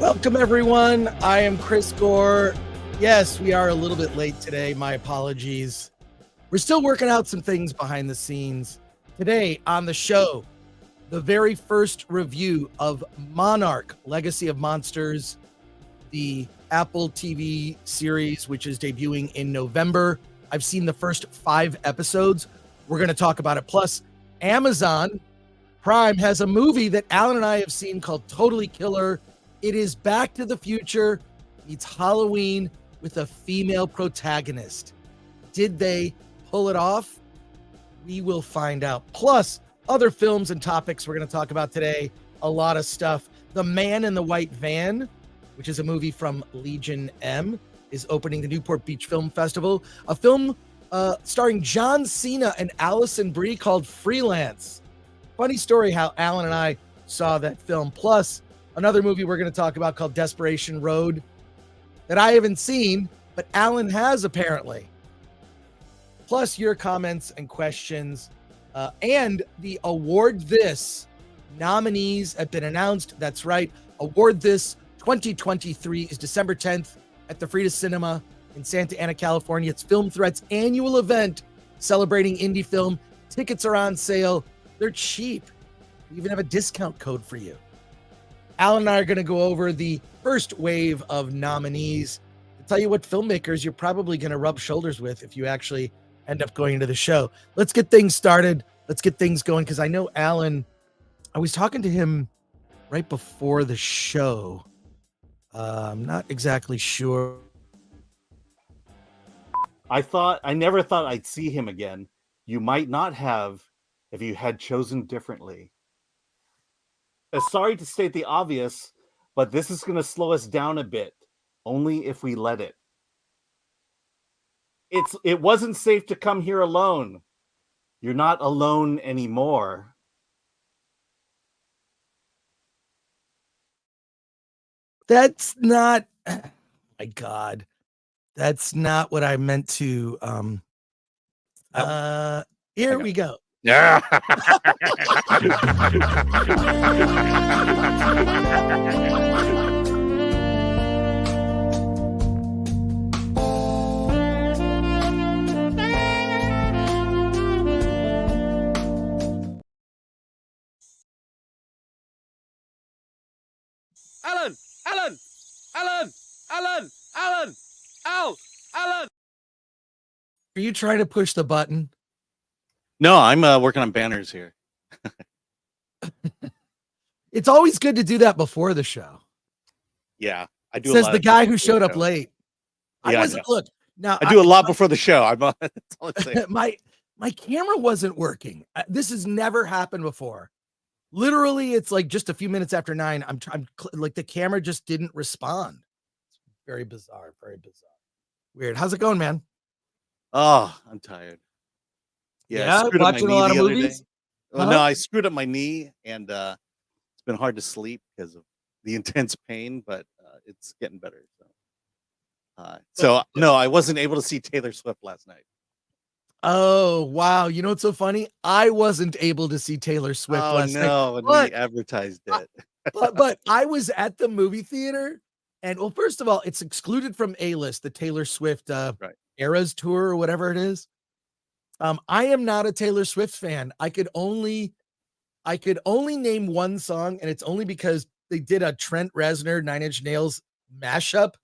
Welcome, everyone. I am Chris Gore. Yes, we are a little bit late today. My apologies. We're still working out some things behind the scenes. Today on the show, the very first review of Monarch, Legacy of Monsters, the Apple TV series, which is debuting in November. I've seen the first 5 episodes. We're going to talk about it. Plus, Amazon Prime has a movie that Alan and I have seen called Totally Killer. It is Back to the Future meets Halloween with a female protagonist. Did they pull it off? We will find out. Plus, other films and topics we're going to talk about today. A lot of stuff. The Man in the White Van, which is a movie from Legion M, is opening the Newport Beach Film Festival. A film starring John Cena and Allison Brie called Freelance. Funny story how Alan and I saw that film. Plus, another movie we're going to talk about called Desperation Road that I haven't seen, but Alan has apparently. Plus your comments and questions. And the Award This nominees have been announced. That's right. Award This 2023 is December 10th at the Frida Cinema in Santa Ana, California. It's Film Threat's annual event celebrating indie film. Tickets are on sale. They're cheap. We even have a discount code for you. Alan and I are going to go over the first wave of nominees. To tell you what filmmakers you're probably going to rub shoulders with if you actually end up going to the show. Let's get things started. Let's get things going, because I know Alan, I was talking to him right before the show. I'm not exactly sure. I never thought I'd see him again. You might not have if you had chosen differently. Sorry to state the obvious, but this is going to slow us down a bit, only if we let it. It wasn't safe to come here alone. You're not alone anymore. That's not, my God, that's not what I meant to. Here we go. Yeah. Alan. Are you trying to push the button? No, I'm working on banners here. It's always good to do that before the show. Yeah, I do. Says the guy who showed up late. Yeah, I wasn't. Look, now I do a lot before the show. That's all I'm saying. my camera wasn't working. This has never happened before. Literally, it's like just a few minutes after 9. I'm like the camera just didn't respond. It's very bizarre. Very bizarre. Weird. How's it going, man? Oh, I'm tired. Yeah, watching a lot of movies. Well, no, I screwed up my knee, and it's been hard to sleep because of the intense pain. But it's getting better. So no, I wasn't able to see Taylor Swift last night. Oh wow! You know what's so funny? I wasn't able to see Taylor Swift last night. Oh no, and we advertised it. but I was at the movie theater, and well, first of all, it's excluded from A-List, the Taylor Swift right. Eras Tour or whatever it is. I am not a Taylor Swift fan. I could only name one song, and it's only because they did a Trent Reznor 9 Inch Nails mashup.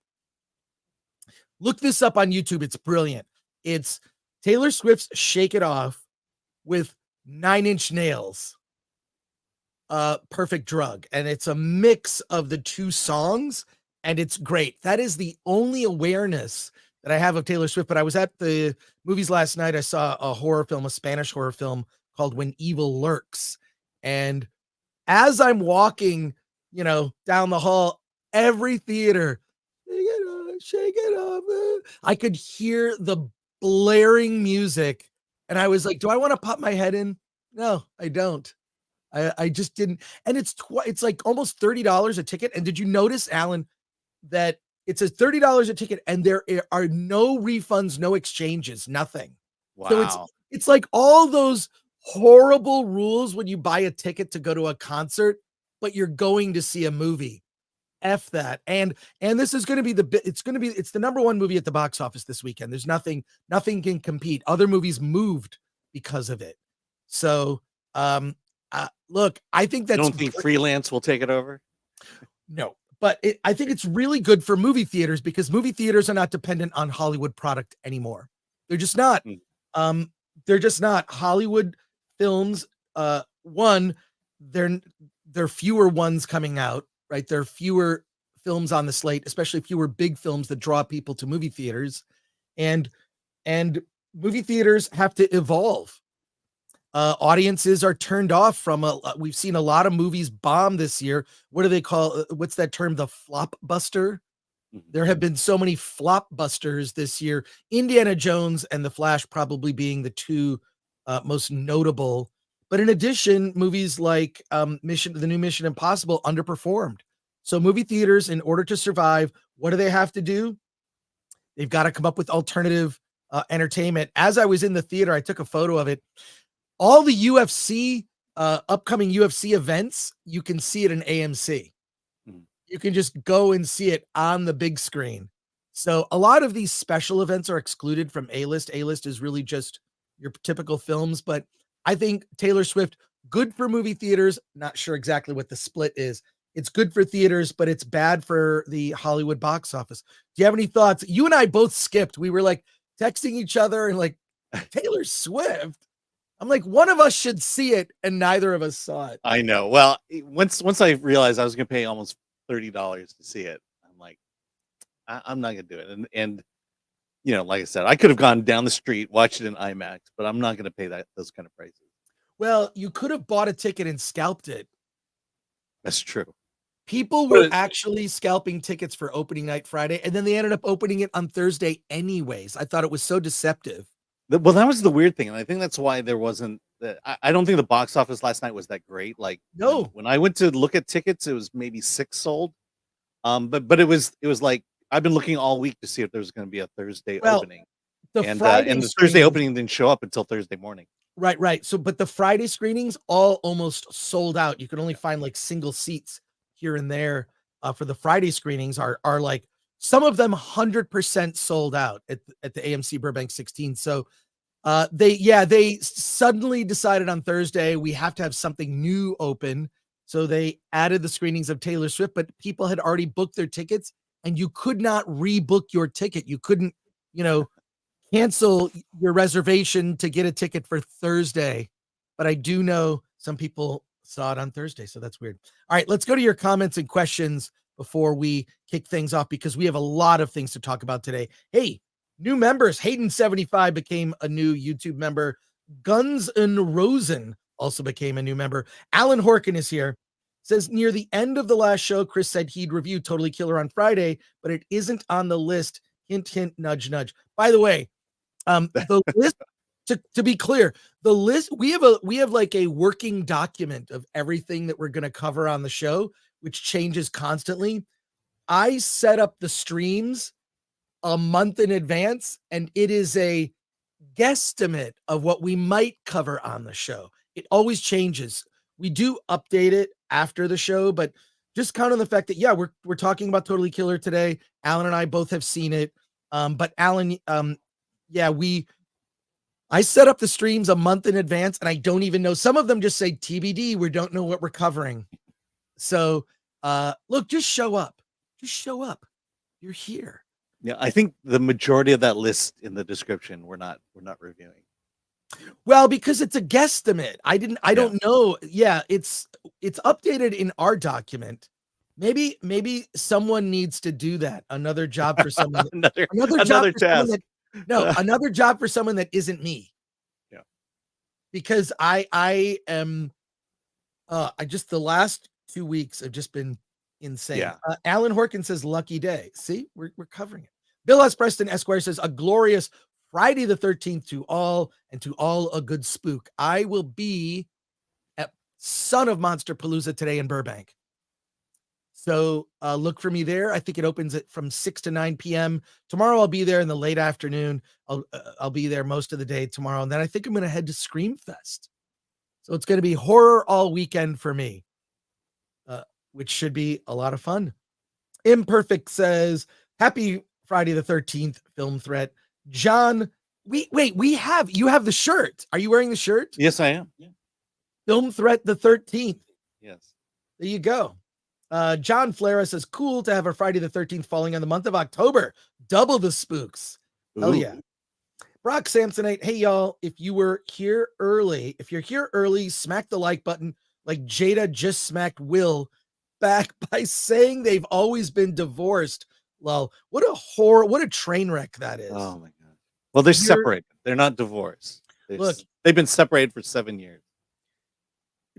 Look this up on YouTube. It's brilliant. It's Taylor Swift's Shake It Off with 9 Inch Nails. Perfect Drug. And it's a mix of the two songs, and it's great. That is the only awareness that I have of Taylor Swift. But I was at the movies last night. I saw a horror film, a Spanish horror film called When Evil Lurks. And as I'm walking, down the hall, every theater, shake it off. I could hear the blaring music. And I was like, do I want to pop my head in? No, I don't. I just didn't. And it's like almost $30 a ticket. And did you notice, Alan, that it says $30 a ticket and there are no refunds, no exchanges, nothing. Wow. So it's like all those horrible rules when you buy a ticket to go to a concert, but you're going to see a movie. F that. And this is going to be it's the number one movie at the box office this weekend. There's nothing can compete. Other movies moved because of it. So, look, I think I that's don't think Freelance will take it over. no, but I think it's really good for movie theaters because movie theaters are not dependent on Hollywood product anymore. They're just not. They're just not. Hollywood films, one, there are fewer ones coming out, right? There are fewer films on the slate, especially fewer big films that draw people to movie theaters. And movie theaters have to evolve. Audiences are turned off from we've seen a lot of movies bomb this year. What do they call what's that term? The flopbuster. There have been so many flopbusters this year. Indiana Jones and The Flash probably being the two most notable. But in addition, movies like the new Mission Impossible underperformed. So movie theaters, in order to survive, what do they have to do? They've got to come up with alternative entertainment. As I was in the theater, I took a photo of it. All the UFC, upcoming UFC events, you can see it in AMC. You can just go and see it on the big screen. So a lot of these special events are excluded from A-List. A-List is really just your typical films, but I think Taylor Swift, good for movie theaters. Not sure exactly what the split is. It's good for theaters, but it's bad for the Hollywood box office. Do you have any thoughts? You and I both skipped. We were like texting each other and like, Taylor Swift. I'm like, one of us should see it, and neither of us saw it. I know. Well, once I realized I was going to pay almost $30 to see it, I'm like, I'm not going to do it. And you know, like I said, I could have gone down the street, watched it in IMAX, but I'm not going to pay those kind of prices. Well, you could have bought a ticket and scalped it. That's true. People were actually scalping tickets for opening night Friday, and then they ended up opening it on Thursday anyways. I thought it was so deceptive. Well, that was the weird thing, and I think that's why there wasn't. I don't think the box office last night was that great. Like, no, when I went to look at tickets, it was maybe 6 sold. But it was like I've been looking all week to see if there was going to be a Thursday opening, and the Thursday opening didn't show up until Thursday morning. Right. So, but the Friday screenings all almost sold out. You could only find like single seats here and there for the Friday screenings. Are like some of them 100% sold out at the AMC Burbank 16. So. They suddenly decided on Thursday we have to have something new open. So they added the screenings of Taylor Swift, but people had already booked their tickets and you could not rebook your ticket. You couldn't, cancel your reservation to get a ticket for Thursday. But I do know some people saw it on Thursday, so that's weird. All right, let's go to your comments and questions before we kick things off because we have a lot of things to talk about today. Hey, new members. Hayden75 became a new YouTube member. Guns N' Rosen also became a new member. Alan Horkin is here. Says, near the end of the last show, Chris said he'd review Totally Killer on Friday, but it isn't on the list. Hint, hint, nudge, nudge. By the way, the list, to be clear, the list, we have like a working document of everything that we're going to cover on the show, which changes constantly. I set up the streams a month in advance, and it is a guesstimate of what we might cover on the show. It always changes. We do update it after the show, but just count on the fact that we're talking about Totally Killer today. Alan and I both have seen it. But Alan, I set up the streams a month in advance, and I don't even know. Some of them just say TBD. We don't know what we're covering. So look, just show up. Just show up. You're here. Yeah, I think the majority of that list in the description we're not reviewing. Well, because it's a guesstimate. I don't know. Yeah, it's updated in our document. Maybe someone needs to do that. Another job for someone. another task. Another job for someone that isn't me. Yeah. Because I am the last 2 weeks have just been insane. Yeah. Alan Horkin says lucky day. See, we're covering it. Bill S. Preston Esquire says a glorious Friday the 13th to all, and to all a good spook. I will be at Son of Monster Palooza today in Burbank. So look for me there. I think it opens from 6 to 9 p.m. Tomorrow I'll be there in the late afternoon. I'll be there most of the day tomorrow. And then I think I'm going to head to Scream Fest. So it's going to be horror all weekend for me, which should be a lot of fun. Imperfect says, happy Friday the 13th, Film Threat. John, you have the shirt. Are you wearing the shirt? Yes, I am. Yeah. Film Threat the 13th. Yes. There you go. John Flara says, cool to have a Friday the 13th falling on the month of October. Double the spooks. Hell yeah. Brock Samsonite, hey y'all, if you're here early, smack the like button like Jada just smacked Will back by saying they've always been divorced. Lol. What a train wreck that is. Oh my god. Well, they're separated. They're not divorced. They've been separated for 7 years.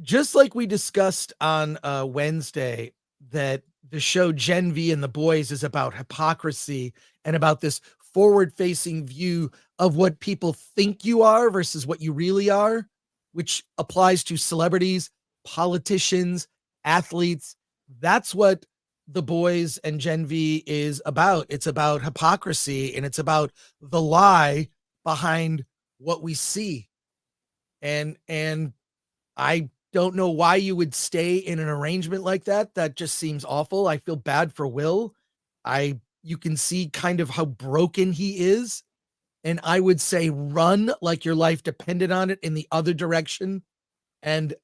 Just like we discussed on Wednesday, that the show Gen V and the Boys is about hypocrisy and about this forward-facing view of what people think you are versus what you really are, which applies to celebrities, politicians, athletes. That's what the Boys and Gen V is about. It's about hypocrisy, and it's about the lie behind what we see. And I don't know why you would stay in an arrangement like that. That just seems awful. I feel bad for Will. You can see kind of how broken he is. And I would say run like your life depended on it in the other direction. And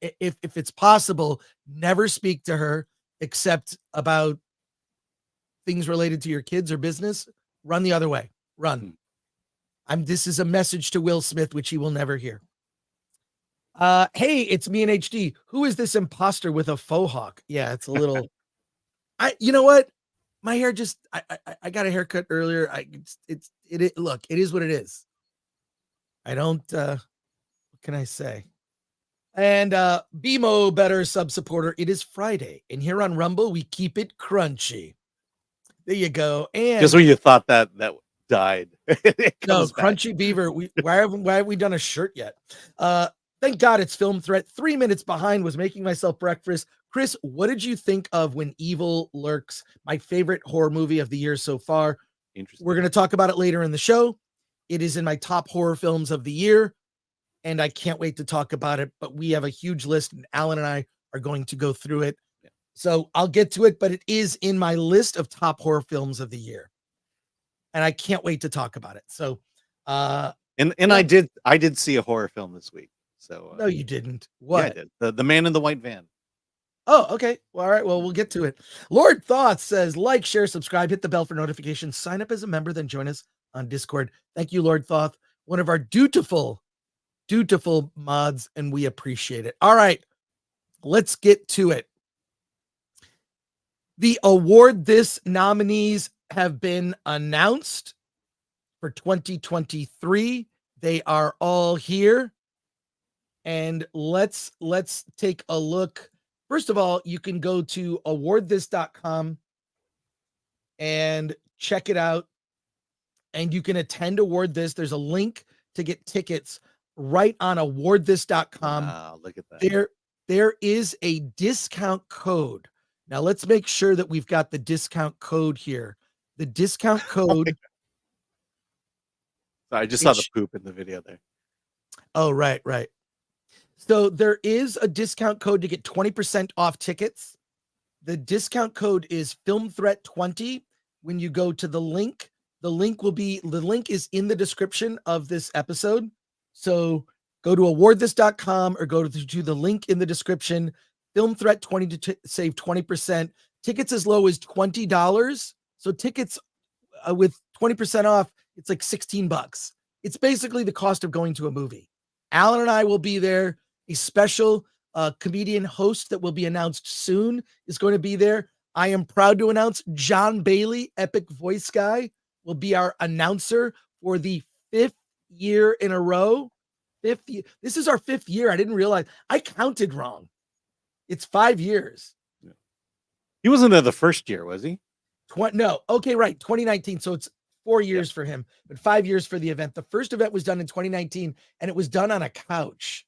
if it's possible, never speak to her except about things related to your kids or business. Run the other way. Run. This is a message to Will Smith, which he will never hear. Hey, it's me and HD. Who is this imposter with a faux hawk? Yeah, it's a little. You know what? My hair just. I got a haircut earlier. Look, it is what it is. I don't. What can I say? And BMO better sub supporter. It is Friday, and here on Rumble we keep it crunchy. There you go. And just when you thought that died. No, Crunchy Beaver. Why have we done a shirt yet? Thank God it's Film Threat. 3 minutes behind, was making myself breakfast. Chris, what did you think of When Evil Lurks? My favorite horror movie of the year so far. Interesting. We're going to talk about it later in the show. It is in my top horror films of the year, and I can't wait to talk about it. But we have a huge list, and Alan and I are going to go through it. Yeah. So I'll get to it, but it is in my list of top horror films of the year, and I can't wait to talk about it. So, and yeah. I did see a horror film this week. So no, you didn't. What? Yeah, I did. The Man in the White Van. Oh, okay. Well, all right. Well, we'll get to it. Lord Thoughts says, like, share, subscribe, hit the bell for notifications, sign up as a member, then join us on Discord. Thank you, Lord Thoth, one of our dutiful mods, and we appreciate it. All right, let's get to it. The Award This nominees have been announced for 2023. They are all here. And let's take a look. First of all, you can go to awardthis.com and check it out. And you can attend Award This. There's a link to get tickets right on awardthis.com. Wow, look at that. There is a discount code. Now let's make sure that we've got the discount code here. The discount code. I just saw the poop in the video there. Oh, right. So there is a discount code to get 20% off tickets. The discount code is Film Threat 20. When you go to the link is in the description of this episode. So go to awardthis.com or go to the link in the description, Film Threat 20 to save 20%. Tickets as low as $20. So tickets with 20% off, it's like $16. It's basically the cost of going to a movie. Alan and I will be there. A special comedian host that will be announced soon is going to be there. I am proud to announce John Bailey, epic voice guy, will be our announcer for the 5th year in a row. 5th year. This is our 5th year. I didn't realize. I counted wrong. It's 5 years. Yeah. He wasn't there the first year, was he? No. Okay, right. 2019. So it's 4 years for him, but 5 years for the event. The first event was done in 2019, and it was done on a couch.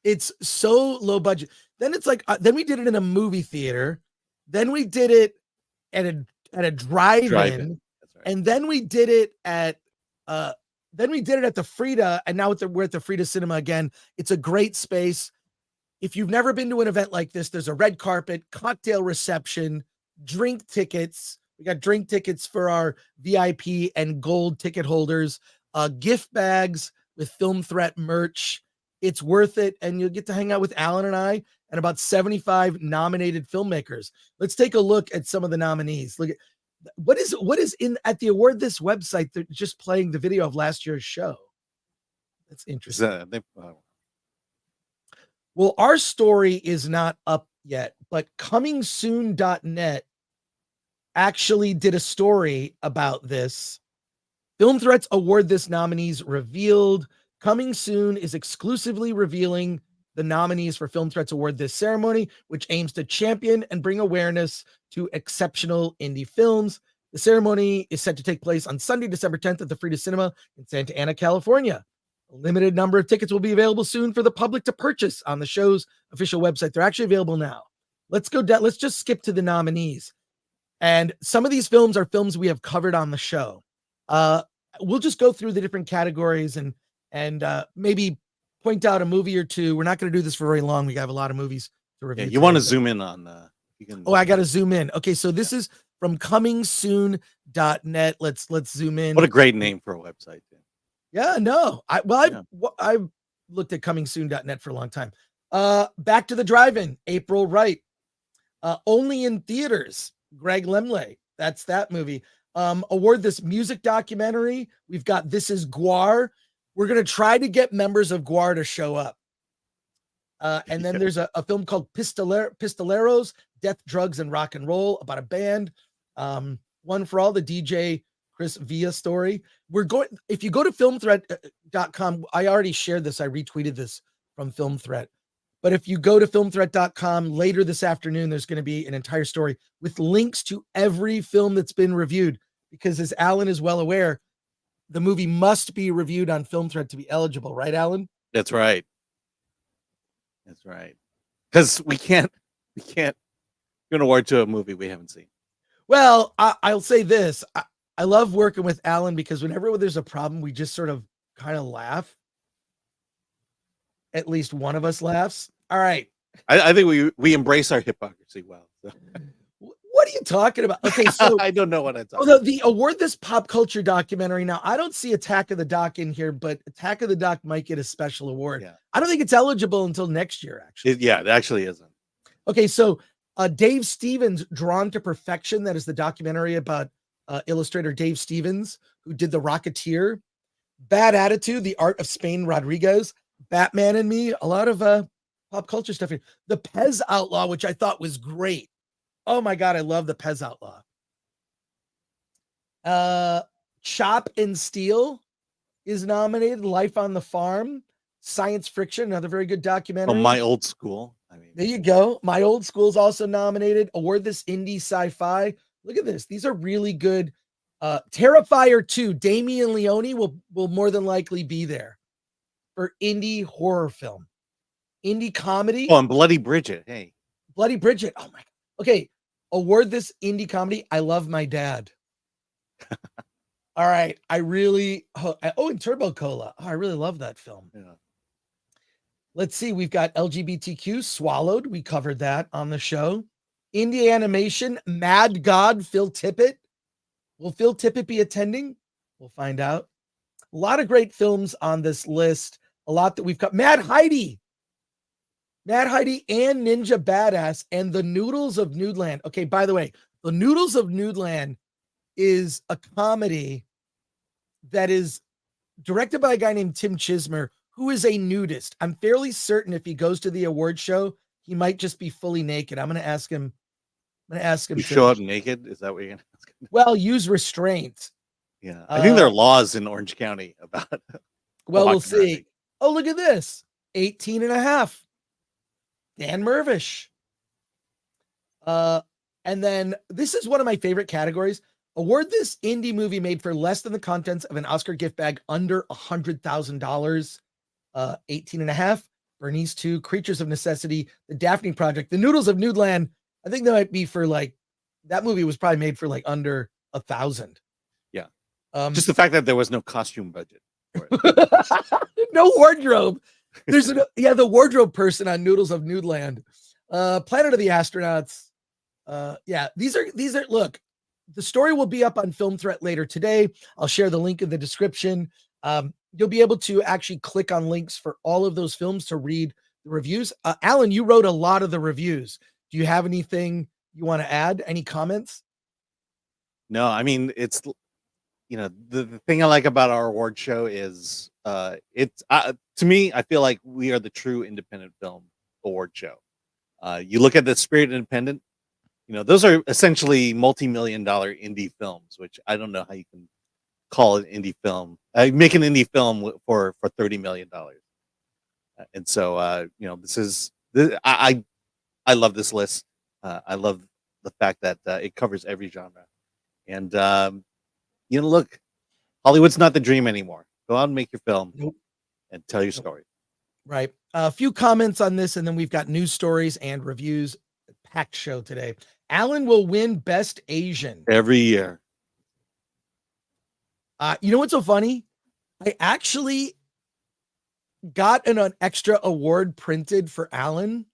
It's so low budget. Then it's like, then we did it in a movie theater. Then we did it at a drive-in. Right. And then we did it at the Frida, and now we're at the Frida Cinema again. It's a great space. If you've never been to an event like this, there's a red carpet, cocktail reception, drink tickets. We got drink tickets for our VIP and gold ticket holders, gift bags with Film Threat merch. It's worth it. And you'll get to hang out with Alan and I and about 75 nominated filmmakers. Let's take a look at some of the nominees. Look at what is in at the award this website. They're just playing the video of last year's show. That's interesting. Well, our story is not up yet, but comingsoon.net actually did a story about this. Film Threats award this nominees revealed. Coming Soon is exclusively revealing the nominees for Film Threats award this ceremony, which aims to champion and bring awareness to exceptional indie films. The ceremony is set to take place on Sunday, December 10th at the Frida Cinema in Santa Ana, California. A limited number of tickets will be available soon for the public to purchase on the show's official website. They're actually available now. Let's go down. Let's just skip to the nominees. And some of these films are films we have covered on the show. We'll just go through the different categories and maybe point out a movie or two. We're not going to do this for very long. We have a lot of movies to review. Yeah, you want to zoom in on you can. Oh, I got to zoom in. Okay, so this is from comingsoon.net. Let's zoom in. What a great name for a website. Yeah, no. I've looked at comingsoon.net for a long time. Back to the Drive-In, April Wright. Only in Theaters, Greg Lemley. That's that movie. Award this music documentary. We've got This Is Gore. We're going to try to get members of Gore to show up. And then there's a film called Pistoleros, Death, Drugs, and Rock and Roll, about a band. One for All, the DJ Chris Villa story. If you go to filmthreat.com, I already shared this. I retweeted this from Film Threat. But if you go to filmthreat.com later this afternoon, there's going to be an entire story with links to every film that's been reviewed. Because as Alan is well aware, the movie must be reviewed on Film Threat to be eligible. Right, Alan? That's right. That's right. Because we can't give an award to a movie we haven't seen. Well, I'll say this. I love working with Alan because whenever there's a problem, we just sort of kind of laugh. At least one of us laughs. All right. I think we embrace our hypocrisy well. So. What are you talking about? Okay, so I don't know what I'm talking about. The award this pop culture documentary. Now, I don't see Attack of the Doc in here, but Attack of the Doc might get a special award. Yeah. I don't think it's eligible until next year, actually. It actually isn't. Okay, so Dave Stevens, Drawn to Perfection. That is the documentary about illustrator Dave Stevens, who did The Rocketeer. Bad Attitude, The Art of Spain Rodriguez. Batman and Me, a lot of pop culture stuff here. The Pez Outlaw, which I thought was great. Oh my God, I love The Pez Outlaw. Chop and Steel is nominated. Life on the Farm. Science Friction, another very good documentary. Oh, My Old School. There you go. My Old School is also nominated. Award this indie sci-fi. Look at this. These are really good. Terrifier 2, Damien Leone will more than likely be there for indie horror film. Indie comedy. Oh, and Bloody Bridget. Hey. Bloody Bridget. Oh my God. Okay. Award this indie comedy. I Love My Dad. All right. And Turbo Cola. Oh, I really love that film. Yeah. Let's see. We've got LGBTQ, Swallowed. We covered that on the show. Indie animation, Mad God, Phil Tippett. Will Phil Tippett be attending? We'll find out. A lot of great films on this list. A lot that we've got. Mad Heidi and Ninja Badass and The Noodles of Nudeland. Okay, by the way, The Noodles of Nudeland is a comedy that is directed by a guy named Tim Chismer, who is a nudist. I'm fairly certain if he goes to the award show, he might just be fully naked. I'm going to ask him. You show up naked? Is that what you're going to ask him? Well, use restraint. Yeah. I think there are laws in Orange County about it. Well, we'll see. Oh, look at this. 18 and a half. Dan Mervish. And then this is one of my favorite categories. Award this indie movie made for less than the contents of an Oscar gift bag under $100,000. 18 and a half. Bernice 2, Creatures of Necessity, The Daphne Project, The Noodles of Nudeland. I think that might be for that movie was probably made for under $1,000. Yeah. Just the fact that there was no costume budget for it. No wardrobe. There's the wardrobe person on Noodles of Nudeland. Planet of the Astronauts. Yeah, these are look, the story will be up on Film Threat later today. I'll share the link in the description. You'll be able to actually click on links for all of those films to read the reviews. Alan, you wrote a lot of the reviews. Do you have anything you want to add? Any comments? No, I mean, it's, the thing I like about our award show is it's to me, I feel like we are the true independent film award show. You look at the Spirit Independent, those are essentially multi-million-dollar indie films, which I don't know how you can call an indie film. Make an indie film for $30 million. And so, I love this list. I love the fact that it covers every genre. And look, Hollywood's not the dream anymore. Go out and make your film. Nope. And tell your story. Right. A few comments on this, and then we've got news stories and reviews. Packed show today. Alan will win Best Asian every year. You know what's so funny? I actually got an extra award printed for Alan.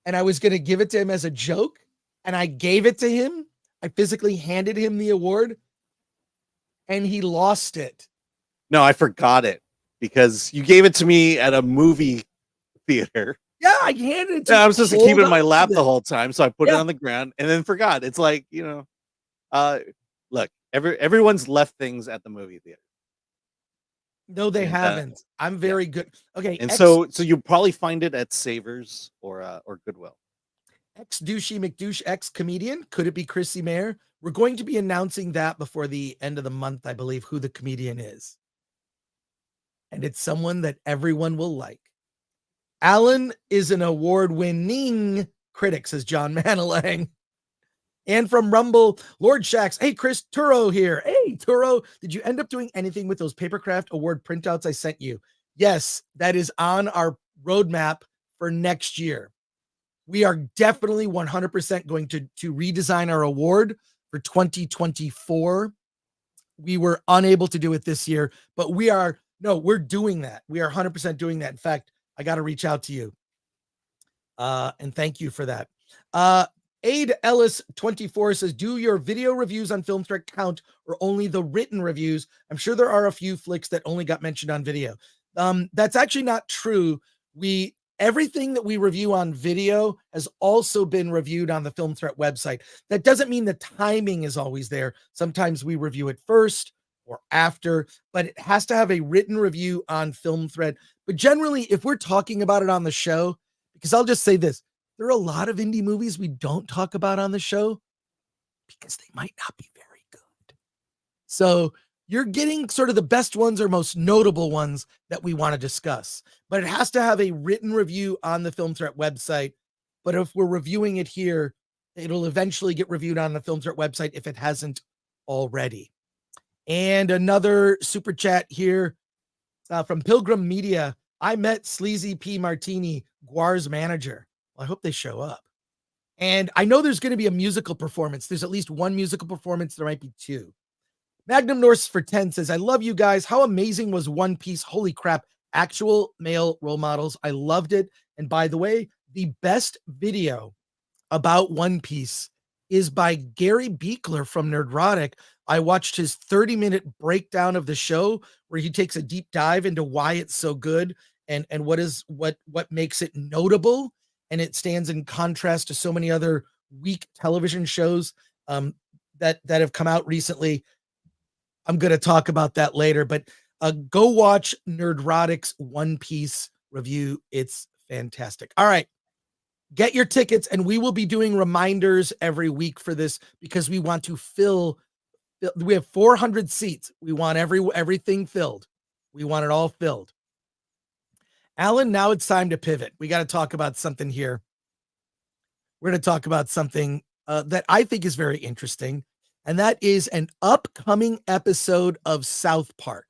And I was going to give it to him as a joke. And I gave it to him. I physically handed him the award. And he lost it. No, I forgot it because you gave it to me at a movie theater. Yeah, I handed it to him. I was supposed to keep it in my lap the whole time. So I put it on the ground and then forgot. It's like, look, everyone's left things at the movie theater. No, they haven't. I'm very good. Okay. And so you probably find it at Savers or Goodwill. X Douchey McDouche X comedian. Could it be Chrissy Mayer? We're going to be announcing that before the end of the month, I believe, who the comedian is. And it's someone that everyone will like. Alan is an award-winning critic, says John Manilang. And from Rumble, Lord Shax. Hey, Chris, Turo here. Hey, Turo, did you end up doing anything with those Papercraft award printouts I sent you? Yes, that is on our roadmap for next year. We are definitely 100% going to redesign our award for 2024. We were unable to do it this year, but we're doing that. We are 100% doing that. In fact, I got to reach out to you. And thank you for that. Aid Ellis 24 says, do your video reviews on Film Threat count or only the written reviews? I'm sure there are a few flicks that only got mentioned on video. That's actually not true. Everything that we review on video has also been reviewed on the Film Threat website. That doesn't mean the timing is always there. Sometimes we review it first or after, but it has to have a written review on Film Threat. But generally, if we're talking about it on the show, because I'll just say this, there are a lot of indie movies we don't talk about on the show because they might not be very good. So you're getting sort of the best ones or most notable ones that we want to discuss, but it has to have a written review on the Film Threat website. But if we're reviewing it here, it'll eventually get reviewed on the Film Threat website if it hasn't already. And another super chat here from Pilgrim Media. I met Sleazy P. Martini, Guar's manager. Well, I hope they show up. And I know there's going to be a musical performance. There's at least one musical performance. There might be two. Magnum Norse for 10 says, I love you guys. How amazing was One Piece? Holy crap. Actual male role models. I loved it. And by the way, the best video about One Piece is by Gary Beekler from Nerdrotic. I watched his 30-minute breakdown of the show where he takes a deep dive into why it's so good and what makes it notable. And it stands in contrast to so many other weak television shows that have come out recently. I'm going to talk about that later, but go watch Nerdrotic's One Piece review. It's fantastic. All right. Get your tickets, and we will be doing reminders every week for this because we want to fill. We have 400 seats. We want everything filled. We want it all filled. Alan, now it's time to pivot. We got to talk about something here. We're going to talk about something that I think is very interesting, and that is an upcoming episode of South Park.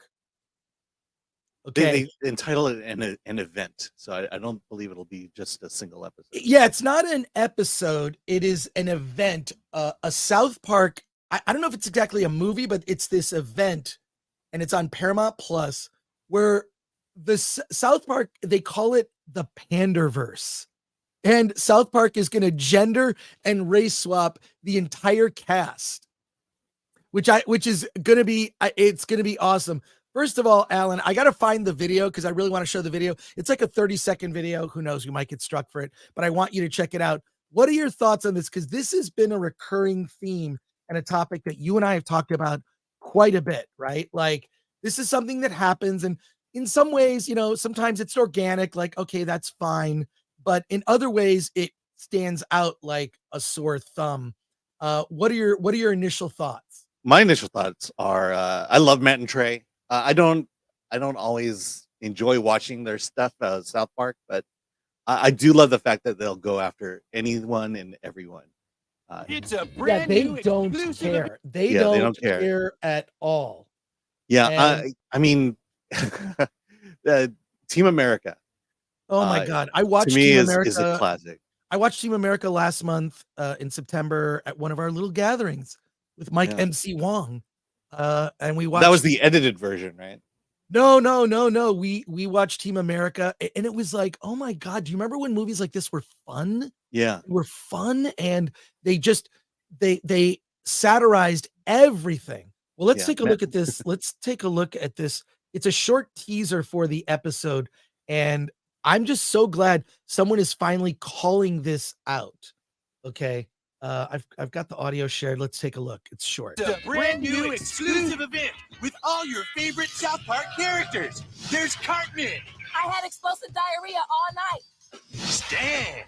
Okay. They entitle it an event, so I don't believe it'll be just a single episode. Yeah, it's not an episode. It is an event. A South Park. I don't know if it's exactly a movie, but it's this event, and it's on Paramount Plus, where the South Park, they call it the Panderverse. And South Park is going to gender and race swap the entire cast, which is going to be, it's going to be awesome. First of all, Alan, I got to find the video because I really want to show the video. It's like a 30-second video. Who knows? We might get struck for it, but I want you to check it out. What are your thoughts on this? Because this has been a recurring theme and a topic that you and I have talked about quite a bit, right? Like, this is something that happens. And in some ways, you know, sometimes it's organic, like, okay, that's fine. But in other ways, it stands out like a sore thumb. What are your initial thoughts? My initial thoughts are I love Matt and Trey. I don't always enjoy watching their stuff, South Park, but I do love the fact that they'll go after anyone and everyone. It's a brand They new don't exclusive care. They Yeah, they don't don't care. care at all. Yeah, And- I mean, Team America Oh my God. I watched to me Team is a America. classic. I watched Team America last month in September at one of our little gatherings with Mike Yeah. MC Wong. And we watched That was the edited version, right? No. We watched Team America and it was like, oh my God, do you remember when movies like this were fun? Yeah. They were fun and they just they satirized everything. Well, let's Yeah, take a look at this. Let's take a look at this. It's a short teaser for the episode, and I'm just so glad someone is finally calling this out. Okay. I've got the audio shared. Let's take a look. It's short. It's a brand new exclusive event with all your favorite South Park characters. There's Cartman, I had explosive diarrhea all night. Stan,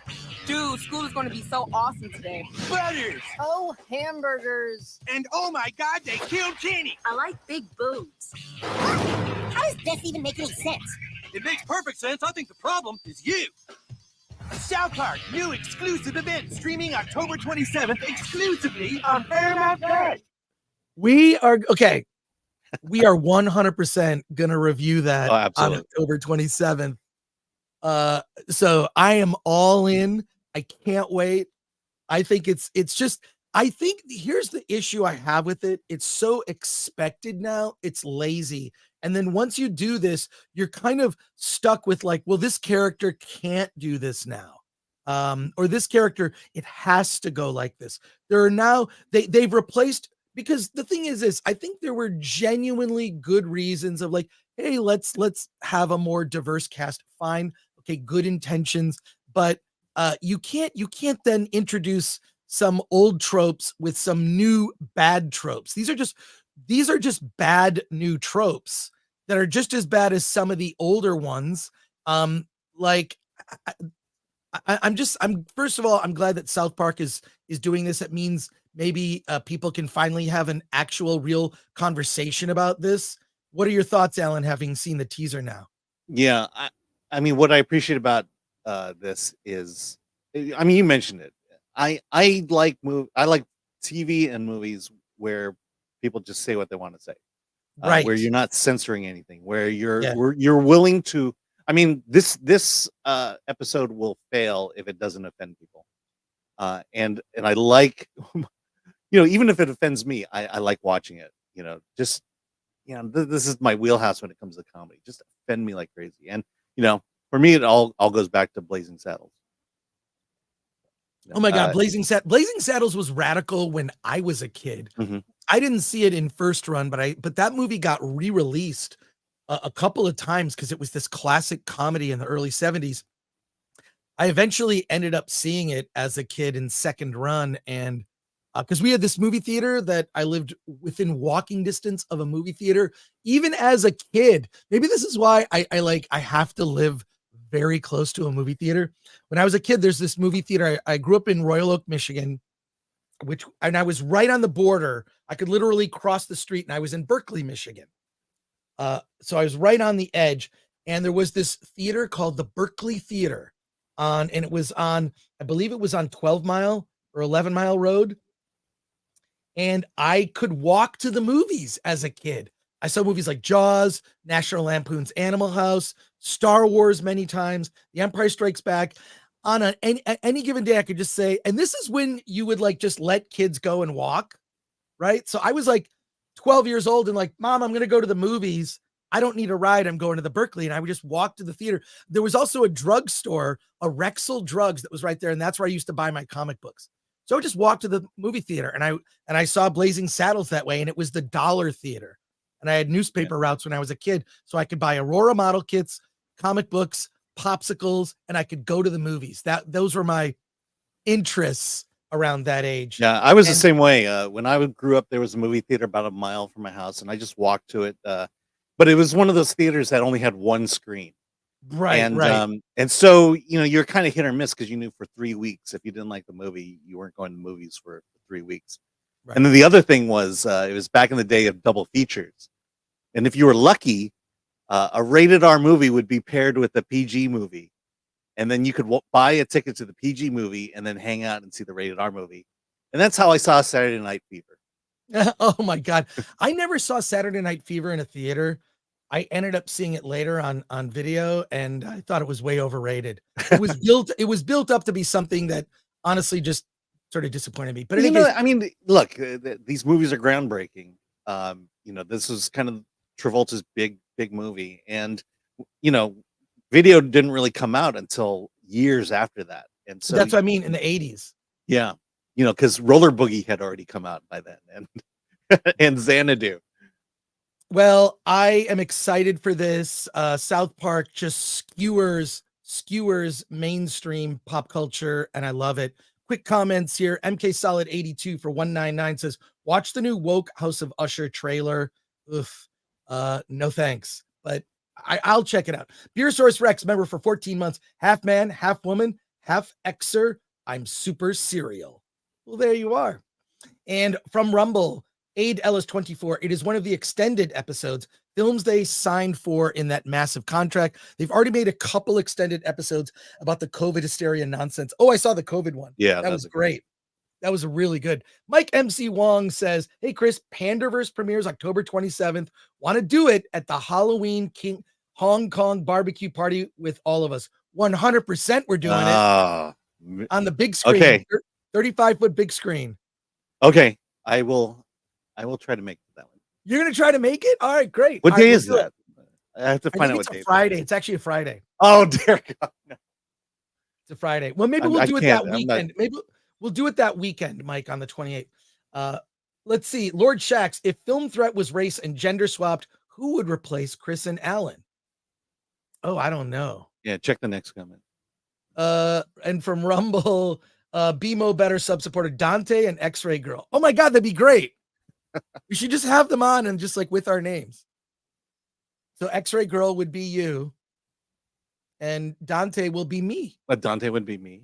Dude, school is going to be so awesome today. Butters, Oh, hamburgers. and oh my God, they killed Kenny. I like big boobs. How does this even make any sense? It makes perfect sense. I think the problem is you. South Park new exclusive event streaming October 27th exclusively on Paramount Plus. We are okay. We are 100% gonna review that Oh, on absolutely. October 27th. So I am all in. I can't wait. I think it's just, I think here's the issue I have with it. It's so expected now, it's lazy. And then once you do this, you're kind of stuck with like, well, this character can't do this now. Or this character, it has to go like this. There are now they've replaced, because the thing is this, I think there were genuinely good reasons of like, hey, let's have a more diverse cast. Fine. Okay, good intentions, but you can't then introduce some old tropes with some new bad tropes. These are just bad new tropes that are just as bad as some of the older ones. Like I'm first of all, I'm glad that South Park is doing this. It means maybe people can finally have an actual real conversation about this. What are your thoughts, Alan, having seen the teaser now? Yeah, I mean, what I appreciate about this is, I mean, you mentioned it. I like TV and movies where people just say what they want to say, Right. Where you're not censoring anything, where you're Yeah. you're willing to. I mean, this episode will fail if it doesn't offend people, and I like, even if it offends me, I like watching it. Just this is my wheelhouse when it comes to comedy. Just offend me like crazy, and for me, it all goes back to Blazing Saddles. Oh my God, Blazing Saddles was radical when I was a kid. Mhm. I didn't see it in first run, but that movie got re-released a couple of times because it was this classic comedy in the early 70s. I eventually ended up seeing it as a kid in second run, and because we had this movie theater that I lived within walking distance of a movie theater, even as a kid. Maybe this is why I have to live very close to a movie theater. When I was a kid, there's this movie theater. I grew up in Royal Oak, Michigan, and I was right on the border. I could literally cross the street, and I was in Berkeley, Michigan. So I was right on the edge, and there was this theater called the Berkeley Theater and it was on, I believe it was on 12 Mile or 11 Mile Road. And I could walk to the movies as a kid. I saw movies like Jaws, National Lampoon's Animal House, Star Wars many times, The Empire Strikes Back. On any given day, I could just say, and this is when you would like just let kids go and walk, right? So I was like 12 years old and like, Mom, I'm going to go to the movies. I don't need a ride. I'm going to the Berkeley. And I would just walk to the theater. There was also a drugstore, a Rexall Drugs that was right there. And that's where I used to buy my comic books. So I would just walk to the movie theater and I saw Blazing Saddles that way. And it was the dollar theater. And I had newspaper routes when I was a kid. So I could buy Aurora model kits, comic books, popsicles, and I could go to the movies. Those were my interests around that age. Yeah, I was the same way. When I grew up, there was a movie theater about a mile from my house, and I just walked to it. But it was one of those theaters that only had one screen. Right, and so you're kind of hit or miss because you knew for 3 weeks if you didn't like the movie, you weren't going to movies for 3 weeks. Right. And then the other thing was it was back in the day of double features, and if you were lucky, a rated R movie would be paired with a PG movie, and then you could buy a ticket to the PG movie and then hang out and see the rated R movie. And that's how I saw Saturday Night Fever. Oh my God, I never saw Saturday Night Fever in a theater. I ended up seeing it later on video, and I thought it was way overrated. It was built up to be something that honestly just sort of disappointed me. But anyways, I mean, look, these movies are groundbreaking. This was kind of Travolta's big movie, and video didn't really come out until years after that. And so that's what I mean, in the 80s. Yeah, because Roller Boogie had already come out by then, and Xanadu. Well, I am excited for this. South Park just skewers mainstream pop culture, and I love it. Quick comments here. MK Solid 82 for 199 says, watch the new woke House of Usher trailer. Oof. No thanks, but I'll check it out. Beer Source Rex, member for 14 months, half man, half woman, half Xer. I'm super serial. Well, there you are. And from Rumble, Aid Ellis 24. It is one of the extended episodes, films they signed for in that massive contract. They've already made a couple extended episodes about the COVID hysteria nonsense. Oh, I saw the COVID one. Yeah, that was great. That was really good. Mike MC Wong says, hey, Chris, Panderverse premieres October 27th. Want to do it at the Halloween King Hong Kong barbecue party with all of us. 100% we're doing it on the big screen. Okay. 35-foot big screen. Okay. I will try to make that one. You're going to try to make it? All right, great. What all day right, is that? I have to find out what day. It's a Friday. It's actually a Friday. Oh, dear God. No. It's a Friday. Well, maybe we'll do it that weekend. Maybe we'll do it that weekend, Mike, on the 28th. Let's see. Lord Shax, if Film Threat was race and gender swapped, who would replace Chris and Alan? Oh, I don't know. Yeah, check the next comment. And from Rumble, BMO better sub-supporter Dante and X-Ray Girl. Oh my God, that'd be great. We should just have them on and just like with our names. So X-Ray Girl would be you. And Dante will be me. But Dante would be me.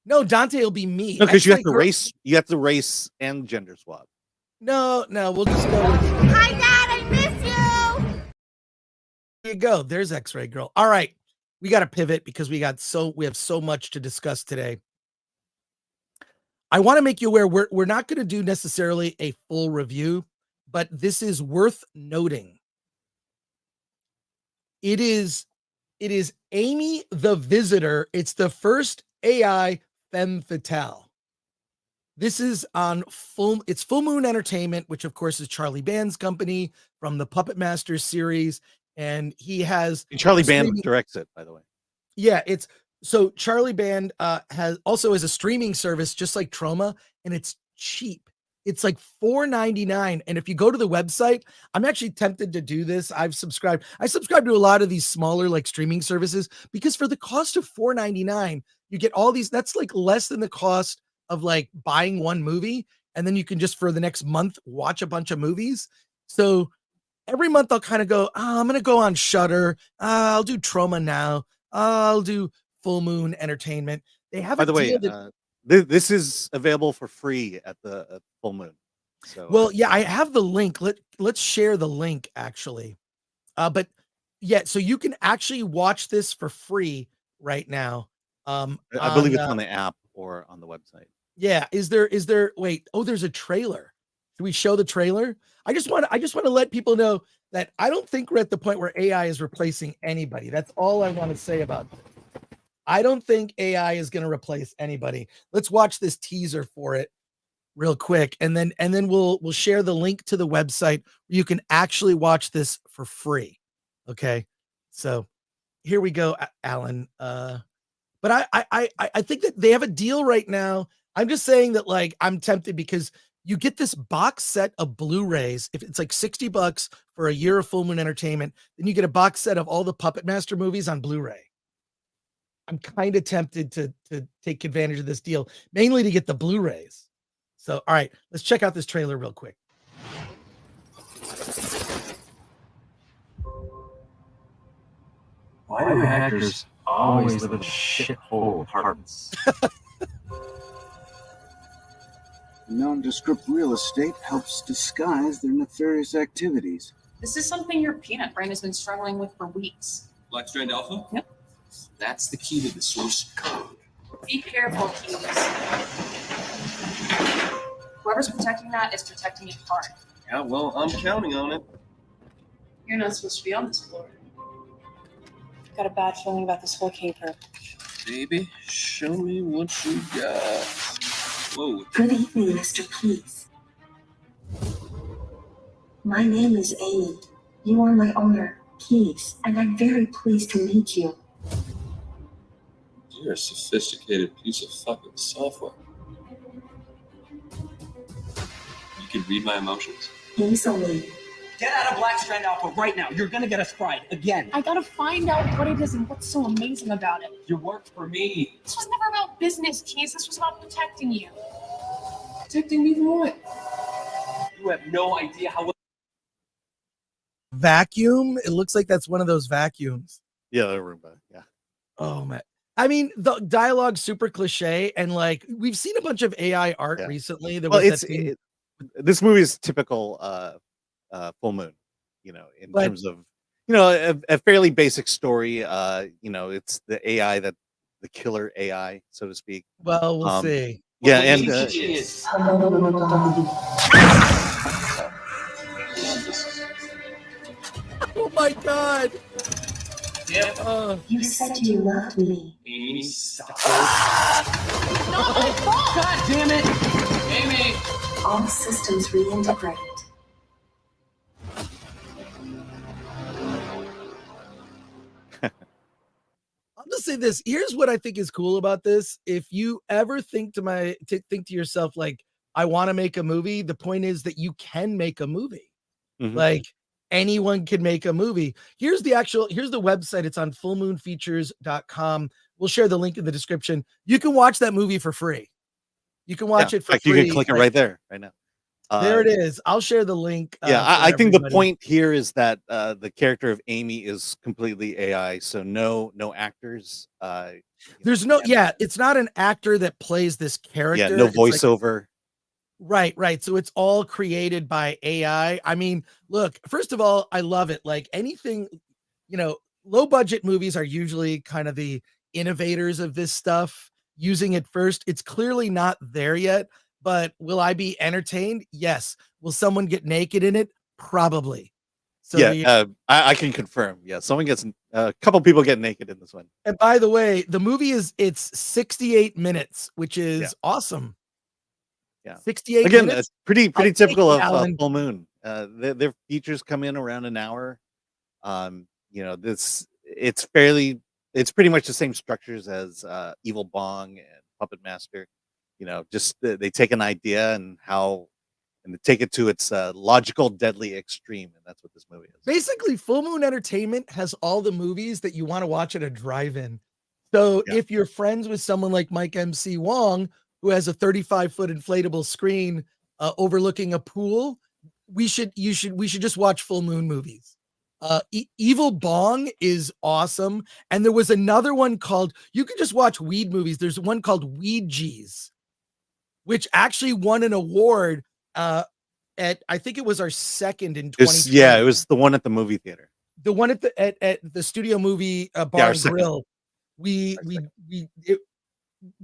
No, Dante will be me. No, because you have to race. You have to race and gender swap. No, we'll just go with you. Hi, Dad, I miss you. There you go. There's X-Ray Girl. All right. We got to pivot because we have so much to discuss today. I want to make you aware we're not going to do necessarily a full review, but this is worth noting. It is AIMEE the Visitor. It's the first AI Femme Fatale. This is on Full Moon Entertainment, which of course is Charlie Band's company from the Puppet Masters series. And he has Charlie Band directs it, by the way. Yeah, so Charlie Band has a streaming service just like Troma, and it's cheap. It's like $4.99. And if you go to the website, I'm actually tempted to do this. I subscribe to a lot of these smaller like streaming services because for the cost of $4.99, you get all these. That's like less than the cost of like buying one movie. And then you can just for the next month watch a bunch of movies. So every month I'll kind of go, I'm going to go on Shudder. I'll do Troma now. I'll do Full Moon Entertainment. They have. By the way, this is available for free at the Full Moon. So, well, yeah, I have the link. Let's share the link actually. But yeah, so you can actually watch this for free right now. I believe it's on the app or on the website. Yeah. Is there? Wait. Oh, there's a trailer. Should we show the trailer? I just want to let people know that I don't think we're at the point where AI is replacing anybody. That's all I want to say about it. I don't think AI is going to replace anybody. Let's watch this teaser for it real quick. And then we'll share the link to the website where you can actually watch this for free. Okay, so here we go, Alan. But I think that they have a deal right now. I'm just saying that, like, I'm tempted because you get this box set of Blu-rays. If it's like $60 for a year of Full Moon Entertainment, then you get a box set of all the Puppet Master movies on Blu-ray. I'm kind of tempted to take advantage of this deal, mainly to get the Blu-rays. So, all right, let's check out this trailer real quick. Why do hackers always live in shithole apartments? Nondescript real estate helps disguise their nefarious activities. This is something your peanut brain has been struggling with for weeks. Black Strand Alpha? Yep. That's the key to the source code. Be careful, Keys. Whoever's protecting that is protecting your heart. Yeah, well, I'm counting on it. You're not supposed to be on this floor. I've got a bad feeling about this whole caper. Baby, show me what you got. Whoa. Good evening, Mr. Keys. My name is AIMEE. You are my owner, Keys, and I'm very pleased to meet you. You're a sophisticated piece of fucking software. You can read my emotions? Easily. Get out of Black Strand Alpha right now. You're gonna get us fried again. I gotta find out what it is and what's so amazing about it. You worked for me. This was never about business, Keys. This was about protecting you. Protecting me from what? You have no idea how... Vacuum. It looks like that's one of those vacuums. Yeah, the Roomba. Yeah. Oh man. I mean, the dialogue's super cliche, and like we've seen a bunch of AI art recently. There Well, was this movie is typical Full Moon, in terms of a fairly basic story. It's the AI the killer AI, so to speak. Well, we'll see. Yeah, and oh my god. Yep. You said you loved me. AIMEE, stop. Not my fault! God damn it! AIMEE! All systems reintegrate. I'll just say this. Here's what I think is cool about this. If you ever think to yourself, like, I want to make a movie, the point is that you can make a movie. Mhm. Like, anyone can make a movie. Here's the website. It's on fullmoonfeatures.com. We'll share the link in the description. You can watch that movie for free. You can watch it for free. You can click it right there, right now. There it is. I'll share the link. I think the point here is that the character of AIMEE is completely AI, so no actors. There's no, it's not an actor that plays this character. Yeah, no It's like, voiceover. Right. So it's all created by AI. I mean, look, first of all, I love it. Like anything, low budget movies are usually kind of the innovators of this stuff, using it first. It's clearly not there yet, but will I be entertained? Yes. Will someone get naked in it? Probably. So I can confirm. Yeah, someone gets a couple people get naked in this one. And by the way, the movie it's 68 minutes, which is awesome. Yeah, 68 again, minutes. pretty typical of Alan. Full Moon. Their features come in around an hour. It's pretty much the same structures as Evil Bong and Puppet Master. Just they take an idea and they take it to its logical, deadly extreme, and that's what this movie is. Basically, Full Moon Entertainment has all the movies that you want to watch at a drive-in. So if you're friends with someone like Mike MC Wong, who has a 35-foot inflatable screen overlooking a pool, you should just watch Full Moon movies. Evil Bong is awesome, and there was another one called, you can just watch weed movies. There's one called Ouija's, which actually won an award I think it was our second in 2020. It was the one at the movie theater. The one at the studio movie bar and grill.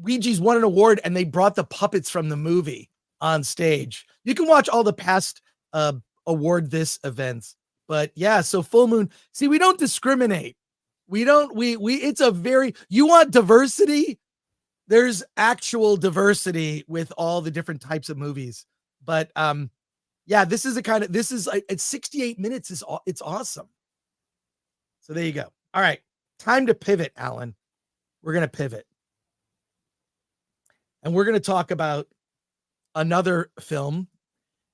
Ouija's won an award, and they brought the puppets from the movie on stage. You can watch all the past award this events, but so Full Moon. See, we don't discriminate. It's a very, you want diversity? There's actual diversity with all the different types of movies. But it's 68 minutes. It's awesome. So there you go. All right. Time to pivot, Alan. We're going to pivot. And we're going to talk about another film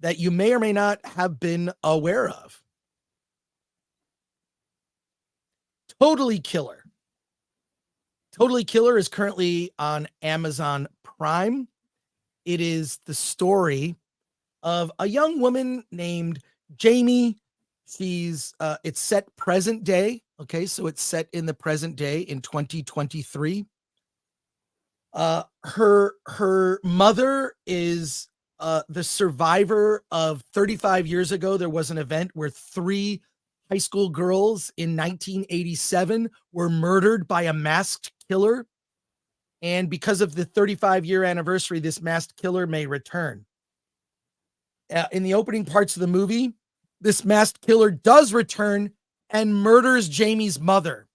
that you may or may not have been aware of. Totally Killer. Totally Killer is currently on Amazon Prime. It is the story of a young woman named Jamie. She's it's set present day. Okay, so it's set in the present day in 2023. Her mother is the survivor of 35 years ago. There was an event where 3 high school girls in 1987 were murdered by a masked killer. And because of the 35-year anniversary, this masked killer may return. In the opening parts of the movie, this masked killer does return and murders Jamie's mother.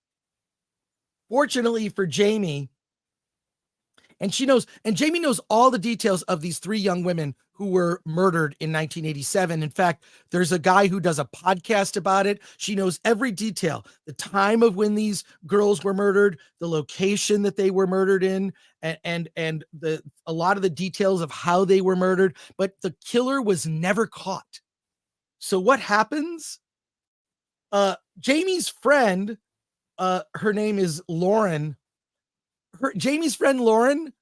Fortunately for Jamie, and Jamie knows all the details of these 3 young women who were murdered in 1987. In fact, there's a guy who does a podcast about it. She knows every detail, the time of when these girls were murdered, the location that they were murdered in, and a lot of the details of how they were murdered, but the killer was never caught. So what happens? Jamie's friend, her name is Lauren. Jamie's friend Lauren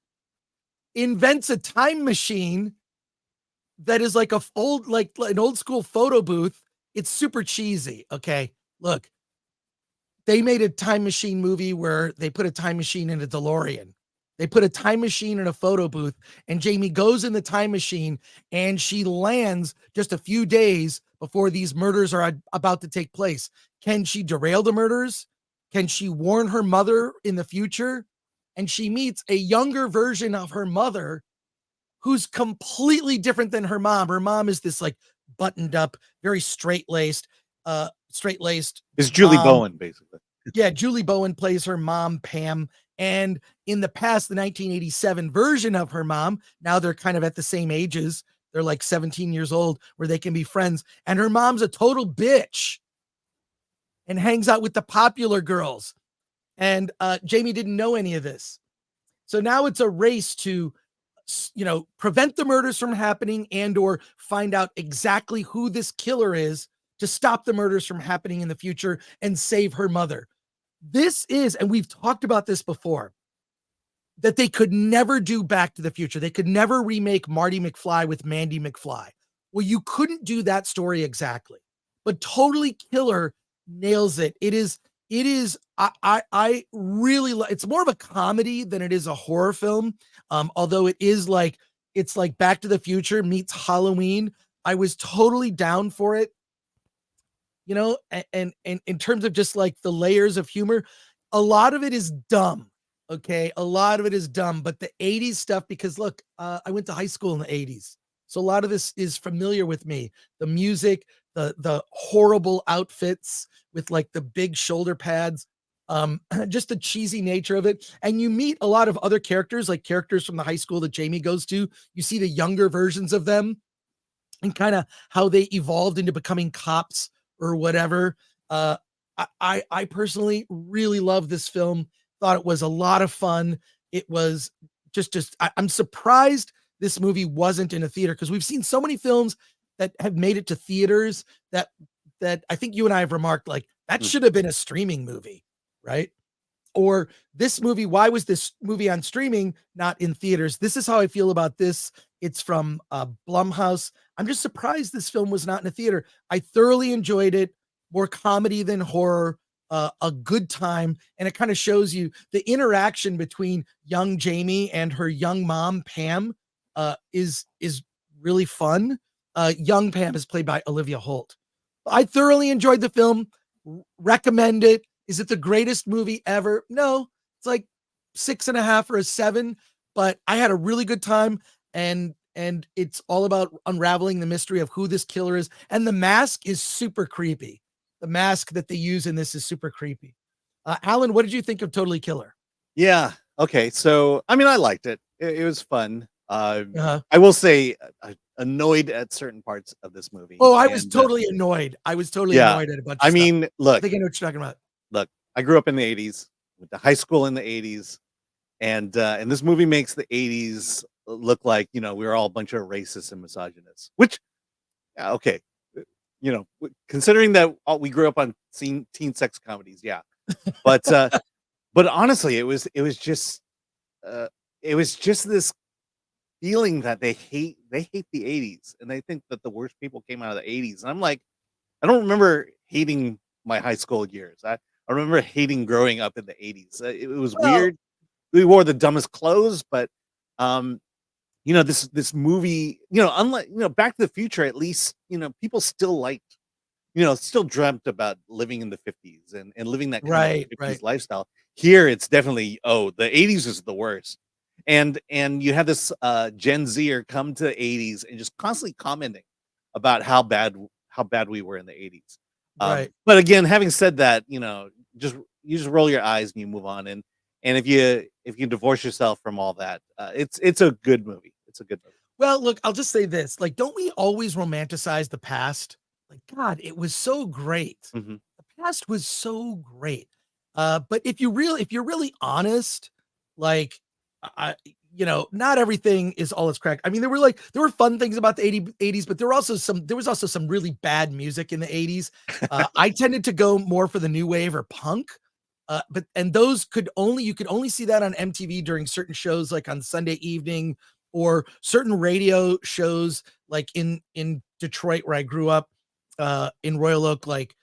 invents a time machine that is like an old school photo booth. It's super cheesy. Okay, look, they made a time machine movie where they put a time machine in a DeLorean. They put a time machine in a photo booth, and Jamie goes in the time machine, and she lands just a few days before these murders are about to take place. Can she derail the murders? Can she warn her mother in the future? And she meets a younger version of her mother who's completely different than her mom. Her mom is this like buttoned up, very straight-laced. Is Julie Bowen, basically. Yeah, Julie Bowen plays her mom, Pam. And in the past, the 1987 version of her mom, now they're kind of at the same ages. They're like 17 years old where they can be friends. And her mom's a total bitch and hangs out with the popular girls. And Jamie didn't know any of this. So now it's a race to, prevent the murders from happening and or find out exactly who this killer is to stop the murders from happening in the future and save her mother. This is, and we've talked about this before, that they could never do Back to the Future. They could never remake Marty McFly with Mandy McFly. Well, you couldn't do that story exactly, but Totally Killer nails it. It is, I really like, it's more of a comedy than it is a horror film. Although it's like Back to the Future meets Halloween. I was totally down for it. And in terms of just like the layers of humor, a lot of it is dumb. Okay. A lot of it is dumb, but the 80s stuff, because look, I went to high school in the 80s. So a lot of this is familiar with me. The music, the horrible outfits with like the big shoulder pads, just the cheesy nature of it. And you meet a lot of other characters, like characters from the high school that Jamie goes to. You see the younger versions of them and kind of how they evolved into becoming cops or whatever. I personally really love this film. Thought it was a lot of fun. It was I'm surprised this movie wasn't in a theater, because we've seen so many films that have made it to theaters that I think you and I have remarked, like, that should have been a streaming movie, right? Or this movie, why was this movie on streaming, not in theaters? This is how I feel about this. It's from Blumhouse. I'm just surprised this film was not in a theater. I thoroughly enjoyed it. More comedy than horror, a good time. And it kind of shows you the interaction between young Jamie and her young mom, Pam, is really fun. Young Pam is played by Olivia Holt. I thoroughly enjoyed the film. Recommend it. Is it the greatest movie ever? No, it's like 6.5 or a 7, but I had a really good time. And it's all about unraveling the mystery of who this killer is. And the mask is super creepy. The mask that they use in this is super creepy. Alan, what did you think of Totally Killer? Yeah. Okay. So, I mean, I liked it. It was fun. I will say, annoyed at certain parts of this movie. Oh, I was totally annoyed. I was totally annoyed at a bunch of stuff. Look, I think I know what you're talking about. look, I grew up in the 80s, went to high school in the 80s, and this movie makes the 80s look like, we were all a bunch of racists and misogynists, which, yeah, okay. Considering that we grew up on teen sex comedies, yeah. But but honestly, it was just this feeling that they hate the 80s, and they think that the worst people came out of the 80s. And I'm like, I don't remember hating my high school years. I remember hating growing up in the 80s. It was weird. We wore the dumbest clothes, but this movie, unlike Back to the Future, at least people still liked, still dreamt about living in the 50s and living that kind of 50s lifestyle. Here, it's definitely, the 80s is the worst. And you have this Gen Zer come to the 80s and just constantly commenting about how bad we were in the 80s. But again, having said that, you just roll your eyes and you move on. And if you divorce yourself from all that, it's a good movie. It's a good movie. Well, look, I'll just say this: like, don't we always romanticize the past? Like, God, it was so great. Mm-hmm. The past was so great. But if you're really honest, like, not everything is all it's cracked. I mean, there were fun things about the 80s, but there was also some really bad music in the 80s. I tended to go more for the new wave or punk. And those you could only see that on MTV during certain shows, like on Sunday evening, or certain radio shows, like in Detroit, where I grew up, in Royal Oak, like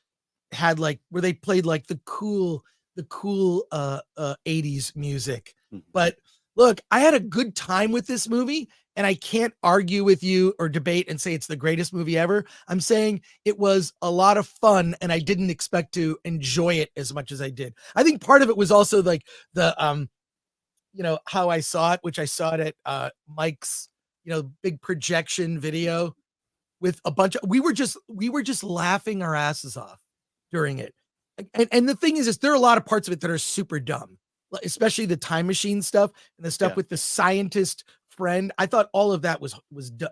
had like where they played like the cool 80s music. Mm-hmm. But look, I had a good time with this movie, and I can't argue with you or debate and say it's the greatest movie ever. I'm saying it was a lot of fun, and I didn't expect to enjoy it as much as I did. I think part of it was also like the how I saw it, which I saw it at Mike's big projection video with a bunch of we were just laughing our asses off during it. And the thing is there are a lot of parts of it that are super dumb, especially the time machine stuff and the stuff with the scientist friend. I thought all of that was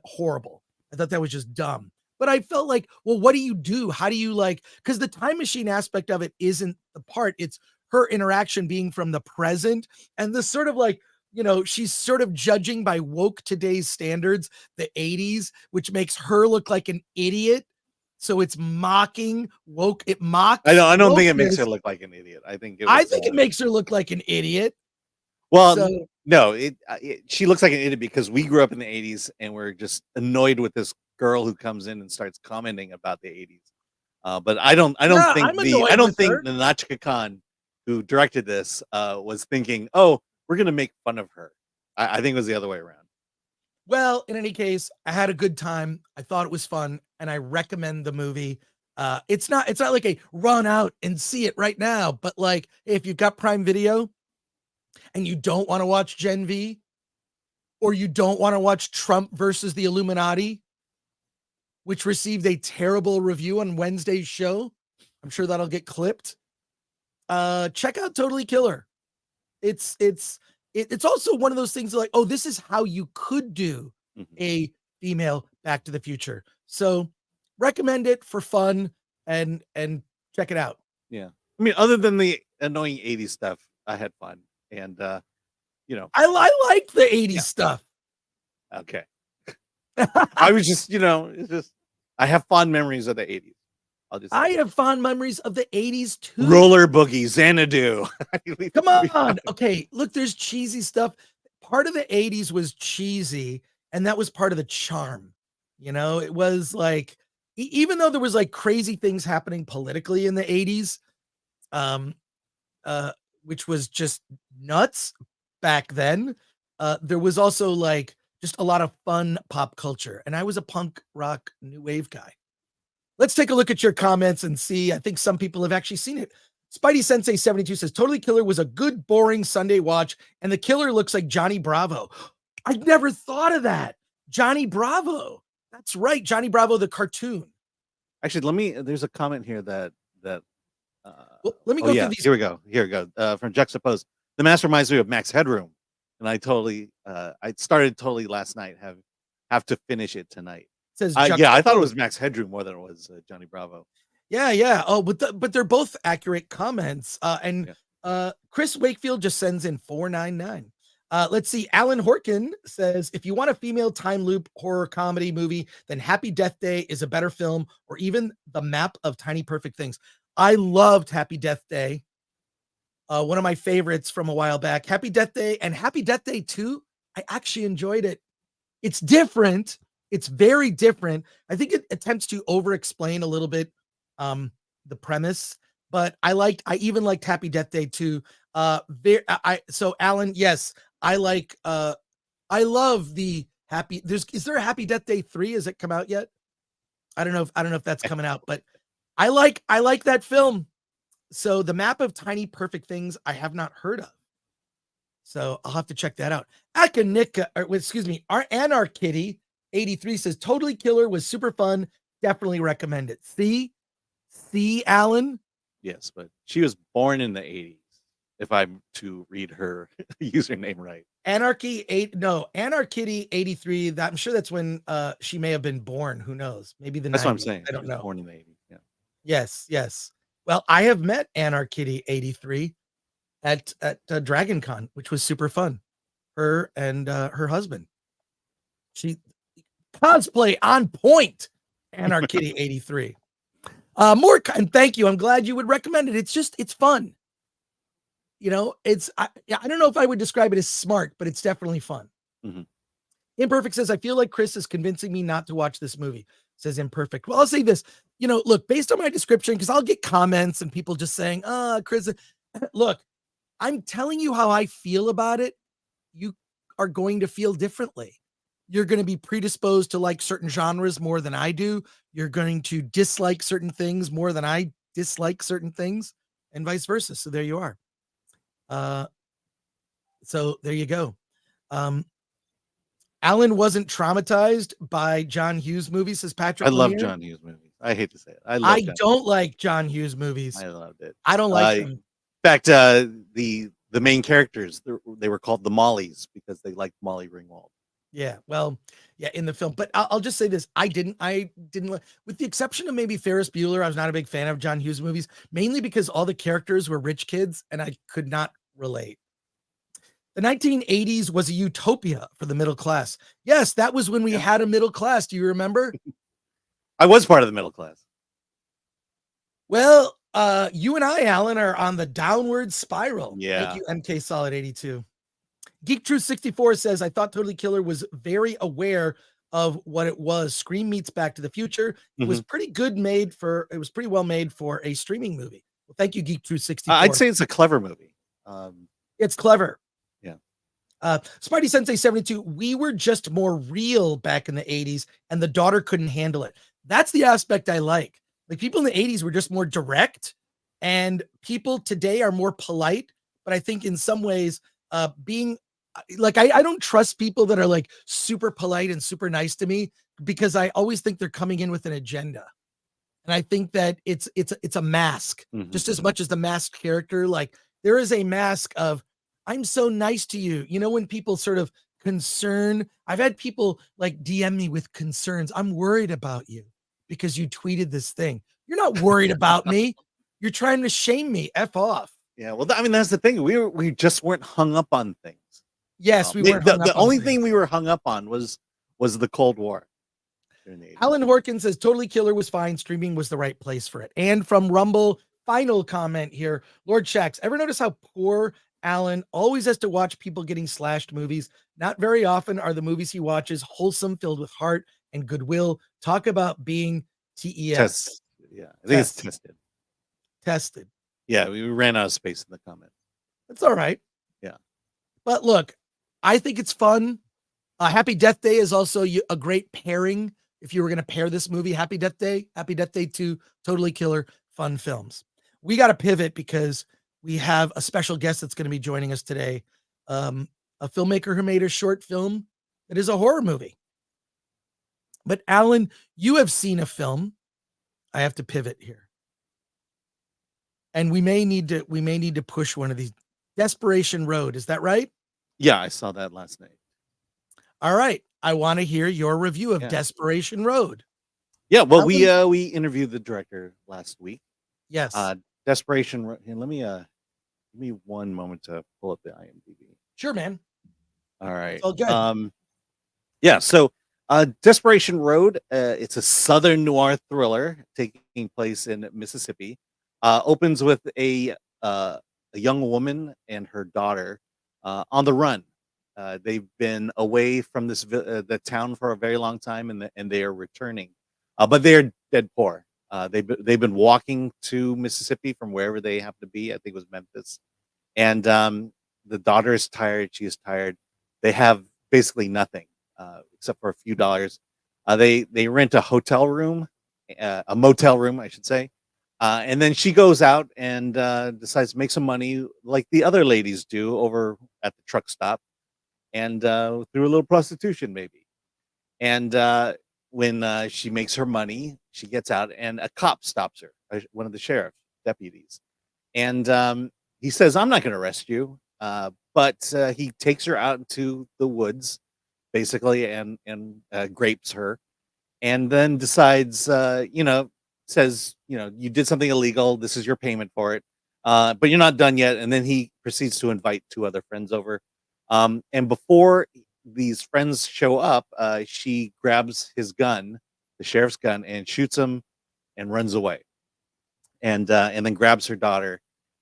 horrible. I thought that was just dumb. But I felt like, well, what do you do? How do you because the time machine aspect of it isn't the part. It's her interaction being from the present, and the sort of she's sort of judging by woke today's standards, the 80s, which makes her look like an idiot. So it's mocking woke. It mocks. I don't think it makes her look like an idiot. I think it makes her look like an idiot. Well, no, she looks like an idiot because we grew up in the 80s and we're just annoyed with this girl who comes in and starts commenting about the 80s. But I don't think Nachika Khan, who directed this, was thinking, oh, we're gonna make fun of her. I think it was the other way around. Well, in any case, I had a good time. I thought it was fun, and I recommend the movie. It's not like a run out and see it right now, but like if you've got Prime Video and you don't want to watch Gen V, or you don't want to watch Trump versus the Illuminati, which received a terrible review on Wednesday's show, I'm sure that'll get clipped. Check out Totally Killer. It's also one of those things like, oh, this is how you could do a female Back to the Future. So recommend it for fun and check it out. Yeah. I mean, other than the annoying 80s stuff, I had fun. And, I liked the 80s stuff. Okay. I was just, it's just, I have fond memories of the 80s. I have fond memories of the 80s too. Roller Boogie, Xanadu. Come on. Okay, look, there's cheesy stuff. Part of the 80s was cheesy, and that was part of the charm. It was like, even though there was like crazy things happening politically in the 80s, which was just nuts back then, there was also like just a lot of fun pop culture. And I was a punk rock new wave guy. Let's take a look at your comments and see. I think some people have actually seen it. Spidey Sensei 72 says Totally Killer was a good, boring Sunday watch, and the killer looks like Johnny Bravo. I never thought of that. Johnny Bravo. That's right. Johnny Bravo, the cartoon. Actually, there's a comment here that well, let me go through these. Here we go. From Juxtapose. The mask reminds me of Max Headroom. And I started totally last night. Have to finish it tonight. Says I thought it was Max Headroom more than it was Johnny Bravo. Yeah. Oh, but they're both accurate comments. Chris Wakefield just sends in 499. Let's see. Alan Horkin says, if you want a female time loop horror comedy movie, then Happy Death Day is a better film, or even The Map of Tiny Perfect Things. I loved Happy Death Day. One of my favorites from a while back. Happy Death Day and Happy Death Day 2. I actually enjoyed it. It's different. It's very different. I think it attempts to over-explain a little bit the premise, but I even liked Happy Death Day 2. So Alan, yes, I love the happy. Is there a Happy Death Day 3? Has it come out yet? I don't know if that's coming out, but I like that film. So The Map of Tiny Perfect Things, I have not heard of. So I'll have to check that out. Our Anarch Kitty 83 says Totally Killer was super fun. Definitely recommend it. See, Alan? Yes, but she was born in the 80s, if I'm to read her username right. Anarch Kitty 83. I'm sure that's when she may have been born. Who knows? Maybe That's 90s. what I'm saying. I don't know. Born in the 80s. Yeah. Yes. Well, I have met Anarch Kitty 83 at Dragon Con, which was super fun. Her and her husband. She cosplay on point. Anarch Kitty 83. And thank you. I'm glad you would recommend it. It's fun. I don't know if I would describe it as smart, but it's definitely fun. Mm-hmm. Imperfect says, I feel like Chris is convincing me not to watch this movie. Says Imperfect. Well, I'll say this, look, based on my description, because I'll get comments and people just saying, Chris, look, I'm telling you how I feel about it. You are going to feel differently. You're going to be predisposed to like certain genres more than I do. You're going to dislike certain things more than I dislike certain things, and vice versa. So there you are. So there you go. Alan wasn't traumatized by John Hughes movies, says Patrick. I love John Hughes movies. I hate to say it. I don't like John Hughes movies. I loved it. I don't like them. In fact, the main characters, they were called the Mollies because they liked Molly Ringwald. Yeah, well, yeah, in the film. But I'll just say this. I didn't with the exception of maybe Ferris Bueller, I was not a big fan of John Hughes movies, mainly because all the characters were rich kids and I could not relate. The 1980s was a utopia for the middle class. Yes, that was when we had a middle class. Do you remember? I was part of the middle class. Well, you and I, Alan, are on the downward spiral. Yeah. Thank you, MK Solid 82. Geek Truth 64 says, I thought Totally Killer was very aware of what it was. Scream meets Back to the Future. It was pretty well made for a streaming movie. Well, thank you, Geek Truth 64. I'd say it's a clever movie. It's clever. Yeah. Spidey Sensei 72, we were just more real back in the 80s, and the daughter couldn't handle it. That's the aspect I like. Like, people in the 80s were just more direct, and people today are more polite. But I think in some ways, being like, I don't trust people that are like super polite and super nice to me, because I always think they're coming in with an agenda. And I think that it's a mask, just as much as the masked character. Like, there is a mask of, I'm so nice to you. When people sort of concern, I've had people like DM me with concerns. I'm worried about you because you tweeted this thing. You're not worried about me. You're trying to shame me. F off. Yeah. Well, I mean, that's the thing. We just weren't hung up on things. Yes, we weren't. The only thing we were hung up on was the Cold War. Alan Horkin says Totally Killer was fine. Streaming was the right place for it. And from Rumble, final comment here. Lord Shax, ever notice how poor Alan always has to watch people getting slashed movies? Not very often are the movies he watches wholesome, filled with heart and goodwill. Talk about being TES. Yeah, I think it's tested. Tested. Yeah, we ran out of space in the comment. That's all right. Yeah. But look, I think it's fun. Happy Death Day is also a great pairing. If you were going to pair this movie, Happy Death Day 2, Totally Killer, fun films. We got to pivot because we have a special guest that's going to be joining us today. A filmmaker who made a short film that is a horror movie. But Alan, you have seen a film. I have to pivot here. And we may need to push one of these. Desperation Road, is that right? Yeah, I saw that last night. All right. I want to hear your review of Desperation Road. Yeah, well, How we interviewed the director last week. Yes. Desperation Road. Let me give me one moment to pull up the IMDb. Sure, man. All right. It's all good. Yeah, so Desperation Road, it's a southern noir thriller taking place in Mississippi. Opens with a young woman and her daughter on the run. They've been away from the town for a very long time, and they are returning, but they're dead poor. They've been walking to Mississippi from wherever they happen to be. I think it was Memphis, and the daughter is tired. She is tired. They have basically nothing except for a few dollars. They rent a hotel room, a motel room, I should say. And then she goes out and decides to make some money like the other ladies do over at the truck stop, and through a little prostitution maybe. And when she makes her money, she gets out and a cop stops her, one of the sheriff's deputies. And he says, "I'm not going to arrest you." But he takes her out into the woods, basically, and grapes her, and then decides, says, you did something illegal. This is your payment for it, but you're not done yet. And then he proceeds to invite two other friends over. And before these friends show up, she grabs his gun, the sheriff's gun, and shoots him and runs away. And then grabs her daughter,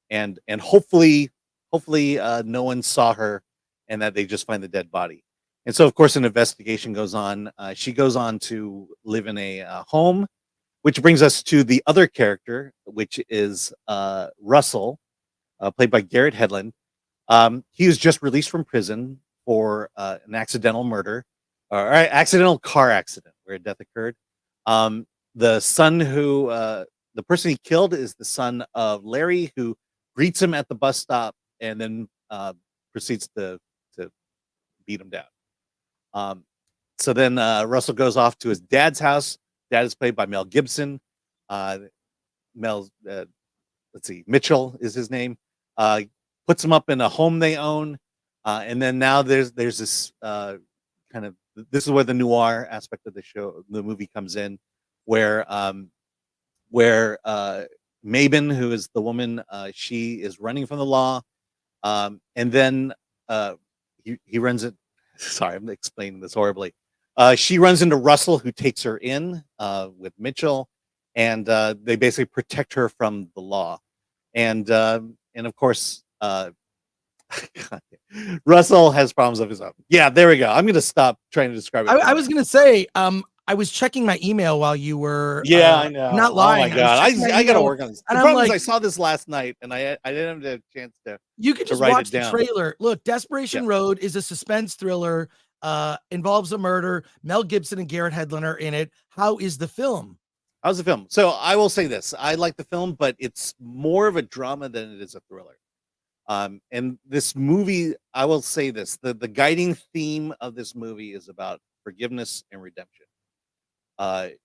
and hopefully no one saw her, and that they just find the dead body. And so, of course, an investigation goes on. She goes on to live in a home, which brings us to the other character, which is Russell, played by Garrett Hedlund. He was just released from prison for an accidental murder, or accidental car accident where a death occurred. The person he killed is the son of Larry, who greets him at the bus stop and then proceeds to beat him down. So then Russell goes off to his dad's house. Dad is played by Mel Gibson. Mitchell is his name. Puts him up in a home they own, and then now there's this this is where the noir aspect of the movie comes in, where Mabon, who is the woman, she is running from the law, and then he runs it. Sorry, I'm explaining this horribly. She runs into Russell, who takes her in with Mitchell, and they basically protect her from the law, and of course, Russell has problems of his own. Yeah, there we go. I'm going to stop trying to describe it. I was going to say, I was checking my email while you were. Yeah, I know. I'm not lying. Oh my god, I got to work on this. The problem is I saw this last night, and I didn't have a chance to. You could just watch the trailer. Look, Desperation Road is a suspense thriller. Involves a murder. Mel Gibson and Garrett Hedlund are in it. How is the film? How's the film? So I will say this: I like the film, but it's more of a drama than it is a thriller. And this movie, I will say this: the guiding theme of this movie is about forgiveness and redemption. Garrett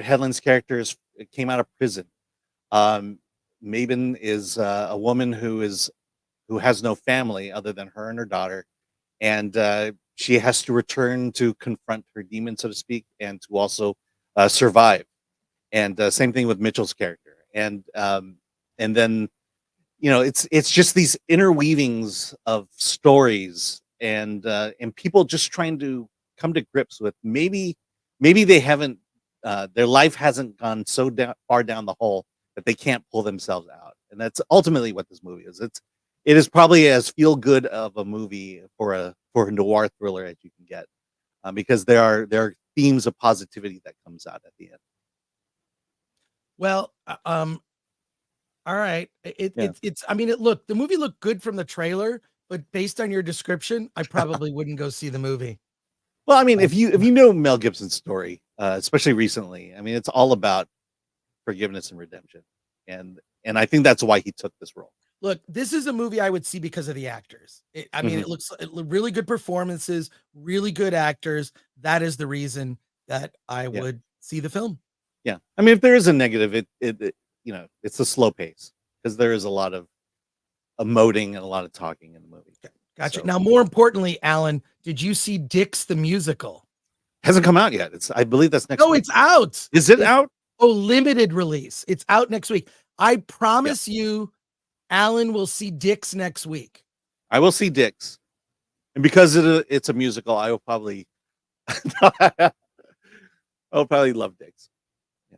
Hedlund's character came out of prison. Mabon is a woman who has no family other than her and her daughter, and she has to return to confront her demon, so to speak, and to also survive. And same thing with Mitchell's character, and then it's just these interweavings of stories and people just trying to come to grips with maybe they haven't their life hasn't gone so far down the hole that they can't pull themselves out, and that's ultimately what this movie is. It is probably as feel good of a movie for a noir thriller as you can get, because there are themes of positivity that comes out at the end. Well, all right. The movie looked good from the trailer, but based on your description, I probably wouldn't go see the movie. Well, I mean, if you know Mel Gibson's story, especially recently, I mean, it's all about forgiveness and redemption, and I think that's why he took this role. Look, this is a movie I would see because of the actors. It looks really good performances, really good actors. That is the reason that I would see the film. Yeah, I mean, if there is a negative, it's a slow pace because there is a lot of emoting and a lot of talking in the movie. Gotcha. So. Now, more importantly, Alan, did you see Dix the musical? Hasn't come out yet. I believe that's next No, week. it's out. Is it out? Oh, limited release. It's out next week. I promise you, Alan will see Dicks next week. I will see Dicks. And because it's a musical, I will probably I'll probably love Dicks. Yeah.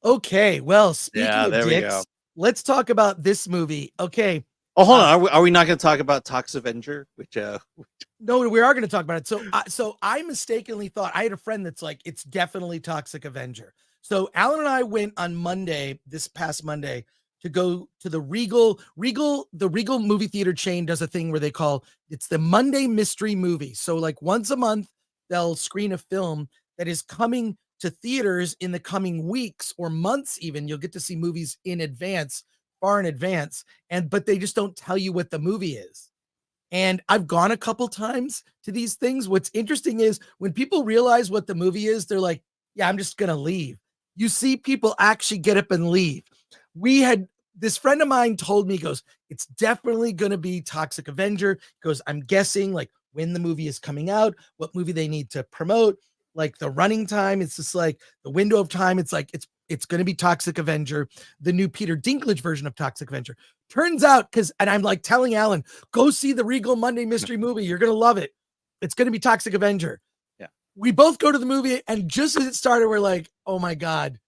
Okay, well, speaking of there we go. Dicks, let's talk about this movie. Okay. Oh, hold on. Are we not going to talk about Tox Avenger? No, we are going to talk about it. So I mistakenly thought, I had a friend that's like, it's definitely Toxic Avenger. So Alan and I went on Monday, this past Monday, to go to the Regal movie theater chain does a thing where it's the Monday mystery movie. So like once a month, they'll screen a film that is coming to theaters in the coming weeks or months. Even you'll get to see movies in advance, far in advance. But they just don't tell you what the movie is. And I've gone a couple times to these things. What's interesting is when people realize what the movie is, they're like, yeah, I'm just going to leave. You see people actually get up and leave. This friend of mine told me, he goes, it's definitely going to be Toxic Avenger. He goes, I'm guessing like when the movie is coming out, what movie they need to promote, like the running time. It's just like the window of time. It's like, it's going to be Toxic Avenger, the new Peter Dinklage version of Toxic Avenger. Turns out, and I'm like telling Alan, go see the Regal Monday mystery movie. You're going to love it. It's going to be Toxic Avenger. Yeah. We both go to the movie, and just as it started, we're like, oh my God,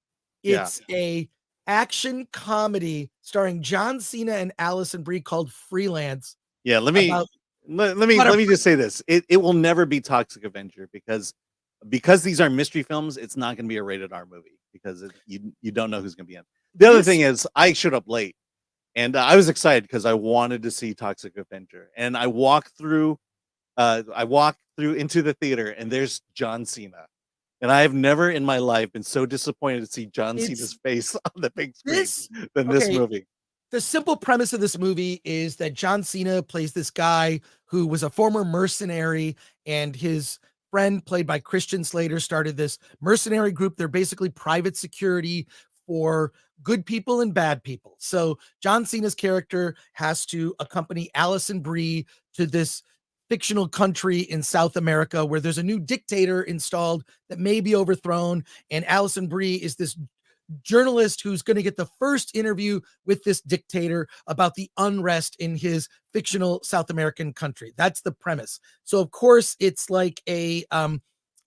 it's a action comedy starring John Cena and Allison Brie called Freelance. Yeah, let me just say this. It will never be Toxic Avenger because these are mystery films. It's not going to be a rated R movie because you don't know who's going to be in. The other thing is I showed up late and I was excited because I wanted to see Toxic Avenger, and I walked through into the theater and there's John Cena. And I have never in my life been so disappointed to see John Cena's face on the big screen than this movie. The simple premise of this movie is that John Cena plays this guy who was a former mercenary, and his friend, played by Christian Slater, started this mercenary group. They're basically private security for good people and bad people. So John Cena's character has to accompany Allison Brie to this fictional country in South America where there's a new dictator installed that may be overthrown. And Allison Brie is this journalist who's going to get the first interview with this dictator about the unrest in his fictional South American country. That's the premise. So of course it's like it's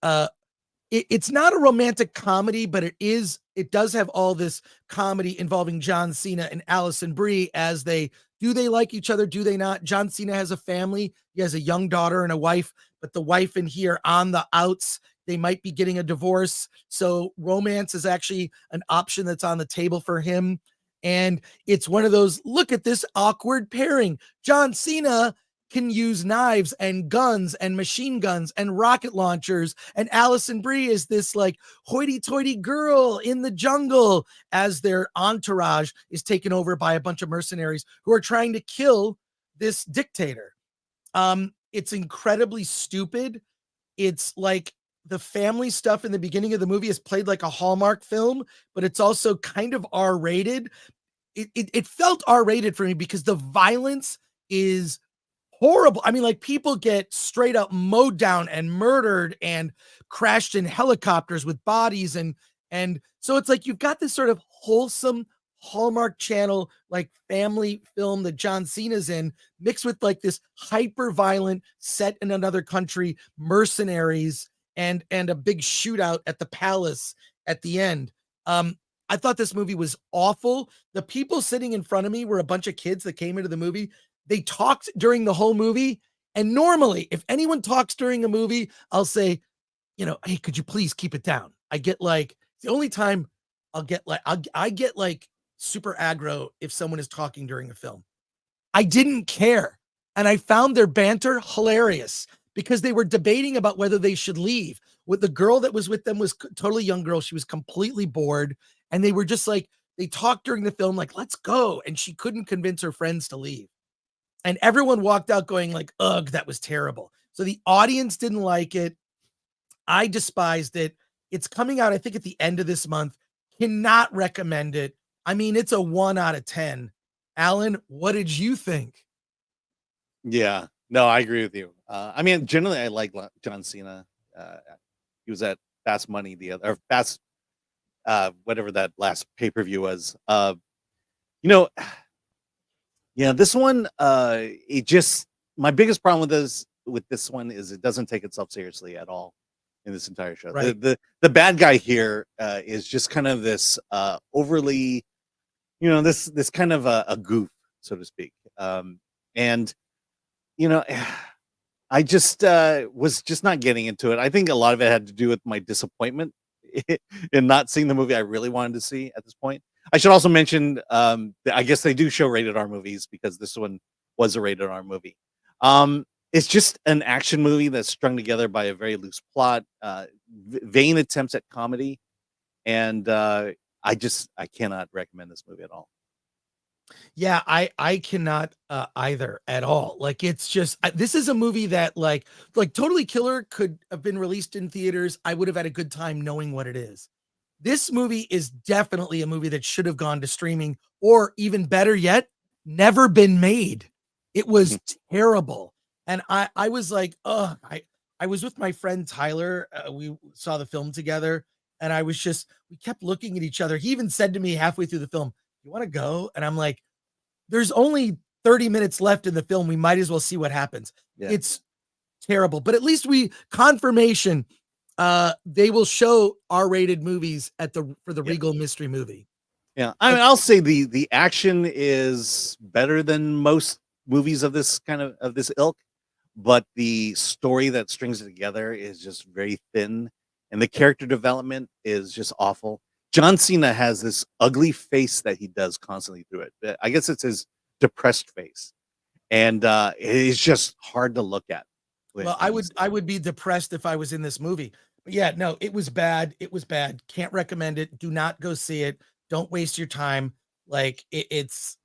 not a romantic comedy, but it does have all this comedy involving John Cena and Allison Brie as do they like each other? Do they not? John Cena has a family. He has a young daughter and a wife, but the wife and he are on the outs. They might be getting a divorce. So romance is actually an option that's on the table for him. And it's one of those, look at this awkward pairing. John Cena can use knives and guns and machine guns and rocket launchers. And Allison Brie is this like hoity-toity girl in the jungle as their entourage is taken over by a bunch of mercenaries who are trying to kill this dictator. It's incredibly stupid. It's like the family stuff in the beginning of the movie is played like a Hallmark film, but it's also kind of R-rated. It felt R-rated for me because the violence is horrible. I mean, like people get straight up mowed down and murdered and crashed in helicopters with bodies. And so it's like, you've got this sort of wholesome Hallmark Channel, like family film that John Cena's in, mixed with like this hyper violent set in another country, mercenaries, and a big shootout at the palace at the end. I thought this movie was awful. The people sitting in front of me were a bunch of kids that came into the movie. They talked during the whole movie. And normally, if anyone talks during a movie, I'll say, hey, could you please keep it down? I get like, the only time I'll get like, I get like super aggro if someone is talking during a film. I didn't care. And I found their banter hilarious because they were debating about whether they should leave. With the girl that was with them was totally young girl. She was completely bored. And they were just like, they talked during the film, like, let's go. And she couldn't convince her friends to leave. And everyone walked out going like, ugh, that was terrible. So the audience didn't like it. I despised it. It's coming out, I think, at the end of this month. Cannot recommend it. I mean, it's a 1 out of 10. Alan, what did you think? Yeah, no, I agree with you. I mean, generally, I like John Cena He was at Fast Money or Fast whatever that last pay-per-view was. You know, yeah, this one, it just my biggest problem with this one is it doesn't take itself seriously at all in this entire show. Right. The bad guy here is just kind of this overly, this kind of a goof, so to speak. And you know, I just was just not getting into it. I think a lot of it had to do with my disappointment in not seeing the movie I really wanted to see at this point. I should also mention, I guess they do show rated R movies because this one was a rated R movie. It's just an action movie that's strung together by a very loose plot, vain attempts at comedy, and I cannot recommend this movie at all. Yeah, I cannot either at all. Like, it's just this is a movie that like Totally Killer could have been released in theaters. I would have had a good time knowing what it is. This movie is definitely a movie that should have gone to streaming, or even better yet, never been made. It was terrible. And I was like, oh, I was with my friend Tyler. We saw the film together, and we kept looking at each other. He even said to me halfway through the film, "You want to go?" And I'm like, there's only 30 minutes left in the film. We might as well see what happens. Yeah. It's terrible, but at least confirmation. They will show R-rated movies for the Regal Mystery Movie. Yeah, I mean, I'll say the action is better than most movies of this this ilk, but the story that strings it together is just very thin, and the character development is just awful. John Cena has this ugly face that he does constantly through it. I guess it's his depressed face, and it is just hard to look at. Well, I would be depressed if I was in this movie. But yeah, no, it was bad. It was bad. Can't recommend it. Do not go see it. Don't waste your time. Like it's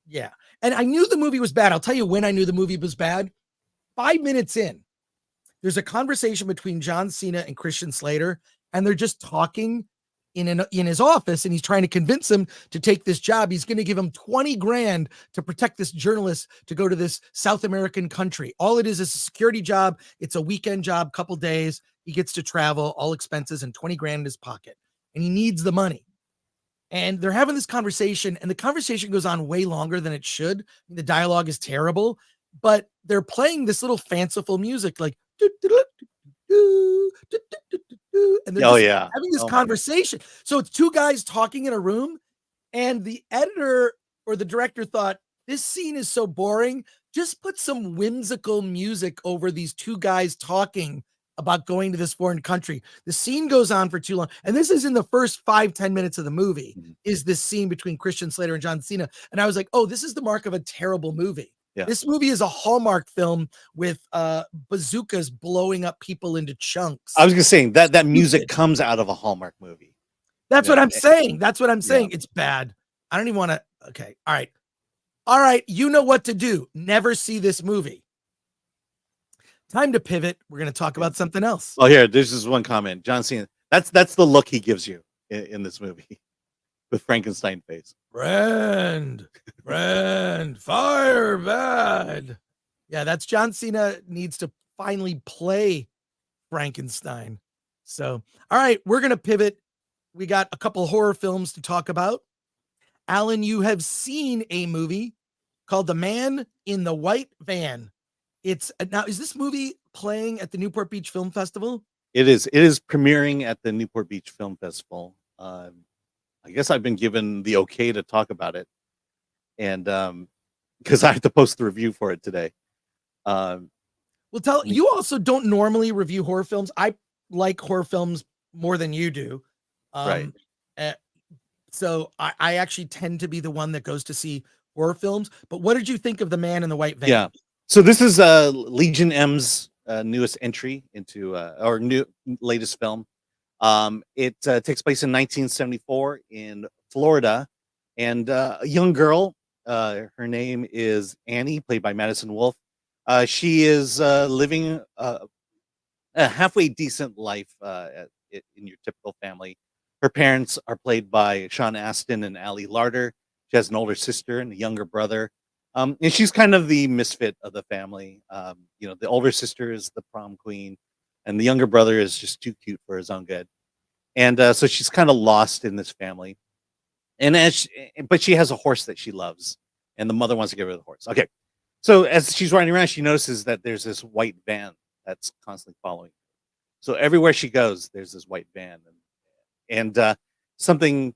yeah. And I knew the movie was bad. I'll tell you when I knew the movie was bad. 5 minutes in, there's a conversation between John Cena and Christian Slater, and they're just talking in his office, and he's trying to convince him to take this job. He's going to give him 20 grand to protect this journalist to go to this South American country. All it is a security job. It's a weekend job, couple days. He gets to travel, all expenses, and 20 grand in his pocket. And he needs the money. And they're having this conversation, and the conversation goes on way longer than it should. The dialogue is terrible, but they're playing this little fanciful music like and they're having this conversation. So it's two guys talking in a room, and the editor or the director thought, this scene is so boring, just put some whimsical music over these two guys talking about going to this foreign country. The scene goes on for too long, and this is in the first 5-10 minutes of the movie, is this scene between Christian Slater and John Cena. And I was like, oh, this is the mark of a terrible movie. Yeah. This movie is a Hallmark film with bazookas blowing up people into chunks. I was gonna say that music comes out of a Hallmark movie. That's what I'm saying. That's what I'm saying. It's bad. I don't even want to. Okay. All right. You know what to do. Never see this movie. Time to pivot. We're going to talk about something else. Oh, here, there's just one comment. John Cena. That's the look he gives you in this movie with Frankenstein face. Friend, fire bad. Yeah, that's John Cena needs to finally play Frankenstein. So, all right, we're going to pivot. We got a couple horror films to talk about. Alan, you have seen a movie called The Man in the White Van. Is this movie playing at the Newport Beach Film Festival? It is. It is premiering at the Newport Beach Film Festival. I guess I've been given the okay to talk about it, and because I have to post the review for it today. Well, you also don't normally review horror films. I like horror films more than you do, right? So I actually tend to be the one that goes to see horror films. But what did you think of The Man in the White Van? Yeah. So this is Legion M's newest entry into latest film. It takes place in 1974 in Florida, and a young girl, her name is Annie, played by Madison Wolfe. She is living a halfway decent life in your typical family. Her parents are played by Sean Astin and Ali Larder. She has an older sister and a younger brother. And she's kind of the misfit of the family. The older sister is the prom queen, and the younger brother is just too cute for his own good. And so she's kind of lost in this family. And but she has a horse that she loves, and the mother wants to get rid of the horse. Okay, so as she's riding around, she notices that there's this white van that's constantly following. So everywhere she goes, there's this white van, and something,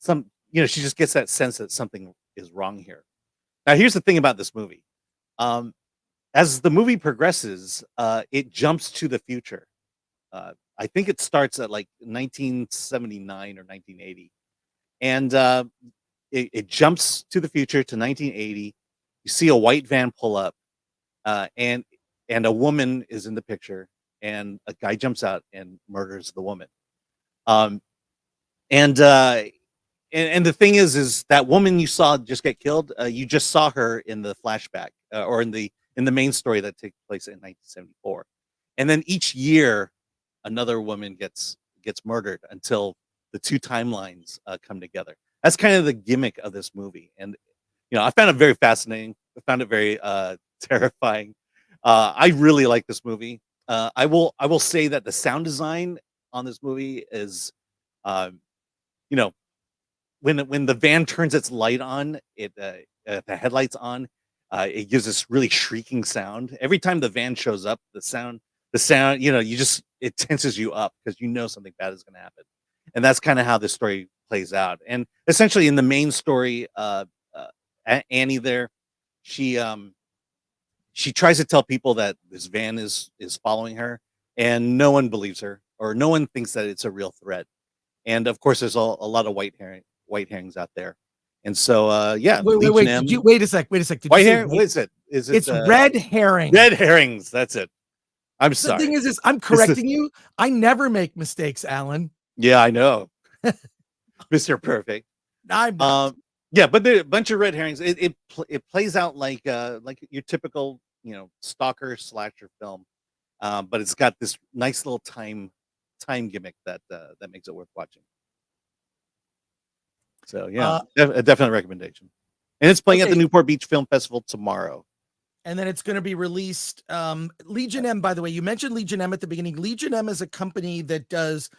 she just gets that sense that something is wrong here. Now, here's the thing about this movie. As the movie progresses, it jumps to the future. I think it starts at like 1979 or 1980. And it jumps to the future to 1980. You see a white van pull up, and a woman is in the picture, and a guy jumps out and murders the woman. And the thing is that woman you saw just get killed. You just saw her in the flashback, or in the main story that takes place in 1974. And then each year, another woman gets murdered until the two timelines come together. That's kind of the gimmick of this movie. And, I found it very fascinating. I found it very terrifying. I really like this movie. I will say that the sound design on this movie is, when the van turns its light on, the headlights on, it gives this really shrieking sound. Every time the van shows up, the sound, it tenses you up because something bad is going to happen. And that's kind of how this story plays out. And essentially in the main story, Annie there, she tries to tell people that this van is following her, and no one believes her, or no one thinks that it's a real threat. And of course, there's a lot of white herrings out there. And so, wait a sec. White herring? What is it? It's red herring. Red herrings. That's it. I'm sorry. The thing is I'm correcting you. I never make mistakes, Alan. Yeah, I know. Mr. Perfect. I'm not. Yeah, but there are a bunch of red herrings. It plays out like your typical, stalker slasher film. But it's got this nice little time gimmick that makes it worth watching. So yeah, a definite recommendation. And it's playing at the Newport Beach Film Festival tomorrow. And then it's going to be released. Legion M, by the way, you mentioned Legion M at the beginning. Legion M is a company that does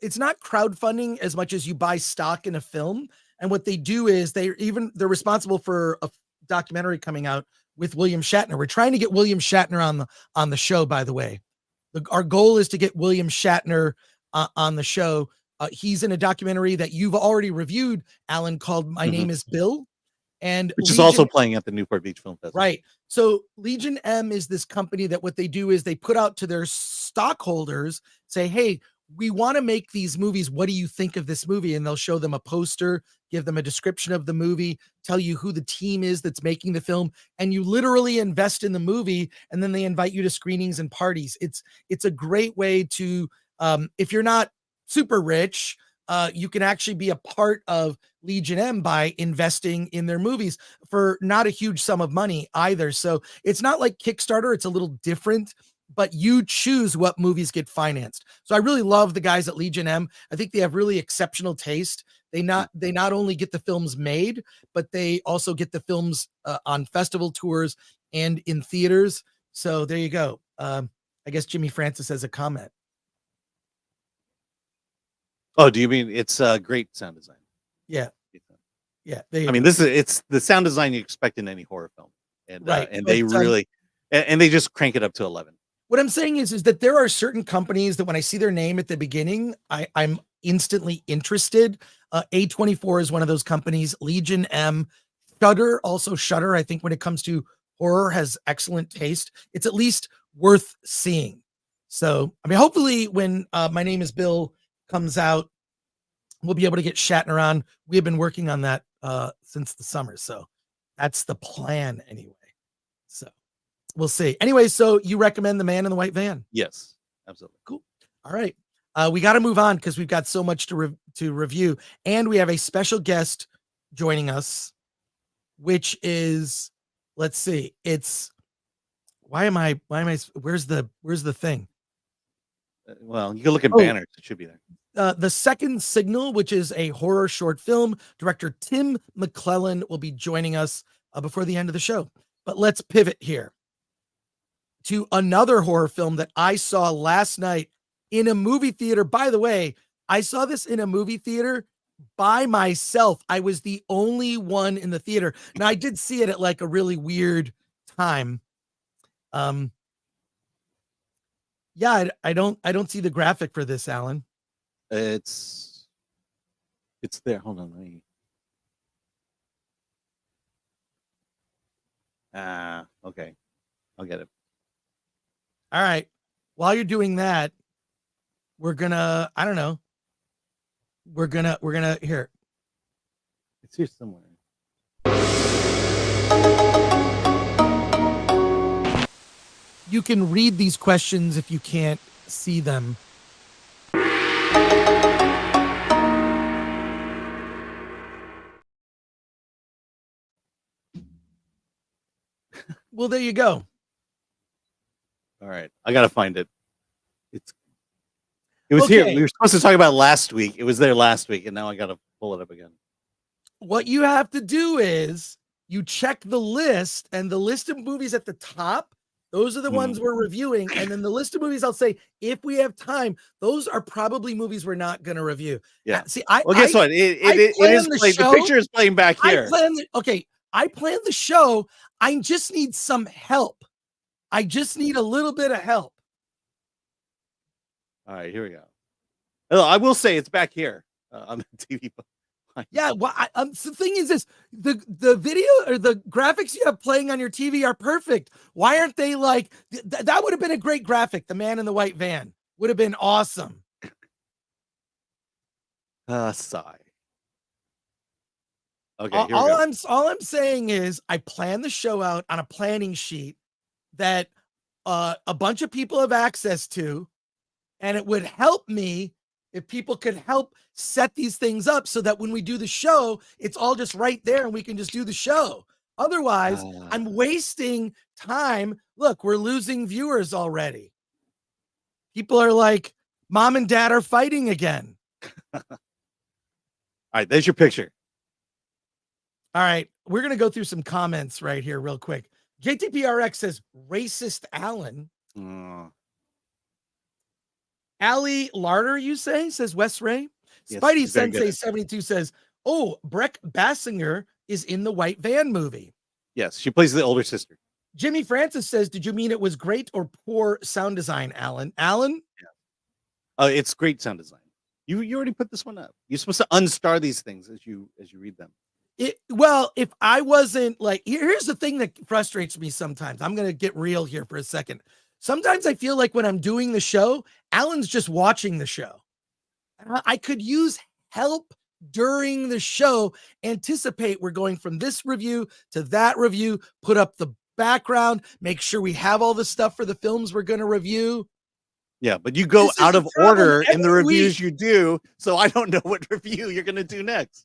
it's not crowdfunding as much as you buy stock in a film. And what they do is they're responsible for a documentary coming out with William Shatner. We're trying to get William Shatner on the show, by the way. Our goal is to get William Shatner on the show. He's in a documentary that you've already reviewed, Alan, called My Name is Bill. Which is also playing at the Newport Beach Film Festival. Right. So Legion M is this company that what they do is they put out to their stockholders, say, hey, we want to make these movies. What do you think of this movie? And they'll show them a poster, give them a description of the movie, tell you who the team is that's making the film. And you literally invest in the movie, and then they invite you to screenings and parties. It's a great way to, if you're not super rich, you can actually be a part of Legion M by investing in their movies for not a huge sum of money either. So it's not like Kickstarter. It's a little different, but you choose what movies get financed. So I really love the guys at Legion M. I think they have really exceptional taste. They not only get the films made, but they also get the films on festival tours and in theaters. So there you go. I guess Jimmy Francis has a comment. Oh, do you mean it's a great sound design? Yeah. Yeah. It's the sound design you expect in any horror film. And right. And they really, and they just crank it up to 11. What I'm saying is that there are certain companies that when I see their name at the beginning, I'm instantly interested. A24 is one of those companies. Legion M, Shudder, also Shudder, I think when it comes to horror has excellent taste. It's at least worth seeing. So, hopefully when My Name is Bill comes out, we'll be able to get Shatner on. We have been working on that since the summer. So that's the plan anyway. So we'll see. Anyway, so you recommend The Man in the White Van? Yes, absolutely. Cool. All right. We got to move on because we've got so much to review. And we have a special guest joining us, which is, let's see. It's, where's the thing? Well, you can look at banners. It should be there. The Second Signal, which is a horror short film. Director Tim McClelland will be joining us before the end of the show. But let's pivot here to another horror film that I saw last night in a movie theater. By the way, I saw this in a movie theater by myself. I was the only one in the theater. Now I did see it at like a really weird time. Yeah, I don't see the graphic for this, Alan. It's there. Hold on, let me. Okay, I'll get it. All right. While you're doing that, we're gonna, I don't know. We're gonna here. It's here somewhere. You can read these questions if you can't see them. Well, there you go. All right, I gotta find it. It was here. We were supposed to talk about it last week. It was there last week, and now I gotta pull it up again. What you have to do is you check the list, and the list of movies at the top, those are the ones we're reviewing. And then the list of movies, I'll say, if we have time, those are probably movies we're not going to review. Yeah. See, guess what? It is playing. The picture is playing back here. I planned the show. I just need some help. I just need a little bit of help. All right, here we go. Oh, I will say it's back here on the TV. Yeah, well, the thing is this: the video or the graphics you have playing on your TV are perfect. Why aren't they like that? Would have been a great graphic. The man in the white van would have been awesome. Sigh. Okay, here we all go. I'm saying is I plan the show out on a planning sheet that a bunch of people have access to, and it would help me if people could help set these things up so that when we do the show, it's all just right there and we can just do the show. Otherwise, I'm wasting time. Look, we're losing viewers already. People are like, mom and dad are fighting again. All right, there's your picture. All right, we're going to go through some comments right here real quick. JTPRX says, racist Alan. Ali Larder, you say, says Wes Ray. Yes, Spidey Sensei 72 says, oh, Breck Bassinger is in the White Van movie. Yes, she plays the older sister. Jimmy Francis says, did you mean it was great or poor sound design, Alan? Alan? Yeah. It's great sound design. You already put this one up. You're supposed to unstar these things as you read them. Well, if I wasn't like, here's the thing that frustrates me sometimes. I'm going to get real here for a second. Sometimes I feel like when I'm doing the show, Alan's just watching the show. I could use help during the show, anticipate we're going from this review to that review, put up the background, make sure we have all the stuff for the films we're going to review. Yeah, but you go out of order in the reviews you do, so I don't know what review you're going to do next.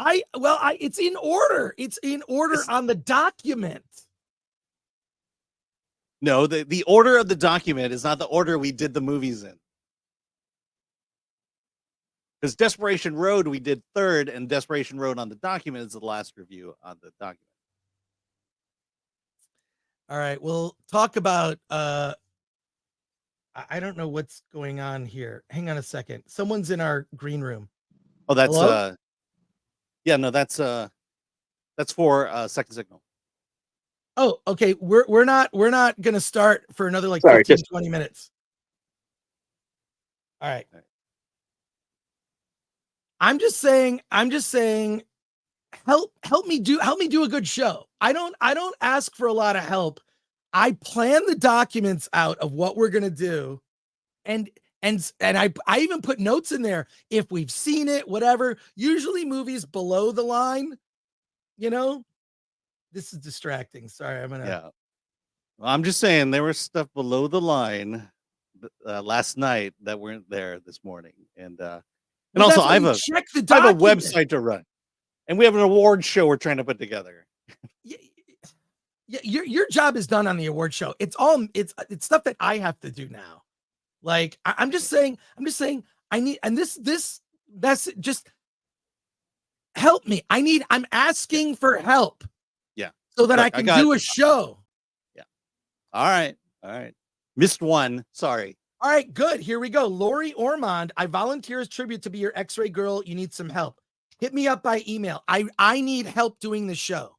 It's in order. It's in order on the document. No, the order of the document is not the order we did the movies in. Because Desperation Road, we did third, and Desperation Road on the document is the last review on the document. All right, we'll talk about, I don't know what's going on here. Hang on a second. Someone's in our green room. Oh, that's, hello? Yeah, no, that's for Second Signal. Oh, okay. We're not going to start for another like 20 minutes. All right. I'm just saying help me do a good show. I don't ask for a lot of help. I plan the documents out of what we're going to do. And I even put notes in there if we've seen it, whatever. Usually movies below the line, this is distracting. Sorry, Yeah. Well, I'm just saying there was stuff below the line last night that weren't there this morning, and also I have a website to run, and we have an award show we're trying to put together. Yeah, your job is done on the award show. It's stuff that I have to do now. Like I'm just saying I need, and that's just help me. I'm asking for help. Yeah. So that I can do a show. Yeah. All right. All right. Missed one. Sorry. All right, good. Here we go. Lori Ormond, I volunteer as tribute to be your X-ray girl. You need some help. Hit me up by email. I need help doing the show.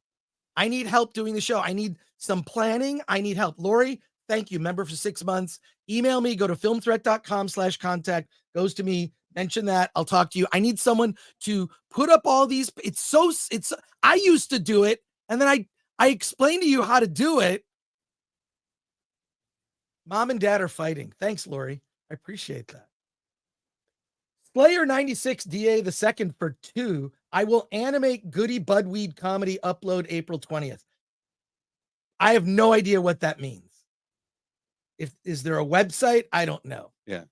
I need help doing the show. I need some planning. I need help. Lori, thank you. Member for 6 months. Email me. Go to filmthreat.com/contact. Goes to me. Mention that. I'll talk to you. I need someone to put up all these. I used to do it. And then I explained to you how to do it. Mom and dad are fighting. Thanks, Lori. I appreciate that. Slayer 96 DA the second for 2. I will animate Goody Budweed comedy upload April 20th. I have no idea what that means. Is there a website? I don't know. Yeah.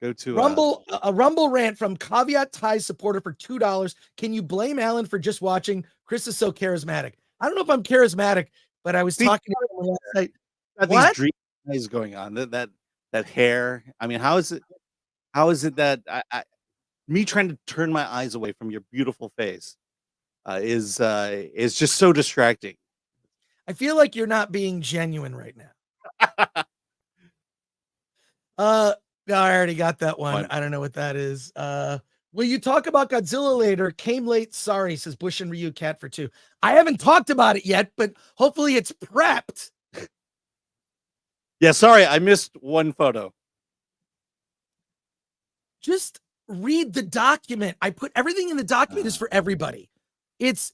Go to Rumble, a Rumble rant from Caveat Ties supporter for $2. Can you blame Alan for just watching? Chris is so charismatic. I don't know if I'm charismatic, but I was talking to him last night. These dream eyes going on. That hair. I mean, how is it that me trying to turn my eyes away from your beautiful face is just so distracting. I feel like you're not being genuine right now. No, I already got that one. I don't know what that is. Will you talk about Godzilla later? Came late. Sorry, says Bush and Ryu Cat for 2. I haven't talked about it yet, but hopefully it's prepped. Yeah, sorry, I missed one photo. Just read the document. I put everything in the document is for everybody. It's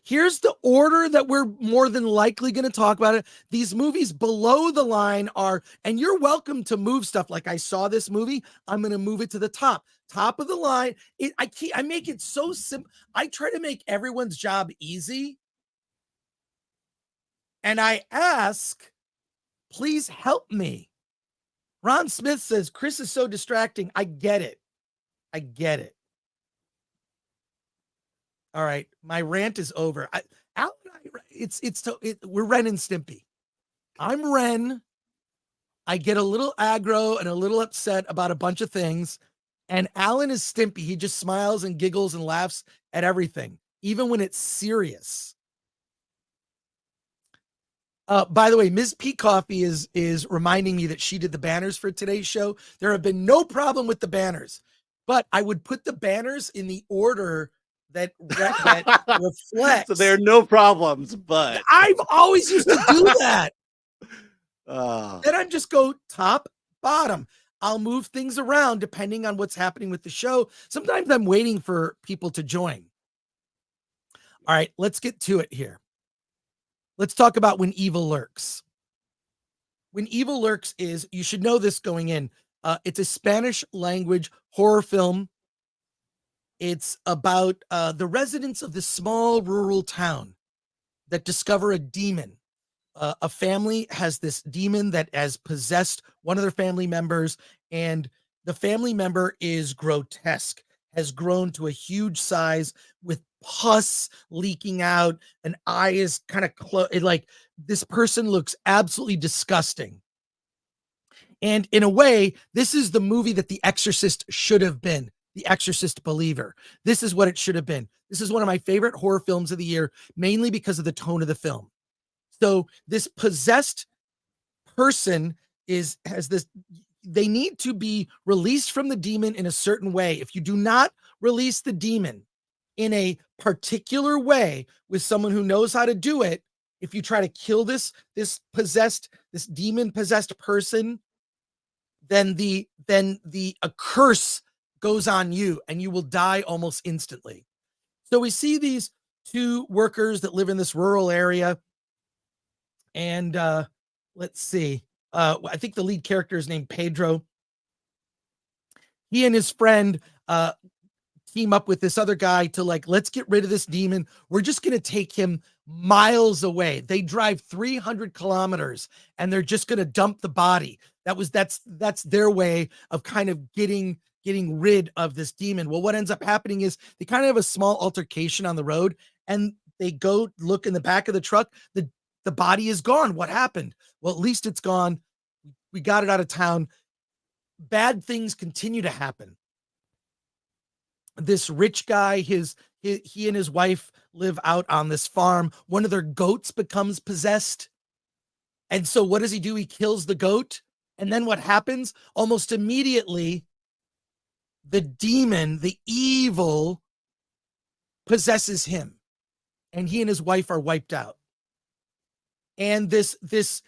here's the order that we're more than likely going to talk about it. These movies below the line are, and you're welcome to move stuff. Like I saw this movie, I'm going to move it to the top of the line. I make it so simple. I try to make everyone's job easy. And I ask, please help me. Ron Smith says, Chris is so distracting. I get it. All right, my rant is over. We're Ren and Stimpy. I'm Ren. I get a little aggro and a little upset about a bunch of things, and Alan is Stimpy. He just smiles and giggles and laughs at everything, even when it's serious. By the way, Ms. P. Coffee is reminding me that she did the banners for today's show. There have been no problem with the banners, but I would put the banners in the order that reflects. So there are no problems, but I've always used to do that. Then I just go top, bottom. I'll move things around depending on what's happening with the show. Sometimes I'm waiting for people to join. All right, let's get to it here. Let's talk about When Evil Lurks. When Evil Lurks is, you should know this going in. It's a Spanish language horror film. It's about the residents of this small rural town that discover a demon. A family has this demon that has possessed one of their family members, and the family member is grotesque, has grown to a huge size with pus leaking out. An eye is kind of close. Like this person looks absolutely disgusting. And in a way, this is the movie that The Exorcist should have been. The Exorcist Believer. This is what it should have been. This is one of my favorite horror films of the year, mainly because of the tone of the film. So this possessed person they need to be released from the demon in a certain way. If you do not release the demon in a particular way with someone who knows how to do it, if you try to kill this demon possessed person, then a curse goes on you and you will die almost instantly. So we see these two workers that live in this rural area. And let's see. I think the lead character is named Pedro. He and his friend team up with this other guy to let's get rid of this demon. We're just going to take him miles away. They drive 300 kilometers and they're just going to dump the body. That's their way of kind of getting rid of this demon. Well, what ends up happening is they kind of have a small altercation on the road and they go look in the back of the truck. The body is gone. What happened? Well, at least it's gone. We got it out of town. Bad things continue to happen. This rich guy, he and his wife live out on this farm. One of their goats becomes possessed. And so what does he do? He kills the goat. And then what happens? Almost immediately, the demon, the evil, possesses him. And he and his wife are wiped out. And it's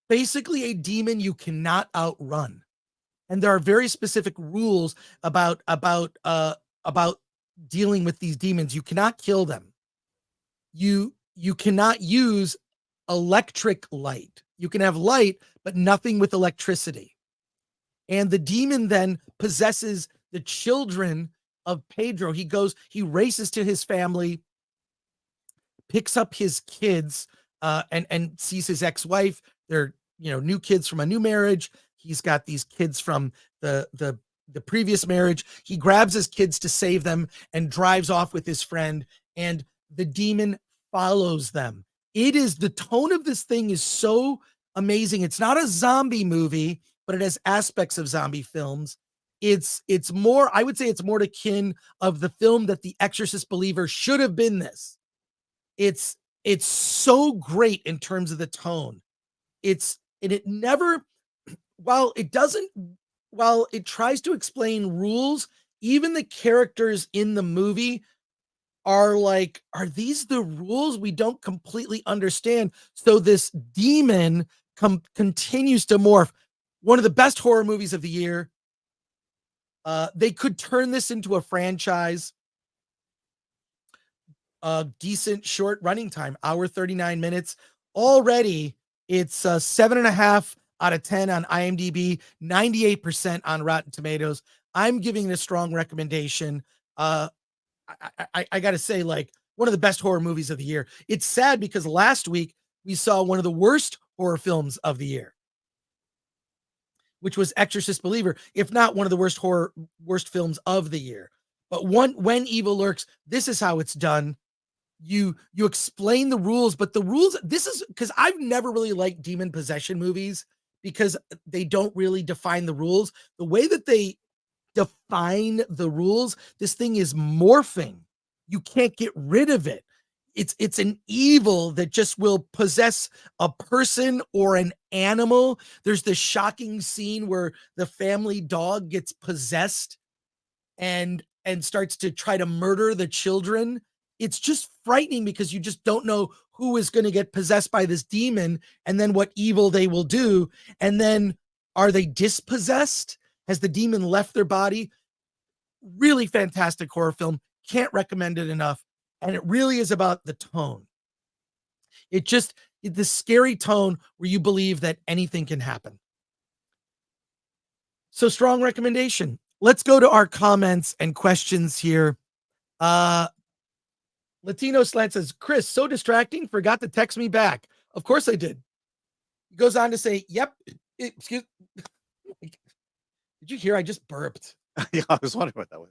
basically a demon you cannot outrun. And there are very specific rules about dealing with these demons. You cannot kill them. You cannot use electric light. You can have light, but nothing with electricity. And the demon then possesses the children of Pedro. He races to his family, picks up his kids, and sees his ex-wife. They're, new kids from a new marriage. He's got these kids from the previous marriage. He grabs his kids to save them and drives off with his friend, and the demon follows them. The tone of this thing is so amazing. It's not a zombie movie, but it has aspects of zombie films. It's more, I would say it's more akin of the film that The Exorcist Believer should have been this. It's so great in terms of the tone. While it tries to explain rules, even the characters in the movie are like, are these the rules? We don't completely understand. So this demon continues to morph. One of the best horror movies of the year. They could turn this into a franchise. Decent short running time, hour 39 minutes. Already, it's 7.5 out of 10 on IMDb, 98% on Rotten Tomatoes. I'm giving it a strong recommendation. I got to say, like, one of the best horror movies of the year. It's sad because last week we saw one of the worst horror films of the year, which was Exorcist Believer, if not one of the worst films of the year. But when Evil Lurks, this is how it's done. You explain the rules, but the rules, this is because I've never really liked demon possession movies because they don't really define the rules. The way that they define the rules, this thing is morphing. You can't get rid of it. It's an evil that just will possess a person or an animal. There's this shocking scene where the family dog gets possessed and starts to try to murder the children. It's just frightening because you just don't know who is going to get possessed by this demon and then what evil they will do. And then are they dispossessed? Has the demon left their body? Really fantastic horror film. Can't recommend it enough. And it really is about the tone. The scary tone where you believe that anything can happen. So strong recommendation. Let's go to our comments and questions here. Latino Slant says, Chris, so distracting, forgot to text me back. Of course I did. He goes on to say, yep. Excuse me. Did you hear I just burped? Yeah, I was wondering what that was.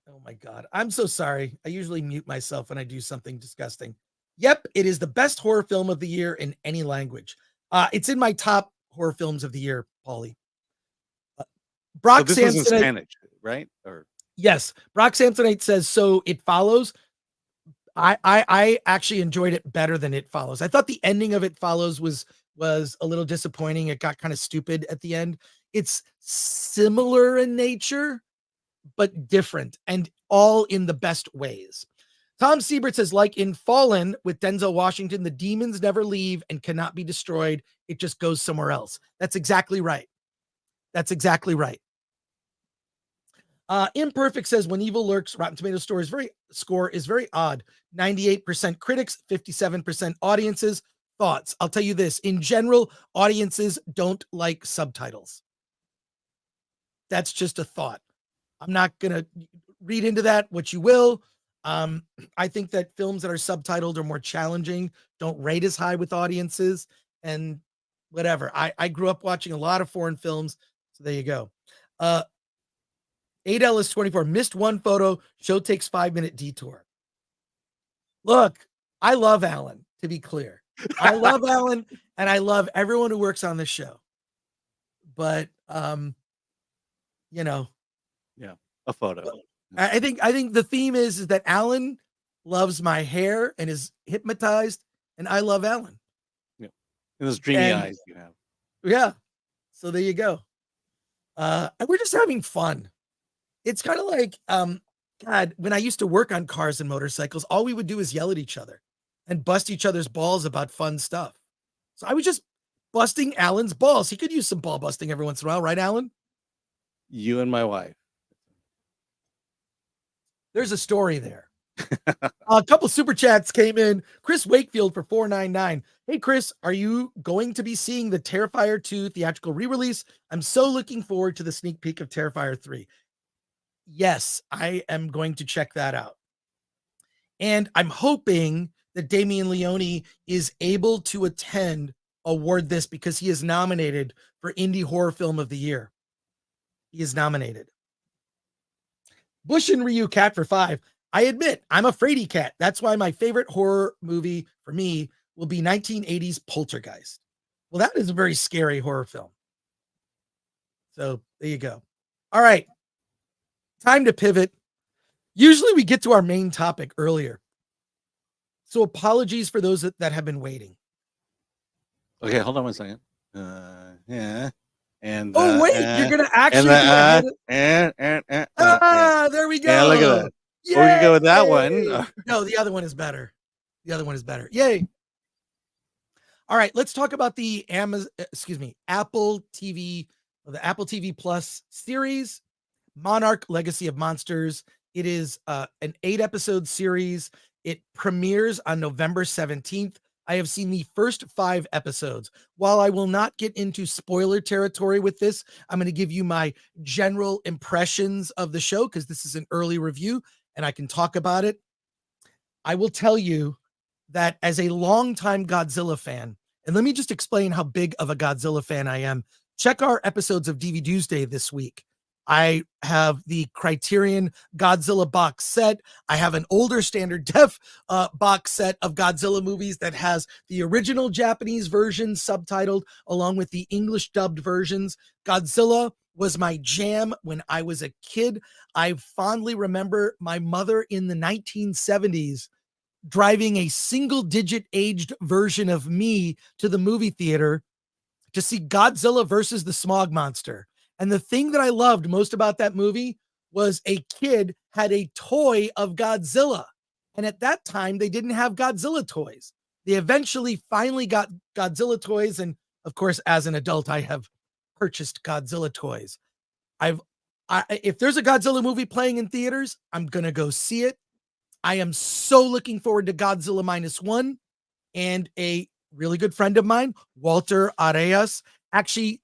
Oh my God. I'm so sorry. I usually mute myself when I do something disgusting. Yep. It is the best horror film of the year in any language. It's in my top horror films of the year, Paulie. Brock so this was in Samsonite, Spanish, right? Or yes. Brock Samsonite says, so It Follows. I actually enjoyed it better than It Follows. I thought the ending of It Follows was a little disappointing. It got kind of stupid at the end. It's similar in nature, but different, and all in the best ways. Tom Siebert says, like in Fallen with Denzel Washington, the demons never leave and cannot be destroyed. It just goes somewhere else. That's exactly right. That's exactly right. Imperfect says, when Evil Lurks, Rotten Tomatoes score is very odd. 98% critics, 57% audiences. Thoughts? I'll tell you this. In general, audiences don't like subtitles. That's just a thought. I'm not going to read into that what you will. I think that films that are subtitled are more challenging, don't rate as high with audiences, and whatever. I grew up watching a lot of foreign films, so there you go. Adele is 24. Missed one photo. Show takes 5-minute detour. Look, I love Alan, to be clear. I love Alan, and I love everyone who works on the show. But, yeah, a photo. I think the theme is that Alan loves my hair and is hypnotized, and I love Alan. Yeah. And those dreamy And- eyes you have. Yeah. So there you go. And we're just having fun. It's kind of like, God, when I used to work on cars and motorcycles, all we would do is yell at each other and bust each other's balls about fun stuff. So I was just busting Alan's balls. He could use some ball busting every once in a while, right, Alan? You and my wife. There's a story there. A couple super chats came in. Chris Wakefield for $4.99. Hey, Chris, are you going to be seeing the Terrifier 2 theatrical re-release? I'm so looking forward to the sneak peek of Terrifier 3. Yes, I am going to check that out. And I'm hoping that Damien Leone is able to award this because he is nominated for Indie Horror Film of the Year. He is nominated. Bush and Ryu Cat for 5. I admit, I'm a fraidy cat. That's why my favorite horror movie for me will be 1980s Poltergeist. Well, that is a very scary horror film. So there you go. All right. Time to pivot. Usually we get to our main topic earlier. So apologies for those that have been waiting. Okay, hold on one second. Yeah. And Oh, wait, you're going to actually there we go. Yeah, look at that. Yay! Or we can go with that one. No, the other one is better. The other one is better. Yay. All right, let's talk about the Apple TV, the Apple TV Plus series, Monarch: Legacy of Monsters. It is an 8-episode series. It premieres on November 17th. I have seen the first 5 episodes. While I will not get into spoiler territory with this, I'm going to give you my general impressions of the show because this is an early review and I can talk about it. I will tell you that as a longtime Godzilla fan, and let me just explain how big of a Godzilla fan I am. Check our episodes of DVD Tuesday this week. I have the Criterion Godzilla box set. I have an older standard def box set of Godzilla movies that has the original Japanese version subtitled along with the English dubbed versions. Godzilla was my jam when I was a kid. I fondly remember my mother in the 1970s driving a single-digit aged version of me to the movie theater to see Godzilla versus the Smog Monster. And the thing that I loved most about that movie was a kid had a toy of Godzilla. And at that time, they didn't have Godzilla toys. They eventually finally got Godzilla toys. And of course, as an adult, I have purchased Godzilla toys. If there's a Godzilla movie playing in theaters, I'm going to go see it. I am so looking forward to Godzilla -1. And a really good friend of mine, Walter Arias, actually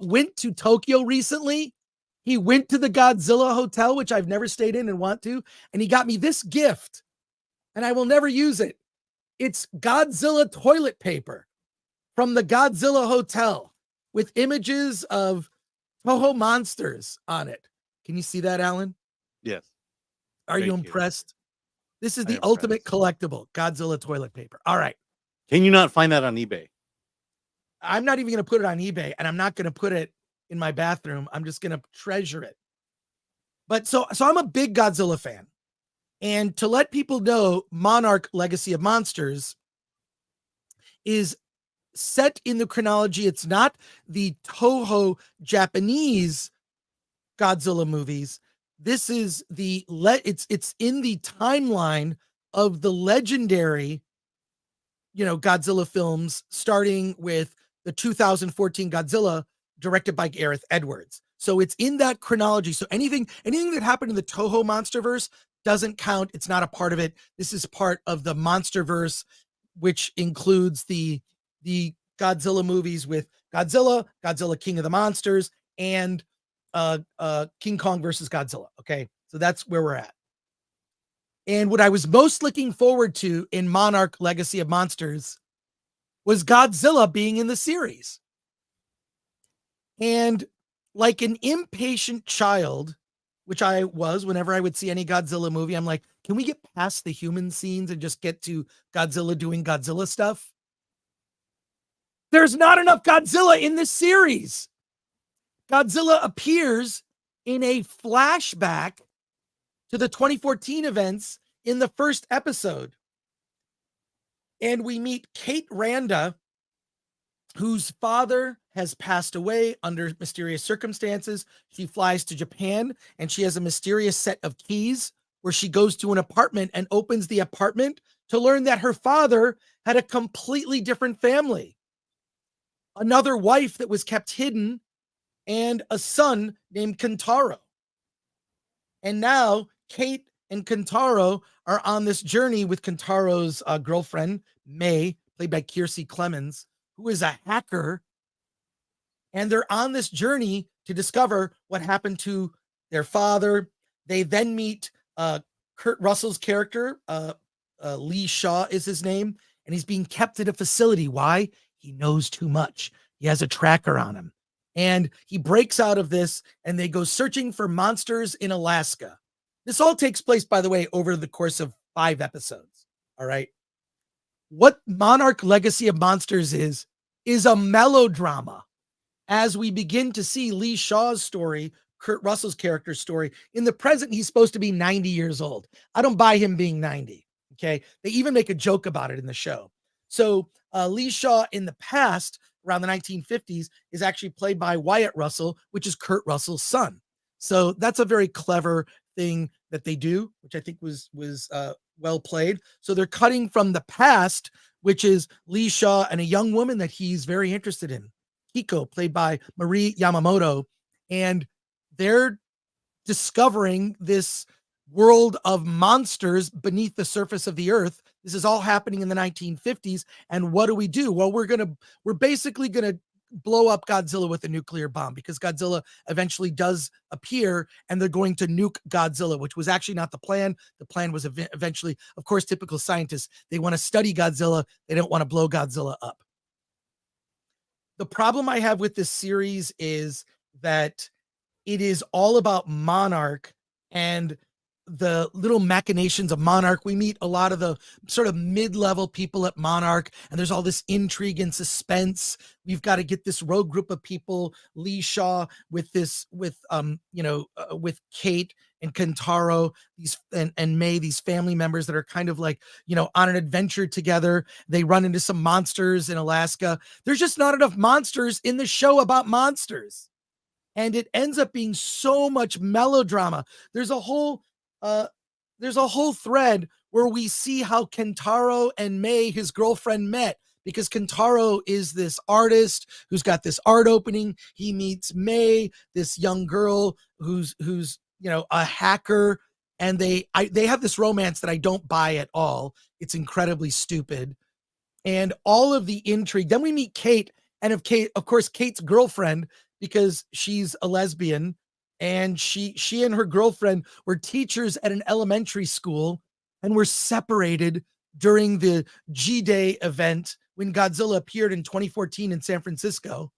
went to Tokyo recently. He went to the Godzilla Hotel, which I've never stayed in and want to, and he got me this gift, and I will never use it. It's Godzilla toilet paper from the Godzilla Hotel with images of Toho monsters on it. Can you see that, Alan? Yes. Are you impressed? This is the am ultimate collectible, Godzilla toilet paper. All right. Can you not find that on eBay? I'm not even going to put it on eBay, and I'm not going to put it in my bathroom. I'm just going to treasure it. But so I'm a big Godzilla fan. And to let people know, Monarch: Legacy of Monsters is set in the chronology. It's not the Toho Japanese Godzilla movies. This is it's in the timeline of the legendary, Godzilla films, starting with the 2014 Godzilla directed by Gareth Edwards. So it's in that chronology. So anything that happened in the Toho Monsterverse doesn't count. It's not a part of it. This is part of the Monsterverse, which includes the Godzilla movies with Godzilla King of the Monsters, and King Kong versus Godzilla. Okay, so that's where we're at. And what I was most looking forward to in Monarch: Legacy of Monsters was Godzilla being in the series. And like an impatient child, which I was whenever I would see any Godzilla movie, I'm like, can we get past the human scenes and just get to Godzilla doing Godzilla stuff? There's not enough Godzilla in this series. Godzilla appears in a flashback to the 2014 events in the first episode. And we meet Kate Randa, whose father has passed away under mysterious circumstances. She flies to Japan, and she has a mysterious set of keys where she goes to an apartment and opens the apartment to learn that her father had a completely different family, another wife that was kept hidden, and a son named Kentaro. And now Kate and Kentaro are on this journey with Kentaro's girlfriend, May, played by Kiersey Clemens, who is a hacker. And they're on this journey to discover what happened to their father. They then meet Kurt Russell's character, Lee Shaw is his name, and he's being kept at a facility. Why? He knows too much. He has a tracker on him. And he breaks out of this, and they go searching for monsters in Alaska. This all takes place, by the way, over the course of 5 episodes. All right. What Monarch Legacy of Monsters is a melodrama. As we begin to see Lee Shaw's story, Kurt Russell's character's story, in the present, he's supposed to be 90 years old. I don't buy him being 90. Okay. They even make a joke about it in the show. So Lee Shaw in the past, around the 1950s, is actually played by Wyatt Russell, which is Kurt Russell's son. So that's a very clever thing that they do, which I think was well played. So they're cutting from the past, which is Lee Shaw and a young woman that he's very interested in, Kiko, played by Marie Yamamoto, and they're discovering this world of monsters beneath the surface of the earth. This is all happening in the 1950s. And what do? Well, we're basically gonna blow up Godzilla with a nuclear bomb, because Godzilla eventually does appear, and they're going to nuke Godzilla, which was actually not the plan. The plan was eventually, of course, typical scientists, they want to study Godzilla. They don't want to blow Godzilla up. The problem I have with this series is that it is all about Monarch and the little machinations of Monarch. We meet a lot of the sort of mid-level people at Monarch, and there's all this intrigue and suspense. We've got to get this rogue group of people, Lee Shaw with Kate and Kentaro, and May, these family members that are kind of like, on an adventure together. They run into some monsters in Alaska. There's just not enough monsters in the show about monsters. And it ends up being so much melodrama. There's a whole thread where we see how Kentaro and May, his girlfriend, met, because Kentaro is this artist who's got this art opening. He meets May, this young girl who's a hacker, and they have this romance that I don't buy at all. It's incredibly stupid. And all of the intrigue. Then we meet Kate, and of course, Kate's girlfriend, because she's a lesbian, and she and her girlfriend were teachers at an elementary school and were separated during the G-Day event when Godzilla appeared in 2014 in San Francisco.